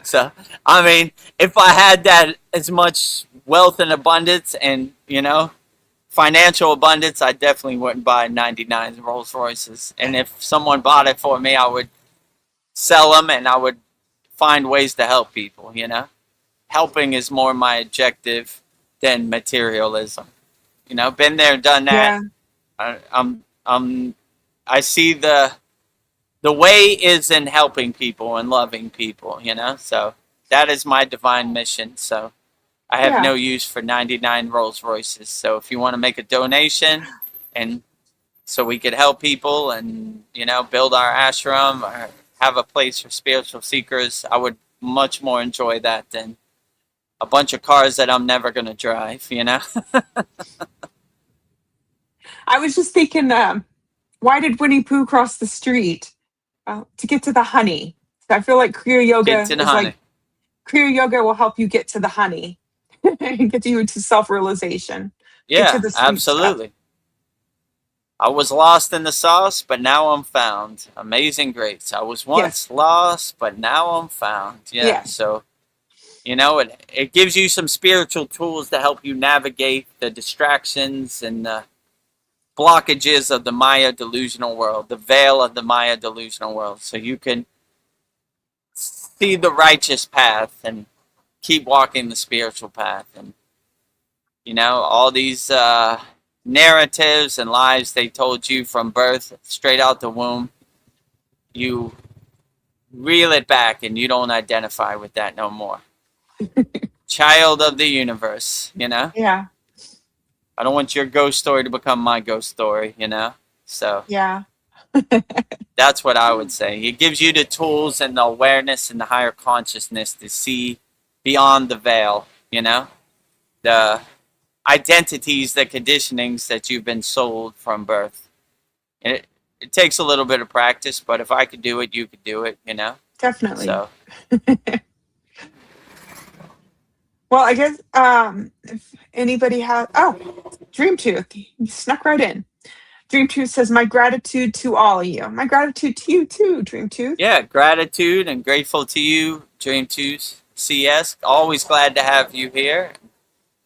So, I mean, if I had that as much wealth and abundance and, you know, financial abundance, I definitely wouldn't buy 99 Rolls Royces. And if someone bought it for me, I would sell them and I would find ways to help people, you know? Helping is more my objective than materialism. You know, been there, done that. Yeah. I see the way is in helping people and loving people, you know? So that is my divine mission. So I have Yeah. no use for 99 Rolls Royces. So if you want to make a donation, and so we could help people and, you know, build our ashram or have a place for spiritual seekers, I would much more enjoy that than a bunch of cars that I'm never going to drive, you know? I was just thinking, why did Winnie Pooh cross the street? To get to the honey. So I feel like Kriya Yoga Get to the is honey. like, Kriya Yoga will help you get to the honey, get you to self-realization, get to Yeah, the sweet stuff. absolutely. I was lost in the sauce, but now I'm found. Amazing grace. I was once lost, but now I'm found. Yeah. Yes. So, you know, it gives you some spiritual tools to help you navigate the distractions and the blockages of the Maya delusional world, the veil of the Maya delusional world, so you can see the righteous path and keep walking the spiritual path. And, you know, all these narratives and lies they told you from birth, straight out the womb, you reel it back and you don't identify with that no more. Child of the universe, you know? Yeah. I don't want your ghost story to become my ghost story, you know? So Yeah. that's what I would say. It gives you the tools and the awareness and the higher consciousness to see beyond the veil, you know? The identities, the conditionings that you've been sold from birth. And it takes a little bit of practice, but if I could do it, you could do it, you know? Definitely. So, Well, I guess if anybody has, Dream Tooth, you snuck right in. Dream Tooth says, "My gratitude to all of you." My gratitude to you too, Dream Tooth. yeah, gratitude and grateful to you, Dream 2 CS. Always glad to have you here.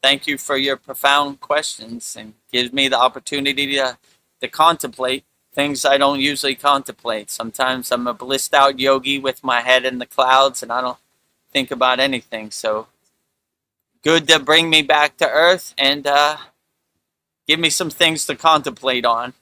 Thank you for your profound questions and gives me the opportunity to contemplate things I don't usually contemplate. Sometimes I'm a blissed out yogi with my head in the clouds and I don't think about anything. So good to bring me back to earth and give me some things to contemplate on.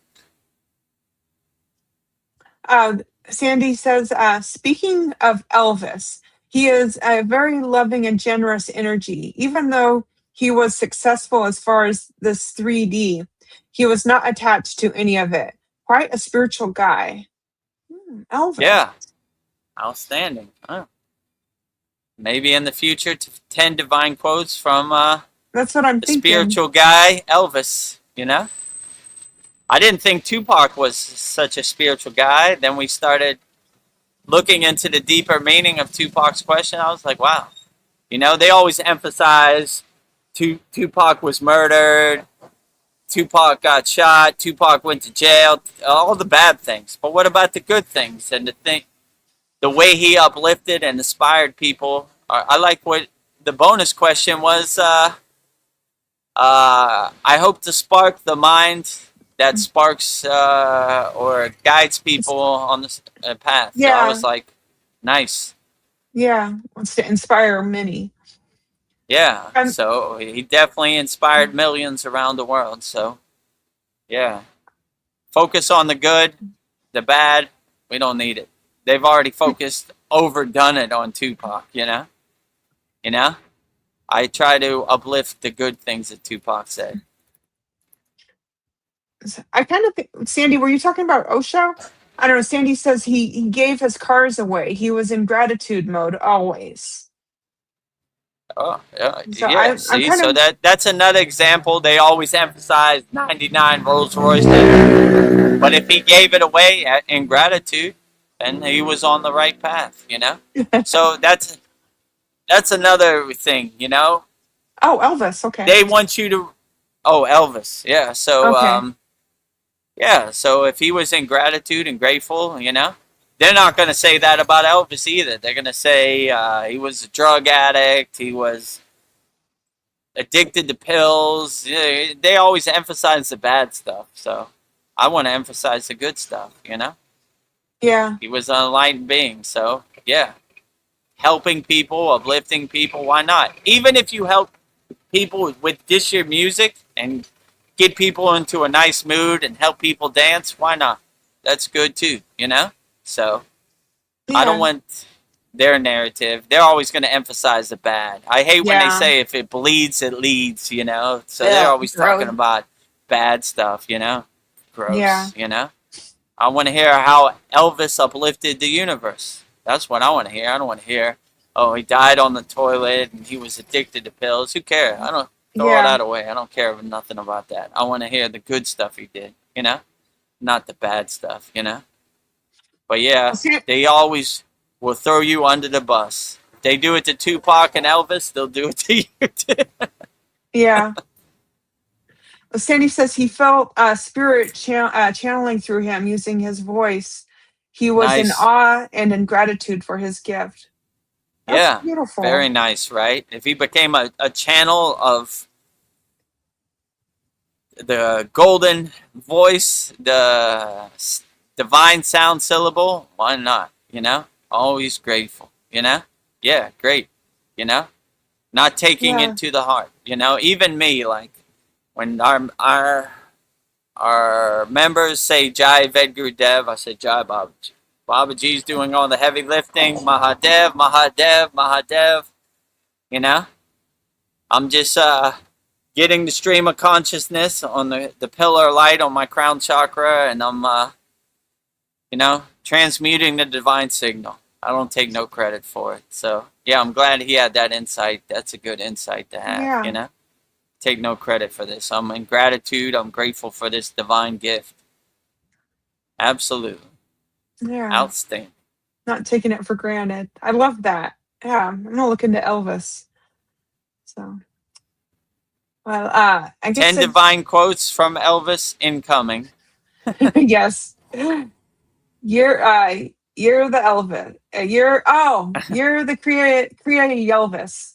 Sandy says, speaking of Elvis, he is a very loving and generous energy. Even though he was successful as far as this 3D, he was not attached to any of it. Quite a spiritual guy. Elvis. Yeah, outstanding. Oh. Maybe in the future, 10 divine quotes from That's what I'm the thinking. spiritual guy, Elvis, you know? I didn't think Tupac was such a spiritual guy. Then we started looking into the deeper meaning of Tupac's question. I was like, wow. You know, they always emphasize Tupac was murdered, Tupac got shot, Tupac went to jail, all the bad things. But what about the good things? And the way he uplifted and inspired people. I like what the bonus question was. I hope to spark the mind that sparks or guides people on the path. Yeah. So I was like, nice. Yeah, wants to inspire many. Yeah, so he definitely inspired millions around the world. So, yeah. Focus on the good, the bad, we don't need it. They've already overdone it on Tupac, you know? You know? I try to uplift the good things that Tupac said. I kind of think, Sandy, were you talking about Osho? I don't know. Sandy says he gave his cars away. He was in gratitude mode always. Oh, yeah. So Yeah. I'm See, kind so of, that's another example. They always emphasize 99 Rolls Royces. But if he gave it away in gratitude, then he was on the right path, you know? So that's another thing, you know? oh, Elvis. Okay. They want you to, Elvis. Yeah. So, Okay. yeah. So if he was in gratitude and grateful, you know, they're not going to say that about Elvis either. They're going to say he was a drug addict. He was addicted to pills. They always emphasize the bad stuff. So I want to emphasize the good stuff, you know? Yeah. He was an enlightened being. So, yeah. Helping people, uplifting people, why not? Even if you help people with just your music and get people into a nice mood and help people dance, why not? That's good too, you know? So I don't want their narrative, they're always going to emphasize the bad. I hate when they Yeah. say if it bleeds, it leads, you know? So Yeah, they're always talking gross. about bad stuff, you know? Gross, Yeah. you know? I want to hear how Elvis uplifted the universe. That's what I want to hear. I don't want to hear, oh, he died on the toilet and he was addicted to pills. Who cares? I don't throw all Yeah. that away. I don't care nothing about that. I want to hear the good stuff he did, you know? Not the bad stuff, you know? But yeah, See, they always will throw you under the bus. If they do it to Tupac and Elvis, they'll do it to you too. yeah. Sandy says he felt spirit channeling through him using his voice. He was in Nice. awe and in gratitude for his gift. That's Yeah, beautiful. very nice, right? If he became a channel of the golden voice, the divine sound syllable, why not? You know, always grateful. You know, yeah, great. You know, not taking Yeah. it to the heart. You know, even me, like when our members say Jai Vedagurudev, I say Jai Babaji. Babaji's doing all the heavy lifting. Mahadev, Mahadev, Mahadev. You know, I'm just getting the stream of consciousness on the pillar light on my crown chakra, and I'm, you know, transmuting the divine signal. I don't take no credit for it. So, yeah, I'm glad he had that insight. That's a good insight to have, Yeah. you know? Take no credit for this. I'm in gratitude. I'm grateful for this divine gift. Absolutely. Yeah. Outstanding. Not taking it for granted. I love that. Yeah. I'm going to look into Elvis. So, well, I guess 10 divine quotes from Elvis incoming. yes. You're the Elvis. You're the Kriya Elvis.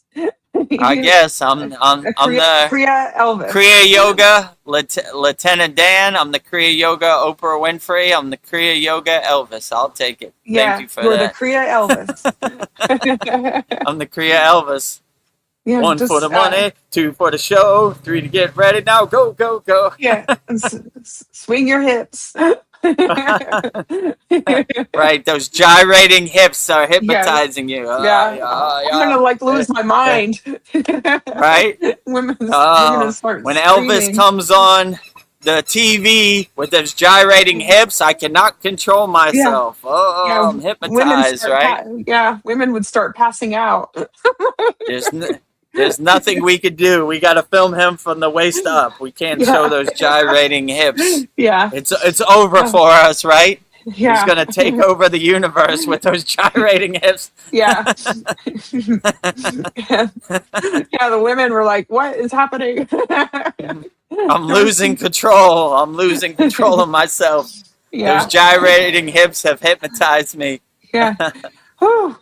I guess I'm the Kriya Elvis. Kriya Yoga Lieutenant Dan. I'm the Kriya Yoga Oprah Winfrey. I'm the Kriya Yoga Elvis. I'll take it. Yeah, Thank you for you're that. the Kriya Elvis. I'm the Kriya Elvis. Yeah, 1 for the money, 2 for the show, 3 to get ready. Now go, go, go. Yeah, swing your hips. Right, those gyrating hips are hypnotizing you. Yeah, I'm gonna like lose my mind. Right? Women gonna start when screaming. Elvis comes on the TV with those gyrating hips, I cannot control myself. Yeah, I'm hypnotized, right? Women would start passing out. There's nothing we could do. We got to film him from the waist up. We can't show those gyrating hips. Yeah, It's over for us, right? yeah. He's going to take over the universe with those gyrating hips. Yeah. Yeah, the women were like, what is happening? I'm losing control. I'm losing control of myself. Yeah. Those gyrating hips have hypnotized me. Yeah. Whew.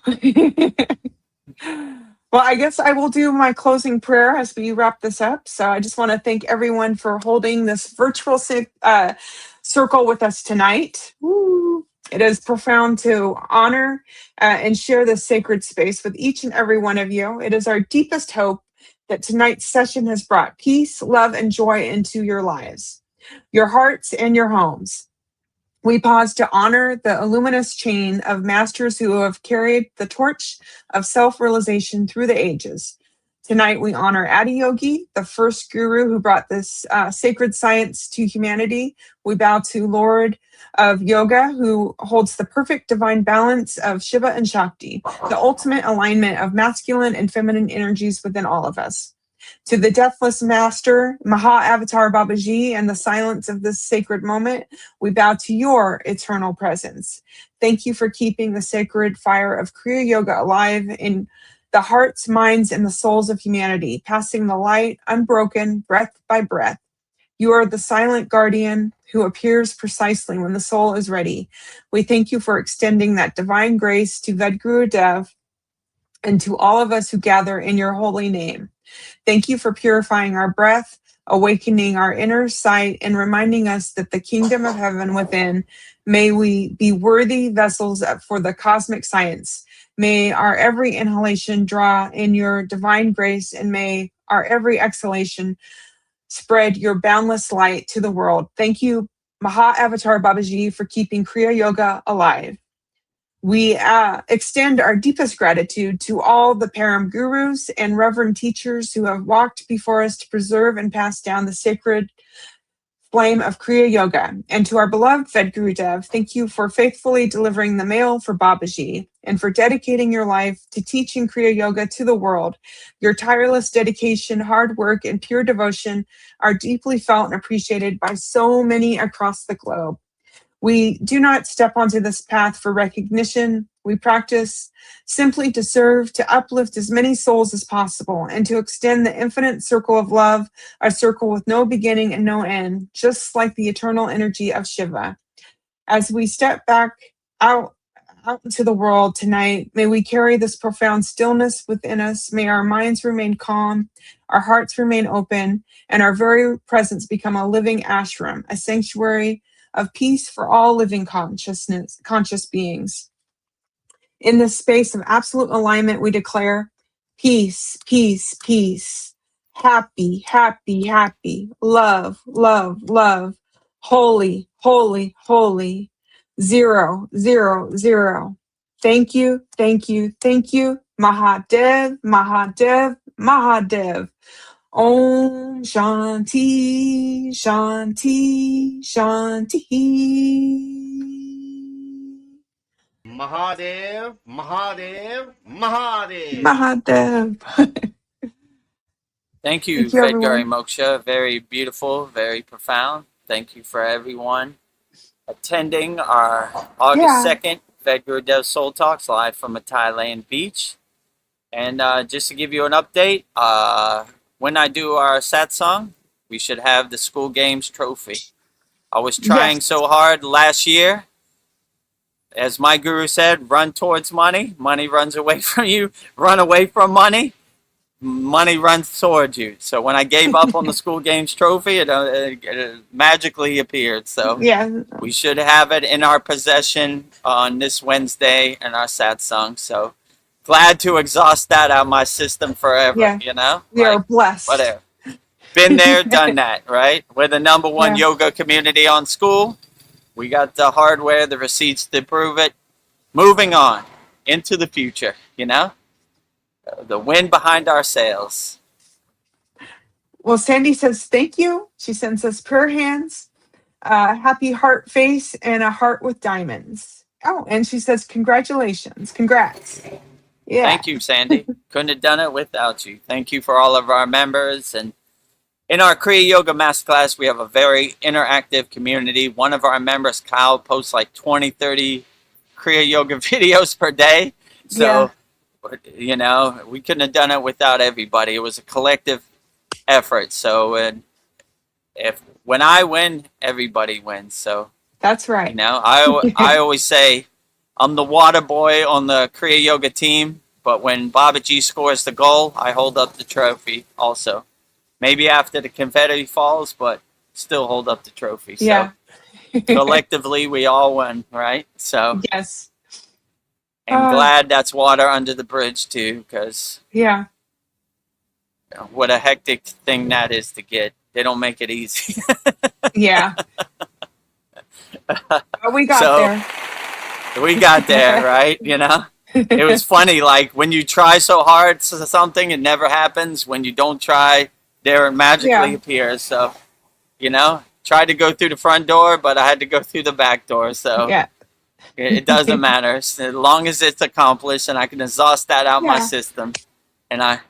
Well, I guess I will do my closing prayer as we wrap this up. So I just want to thank everyone for holding this virtual circle with us tonight. Woo. It is profound to honor and share this sacred space with each and every one of you. It is our deepest hope that tonight's session has brought peace, love, and joy into your lives, your hearts, and your homes. We pause to honor the luminous chain of masters who have carried the torch of self-realization through the ages. Tonight, we honor Adiyogi, the first guru who brought this sacred science to humanity. We bow to Lord of Yoga, who holds the perfect divine balance of Shiva and Shakti, the ultimate alignment of masculine and feminine energies within all of us. To the deathless master, Maha Avatar Babaji, and the silence of this sacred moment, we bow to your eternal presence. Thank you for keeping the sacred fire of Kriya Yoga alive in the hearts, minds, and the souls of humanity, passing the light unbroken, breath by breath. You are the silent guardian who appears precisely when the soul is ready. We thank you for extending that divine grace to Vedagurudev and to all of us who gather in your holy name. Thank you for purifying our breath, awakening our inner sight, and reminding us that the kingdom of heaven within, may we be worthy vessels for the cosmic science. May our every inhalation draw in your divine grace, and may our every exhalation spread your boundless light to the world. Thank you, Maha Avatar Babaji, for keeping Kriya Yoga alive. We extend our deepest gratitude to all the Param gurus and reverend teachers who have walked before us to preserve and pass down the sacred flame of Kriya Yoga. And to our beloved Vedagurudev, thank you for faithfully delivering the mail for Babaji and for dedicating your life to teaching Kriya Yoga to the world. Your tireless dedication, hard work, and pure devotion are deeply felt and appreciated by so many across the globe. We do not step onto this path for recognition. We practice simply to serve, to uplift as many souls as possible, and to extend the infinite circle of love, a circle with no beginning and no end, just like the eternal energy of Shiva. As we step back out into the world tonight, may we carry this profound stillness within us. May our minds remain calm, our hearts remain open, and our very presence become a living ashram, a sanctuary of peace for all living conscious beings. In this space of absolute alignment, we declare peace, peace, peace, happy, happy, happy, love, love, love, holy, holy, holy, 0, 0, 0. Thank you, thank you, thank you. Mahadev, Mahadev, Mahadev. Om Shanti, Shanti, Shanti. Mahadev, Mahadev, Mahadev. Mahadev. Thank you, Thank you, Vedgari everyone. Moksha. Very beautiful, very profound. Thank you for everyone attending our August Yeah. 2nd Vedagurudev Soul Talks live from a Thailand beach. And just to give you an update, when I do our satsang, we should have the school games trophy. I was trying Yes. so hard last year. As my guru said, run towards money. Money runs away from you. Run away from money. Money runs towards you. So when I gave up on the school games trophy, it magically appeared. So Yeah. we should have it in our possession on this Wednesday in our satsang. So glad to exhaust that out of my system forever. Yeah. You know, We are like blessed. whatever. Been there, done that. Right? We're the number one Yeah. yoga community on SKOOL. We got the hardware, the receipts to prove it. Moving on into the future, you know? The wind behind our sails. Well, Sandy says thank you. She sends us prayer hands, happy heart face, and a heart with diamonds. Oh, and she says congratulations. Congrats. Yeah. Thank you, Sandy. Couldn't have done it without you. Thank you for all of our members. And in our Kriya Yoga Masterclass, we have a very interactive community. One of our members, Kyle, posts like 20, 30 Kriya Yoga videos per day. So, you know, we couldn't have done it without everybody. It was a collective effort. So, when I win, everybody wins. So, That's right. you know, I always say I'm the water boy on the Kriya Yoga team. But when Babaji scores the goal, I hold up the trophy also. Maybe after the confetti falls, but still hold up the trophy. Yeah. So collectively, we all win, right? So Yes. I'm glad that's water under the bridge too, because Yeah. what a hectic thing that is to get. They don't make it easy. Yeah. But we got So, there. we got there, right? You know? It was funny, like when you try so hard for something, it never happens. When you don't try, there it magically appears. So, you know, tried to go through the front door, but I had to go through the back door. So Yeah. it doesn't matter. As long as it's accomplished and I can exhaust that out my Yeah. system. And I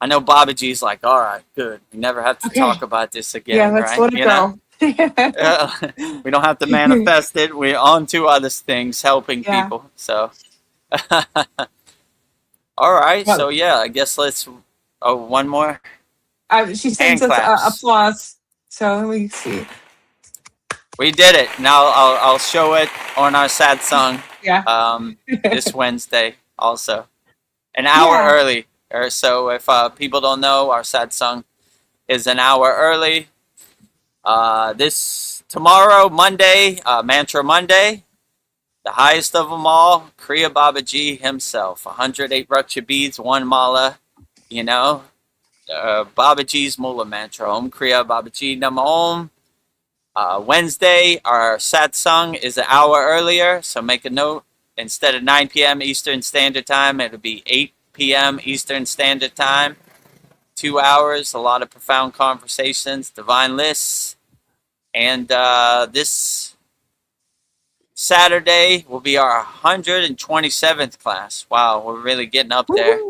know Babaji's like, all right, good. We never have to Okay. talk about this again, Yeah, let's right? let it You know? go. We don't have to manifest it. We're on to other things, helping Yeah. people. So, all right. Well- So, yeah, I guess let's, one more. She sends us claps. applause. So we see. We did it. Now I'll show it on our sad song Yeah. this Wednesday also. An hour Yeah. early. Or so if people don't know, our sad song is an hour early. This tomorrow, Monday, Mantra Monday, the highest of them all, Kriya Babaji himself. 108 Raksha beads, one mala, you know. Babaji's Mula Mantra. Om Kriya Babaji Nama Om. Wednesday, our satsang is an hour earlier, so make a note. instead of 9 p.m. Eastern Standard Time, it'll be 8 p.m. Eastern Standard Time. 2 hours, a lot of profound conversations, divine lists. And this Saturday will be our 127th class. Wow, we're really getting up there.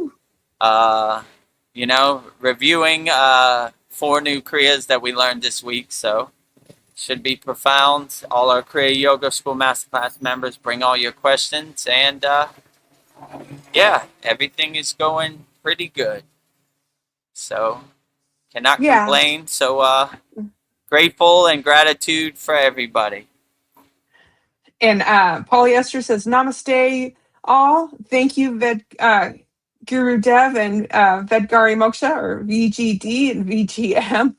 You know, reviewing 4 new Kriyas that we learned this week. So should be profound. All our Kriya Yoga School Masterclass members, bring all your questions. And yeah, everything is going pretty good. So cannot complain. So grateful and gratitude for everybody. And Polyester says, Namaste all. Thank you, Vedagurudev and Vedgari Moksha, or VGD and VGM.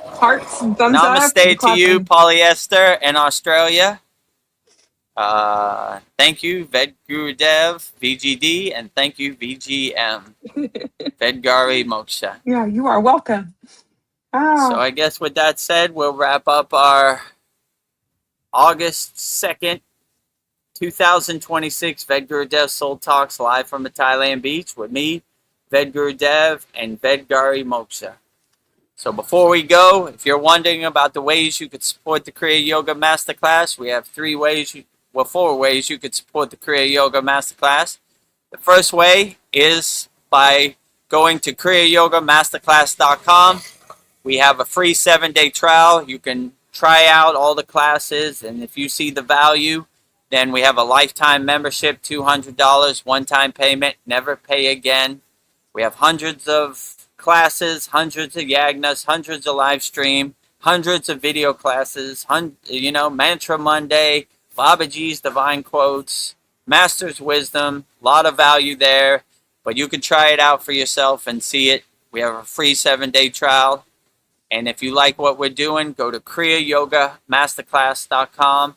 Hearts and thumbs up. Namaste to you, Polyester in Australia. Thank you, Vedagurudev, VGD, and thank you, VGM, Vedgari Moksha. Yeah, you are welcome. Oh. So I guess with that said, we'll wrap up our August 2nd, 2026 Vedagurudev Soul Talks live from the Thailand beach with me, Vedagurudev, and Vedgari Moksha. So before we go, if you're wondering about the ways you could support the Kriya Yoga Masterclass, we have 4 ways you could support the Kriya Yoga Masterclass. The first way is by going to kriyayogamasterclass.com. We have a free 7-day trial. You can try out all the classes, and if you see the value, then we have a lifetime membership, $200, one-time payment, never pay again. We have hundreds of classes, hundreds of yagnas, hundreds of live stream, hundreds of video classes, Mantra Monday, Babaji's Divine Quotes, Master's Wisdom, a lot of value there, but you can try it out for yourself and see it. We have a free 7-day trial. And if you like what we're doing, go to kriyayogamasterclass.com.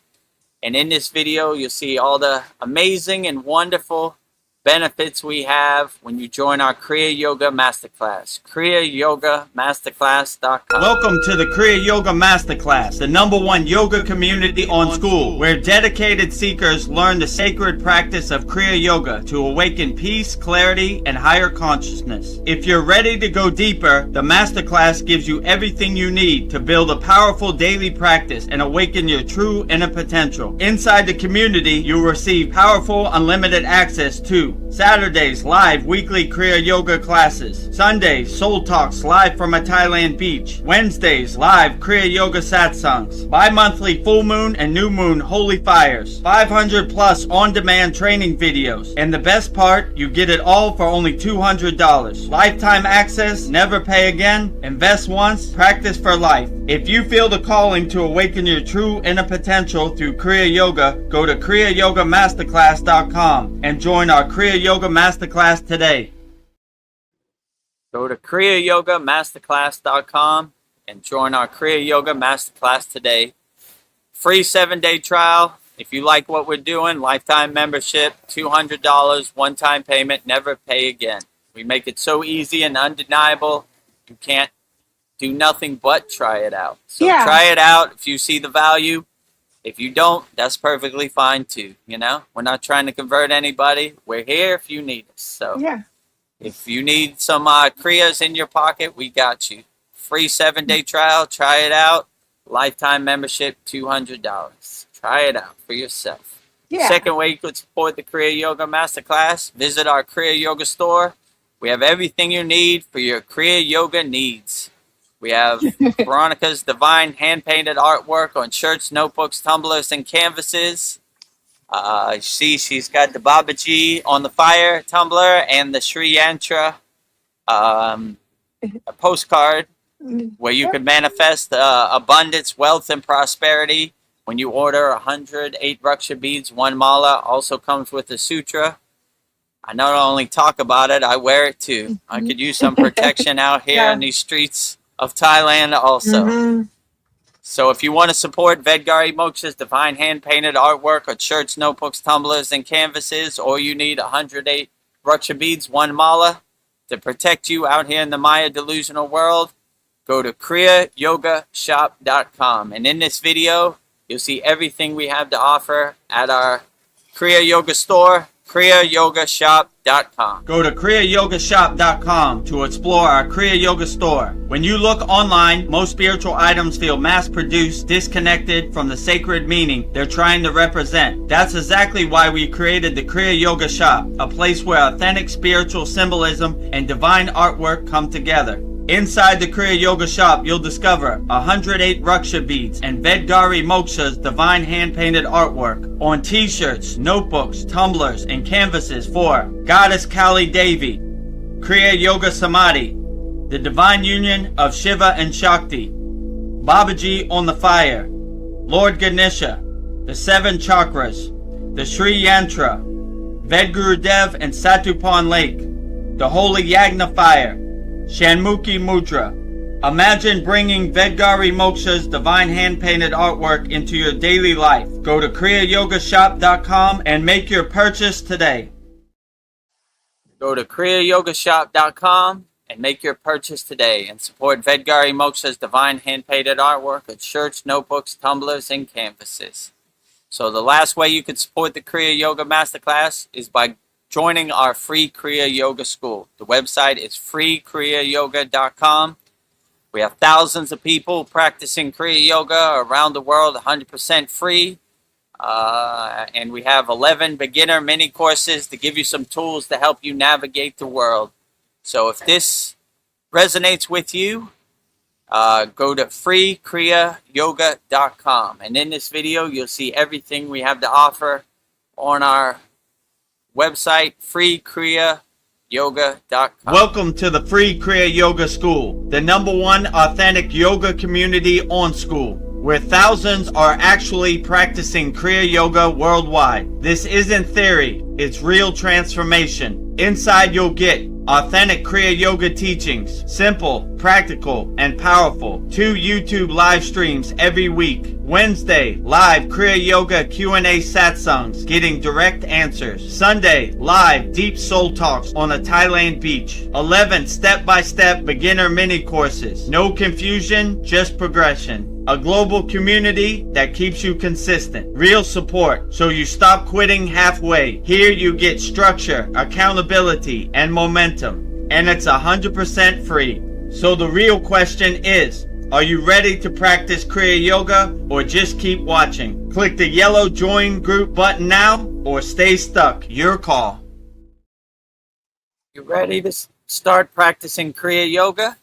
And in this video, you'll see all the amazing and wonderful benefits we have when you join our Kriya Yoga Masterclass. kriyayogamasterclass.com. Welcome to the Kriya Yoga Masterclass, the #1 yoga community on SKOOL, where dedicated seekers learn the sacred practice of Kriya Yoga to awaken peace, clarity, and higher consciousness. If you're ready to go deeper, the Masterclass gives you everything you need to build a powerful daily practice and awaken your true inner potential. Inside the community, you'll receive powerful, unlimited access to Saturdays, live weekly Kriya Yoga classes. Sundays, Soul Talks live from a Thailand beach. Wednesdays, live Kriya Yoga satsangs. Bi-monthly full moon and new moon holy fires. 500 plus on-demand training videos. And the best part, you get it all for only $200. Lifetime access, never pay again. Invest once, practice for life. If you feel the calling to awaken your true inner potential through Kriya Yoga, go to kriyayogamasterclass.com and join our Kriya Yoga Masterclass today. Go to kriyayogamasterclass.com and join our Kriya Yoga Masterclass today. Free 7-day trial. If you like what we're doing, lifetime membership, $200, one-time payment, never pay again. We make it so easy and undeniable. You can't do nothing but try it out. So try it out if you see the value. If you don't, that's perfectly fine too. We're not trying to convert anybody. We're here if you need us. So if you need some Kriyas in your pocket, we got you. Free 7-day trial. Try it out. Lifetime membership, $200. Try it out for yourself. Second way you could support the Kriya Yoga Masterclass, visit our Kriya Yoga store. We have everything you need for your Kriya Yoga needs. We have Veronica's divine hand-painted artwork on shirts, notebooks, tumblers, and canvases. See, she's got the Babaji on the fire tumbler and the Sri Yantra a postcard where you can manifest abundance, wealth, and prosperity when you order 108 Raksha beads. 1 mala also comes with a sutra. I not only talk about it, I wear it too. I could use some protection out here in these streets of Thailand also. So if you want to support Vedgari Moksha's divine hand-painted artwork on shirts, notebooks, tumblers, and canvases, or you need 108 Raksha beads, 1 mala, to protect you out here in the Maya delusional world, go to kriyayogashop.com. And in this video, You'll see everything we have to offer at our Kriya Yoga store, kriyayogashop.com. Go to kriyayogashop.com to explore our Kriya Yoga store. When you look online, most spiritual items feel mass-produced, disconnected from the sacred meaning they're trying to represent. That's exactly why we created the Kriya Yoga Shop, a place where authentic spiritual symbolism and divine artwork come together. Inside the Kriya Yoga Shop, you'll discover 108 Raksha beads and Vedgari Moksha's divine hand-painted artwork on t-shirts, notebooks, tumblers, and canvases for Goddess Kali Devi, Kriya Yoga Samadhi, the divine union of Shiva and Shakti, Babaji on the fire, Lord Ganesha, the 7 chakras, the Sri Yantra, Vedagurudev and Satupan Lake, the Holy Yagna fire, Shanmukhi Mudra. Imagine bringing Vedgari Moksha's divine hand-painted artwork into your daily life. Go to kriyayogashop.com and make your purchase today. Go to kriyayogashop.com and make your purchase today and support Vedgari Moksha's divine hand-painted artwork with shirts, notebooks, tumblers, and canvases. So the last way you can support the Kriya Yoga Masterclass is by joining our free Kriya Yoga School. The website is freekriyayoga.com. We have thousands of people practicing Kriya Yoga around the world, 100% free. And we have 11 beginner mini courses to give you some tools to help you navigate the world. So if this resonates with you, go to freekriyayoga.com. And in this video, you'll see everything we have to offer on our website, freekriyayoga.com. Welcome to the free Kriya Yoga School, the #1 authentic yoga community on School, where thousands are actually practicing Kriya Yoga worldwide. This isn't theory, it's real transformation. Inside you'll get authentic Kriya Yoga teachings, simple, practical, and powerful. 2 YouTube live streams every week. Wednesday, live Kriya Yoga Q&A satsangs, getting direct answers. Sunday, live deep soul talks on a Thailand beach. 11 step-by-step beginner mini courses. No confusion, just progression. A global community that keeps you consistent. Real support, so you stop quitting halfway. Here you get structure, accountability, and momentum. And it's 100% free. So the real question is, are you ready to practice Kriya Yoga or just keep watching? Click the yellow join group button now or stay stuck. Your call. You ready to start practicing Kriya Yoga?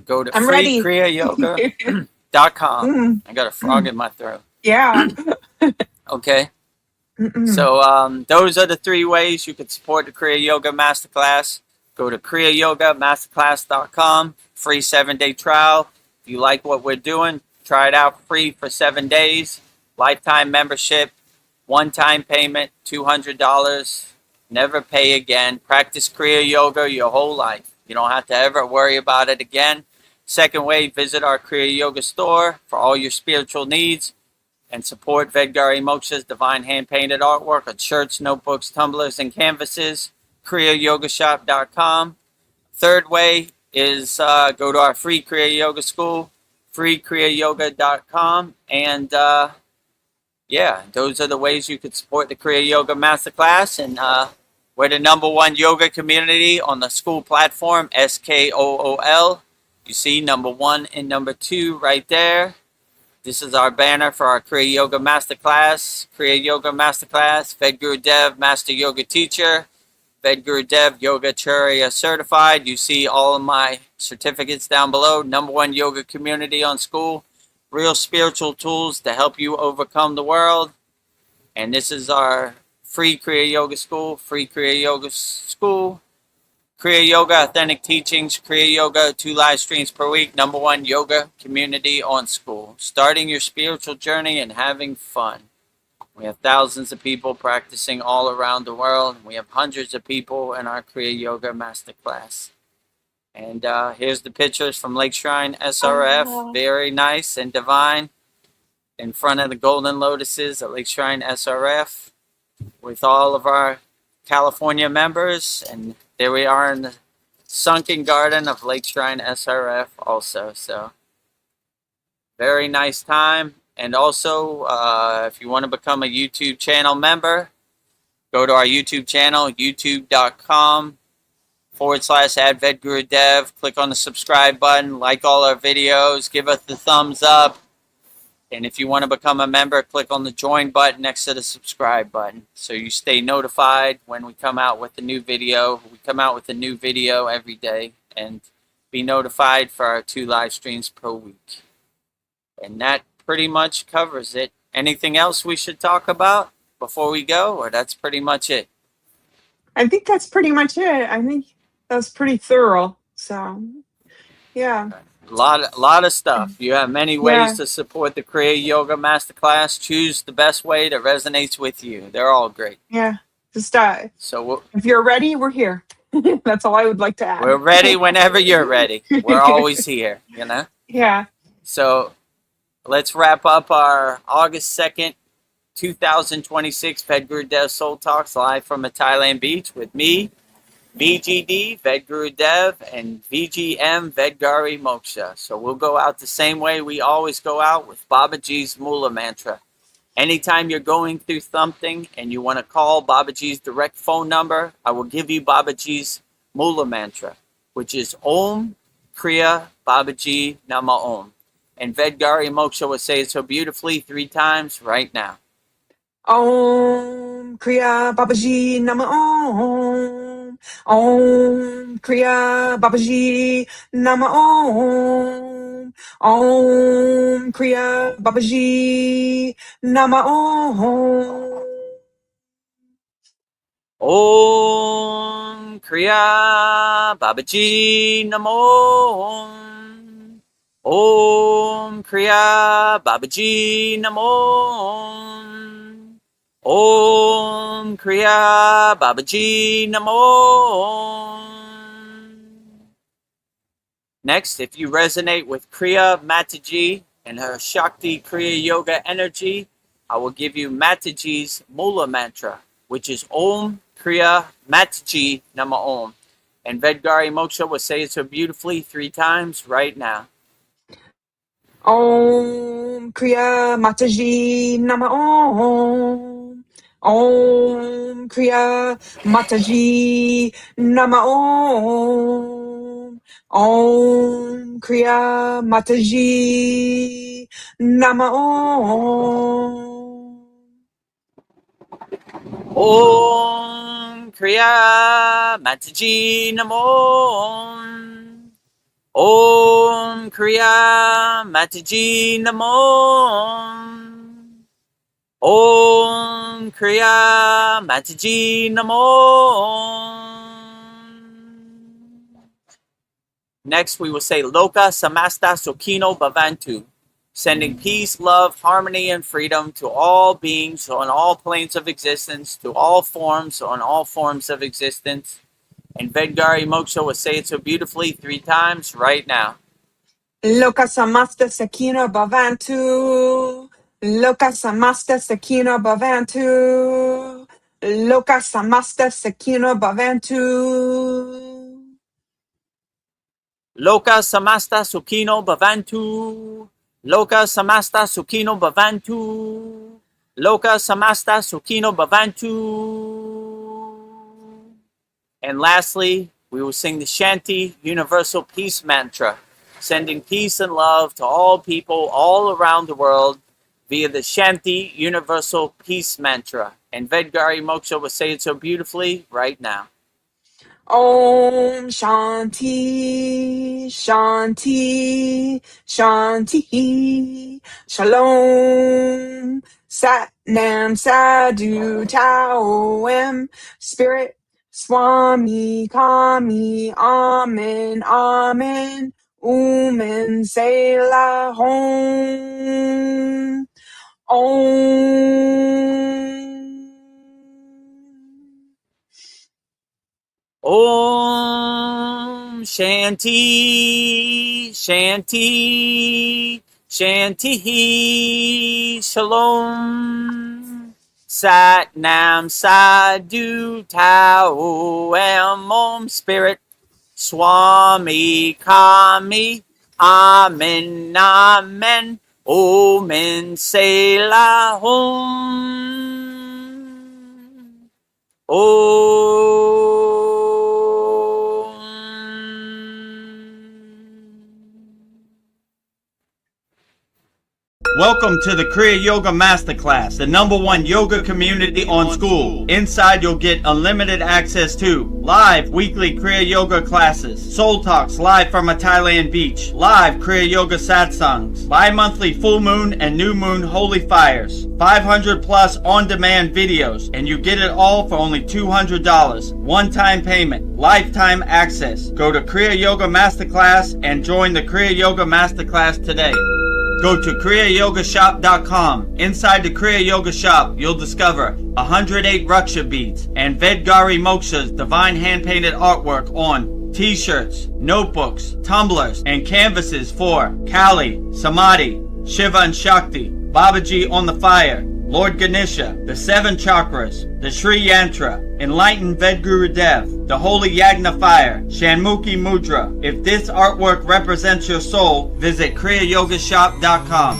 Go to I'm ready. freekriyayoga.com. I got a frog in my throat. Yeah. Okay. So those are the 3 ways you can support the Kriya Yoga Masterclass. Go to kriyayogamasterclass.com. Free 7-day trial. If you like what we're doing, try it out free for 7 days. Lifetime membership. One-time payment, $200. Never pay again. Practice Kriya Yoga your whole life. You don't have to ever worry about it again. Second way, visit our Kriya Yoga store for all your spiritual needs and support Vedgari Moksha's divine hand-painted artwork on shirts, notebooks, tumblers, and canvases. kriyayogashop.com. Third way is go to our free Kriya Yoga school, freekriyayoga.com. And yeah, those are the ways you could support the Kriya Yoga Masterclass. And we're the #1 yoga community on the School platform, SKOOL. You see #1 and #2 right there. This is our banner for our Kriya Yoga Masterclass. Kriya Yoga Masterclass, Vedagurudev, Master Yoga Teacher. Vedagurudev Yogacharya Certified. You see all of my certificates down below. #1 yoga community on School. Real spiritual tools to help you overcome the world. And this is our free Kriya Yoga School. Free Kriya Yoga School. Kriya Yoga Authentic Teachings. Kriya Yoga 2 live streams per week. #1 yoga community on School. Starting your spiritual journey and having fun. We have thousands of people practicing all around the world. We have hundreds of people in our Kriya Yoga Masterclass. And here's the pictures from Lake Shrine SRF. Oh. Very nice and divine. In front of the golden lotuses at Lake Shrine SRF with all of our California members. And there we are in the sunken garden of Lake Shrine SRF also. So very nice time. And also, if you want to become a YouTube channel member, go to our YouTube channel, youtube.com/add Vedagurudev. Click on the subscribe button, like all our videos, give us the thumbs up. And if you want to become a member, click on the join button next to the subscribe button so you stay notified when we come out with a new video. We come out with a new video every day, and be notified for our 2 live streams per week. And that pretty much covers it. Anything else we should talk about before we go, or that's pretty much it? I think that's pretty much it. I think that's pretty thorough. So, yeah. A lot of stuff. You have many ways to support the Kriya Yoga Masterclass. Choose the best way that resonates with you. They're all great. Yeah. Just So if you're ready, we're here. That's all I would like to add. we're ready whenever you're ready. We're always here, you know? Yeah. So let's wrap up our August 2nd, 2026 Vedagurudev Soul Talks live from a Thailand beach with me, VGD, Vedagurudev, and VGM, Vedgari Moksha. So we'll go out the same way we always go out, with Babaji's Mula Mantra. Anytime you're going through something and you want to call Babaji's direct phone number, I will give you Babaji's Mula Mantra, which is Om Kriya Babaji Nama Om. And Vedgari Moksha will say it so beautifully 3 times right now. Om Kriya Babaji Nama Om. Om Kriya Babaji Nama Om. Om Kriya Babaji Nama Om. Om Kriya Babaji Namo. Om Kriya Babaji Namo. Om Kriya Babaji Namo. Next, if you resonate with Kriya Mataji and her Shakti Kriya Yoga energy, I will give you Mataji's Mula Mantra, which is Om Kriya Mataji Nama Om. And Vedgari Moksha will say it so beautifully 3 times right now. Om Kriya Mataji Nama Om. Om Kriya Mataji Nama Om. Om Kriya Mataji Nama Om. Om Kriya Mataji Namo. Om Kriya Mataji Namo. Om Kriya Mataji Namo. Next, we will say Loka Samasta Sukhino Bhavantu, sending peace, love, harmony, and freedom to all beings on all planes of existence, to all forms on all forms of existence. And Vedgari Moksha will say it so beautifully 3 times right now. Loka Samasta Sakina Bhavantu. Loka Samasta Sakina Bhavantu. Loka Samasta Sakina Bhavantu. Loka Samasta Sukhino Bhavantu. Loka Samasta Sukhino Bhavantu. Loka Samasta Sukhino Bhavantu. And lastly, we will sing the Shanti Universal Peace Mantra, sending peace and love to all people all around the world via the Shanti Universal Peace Mantra. And Vedgari Moksha will say it so beautifully right now. Om Shanti, Shanti, Shanti, Shalom, Sat Nam Sadhu Tao Em, Spirit, Swami, Kami, Amen, Amen, Umen, Selah, Home, Om. Om Shanti, Shanti, Shanti, Shalom. Sat Nam Sadhu Tao Em Om, Spirit, Swami Kami, Amen, Amen, Om in se la hum. Om. Welcome to the Kriya Yoga Masterclass, the #1 yoga community on SKOOL. Inside you'll get unlimited access to live weekly Kriya Yoga classes, soul talks live from a Thailand beach, live Kriya Yoga satsangs, bi-monthly full moon and new moon holy fires, 500 plus on-demand videos, and you get it all for only $200. One-time payment, lifetime access. Go to Kriya Yoga Masterclass and join the Kriya Yoga Masterclass today. Go to kriyayogamasterclass.com. Inside the Kriya Yoga shop, you'll discover 108 Raksha beads and Vedagurudev divine hand-painted artwork on t-shirts, notebooks, tumblers, and canvases for Kali, Samadhi, Shiva and Shakti, Babaji on the fire, Lord Ganesha, the 7 chakras, the Sri Yantra, Enlightened Vedagurudev, the Holy Yagna Fire, Shanmukhi Mudra. If this artwork represents your soul, visit kriyayogashop.com.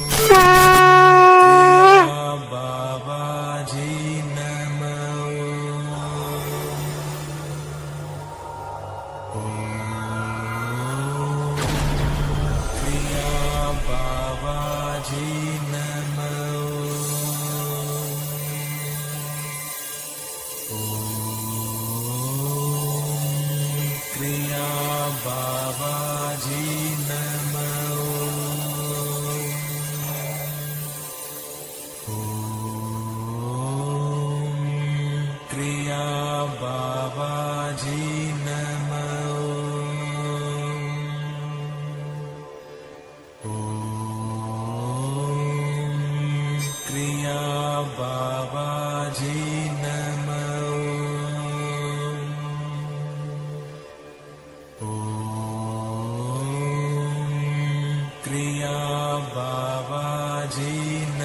Kriya Babaji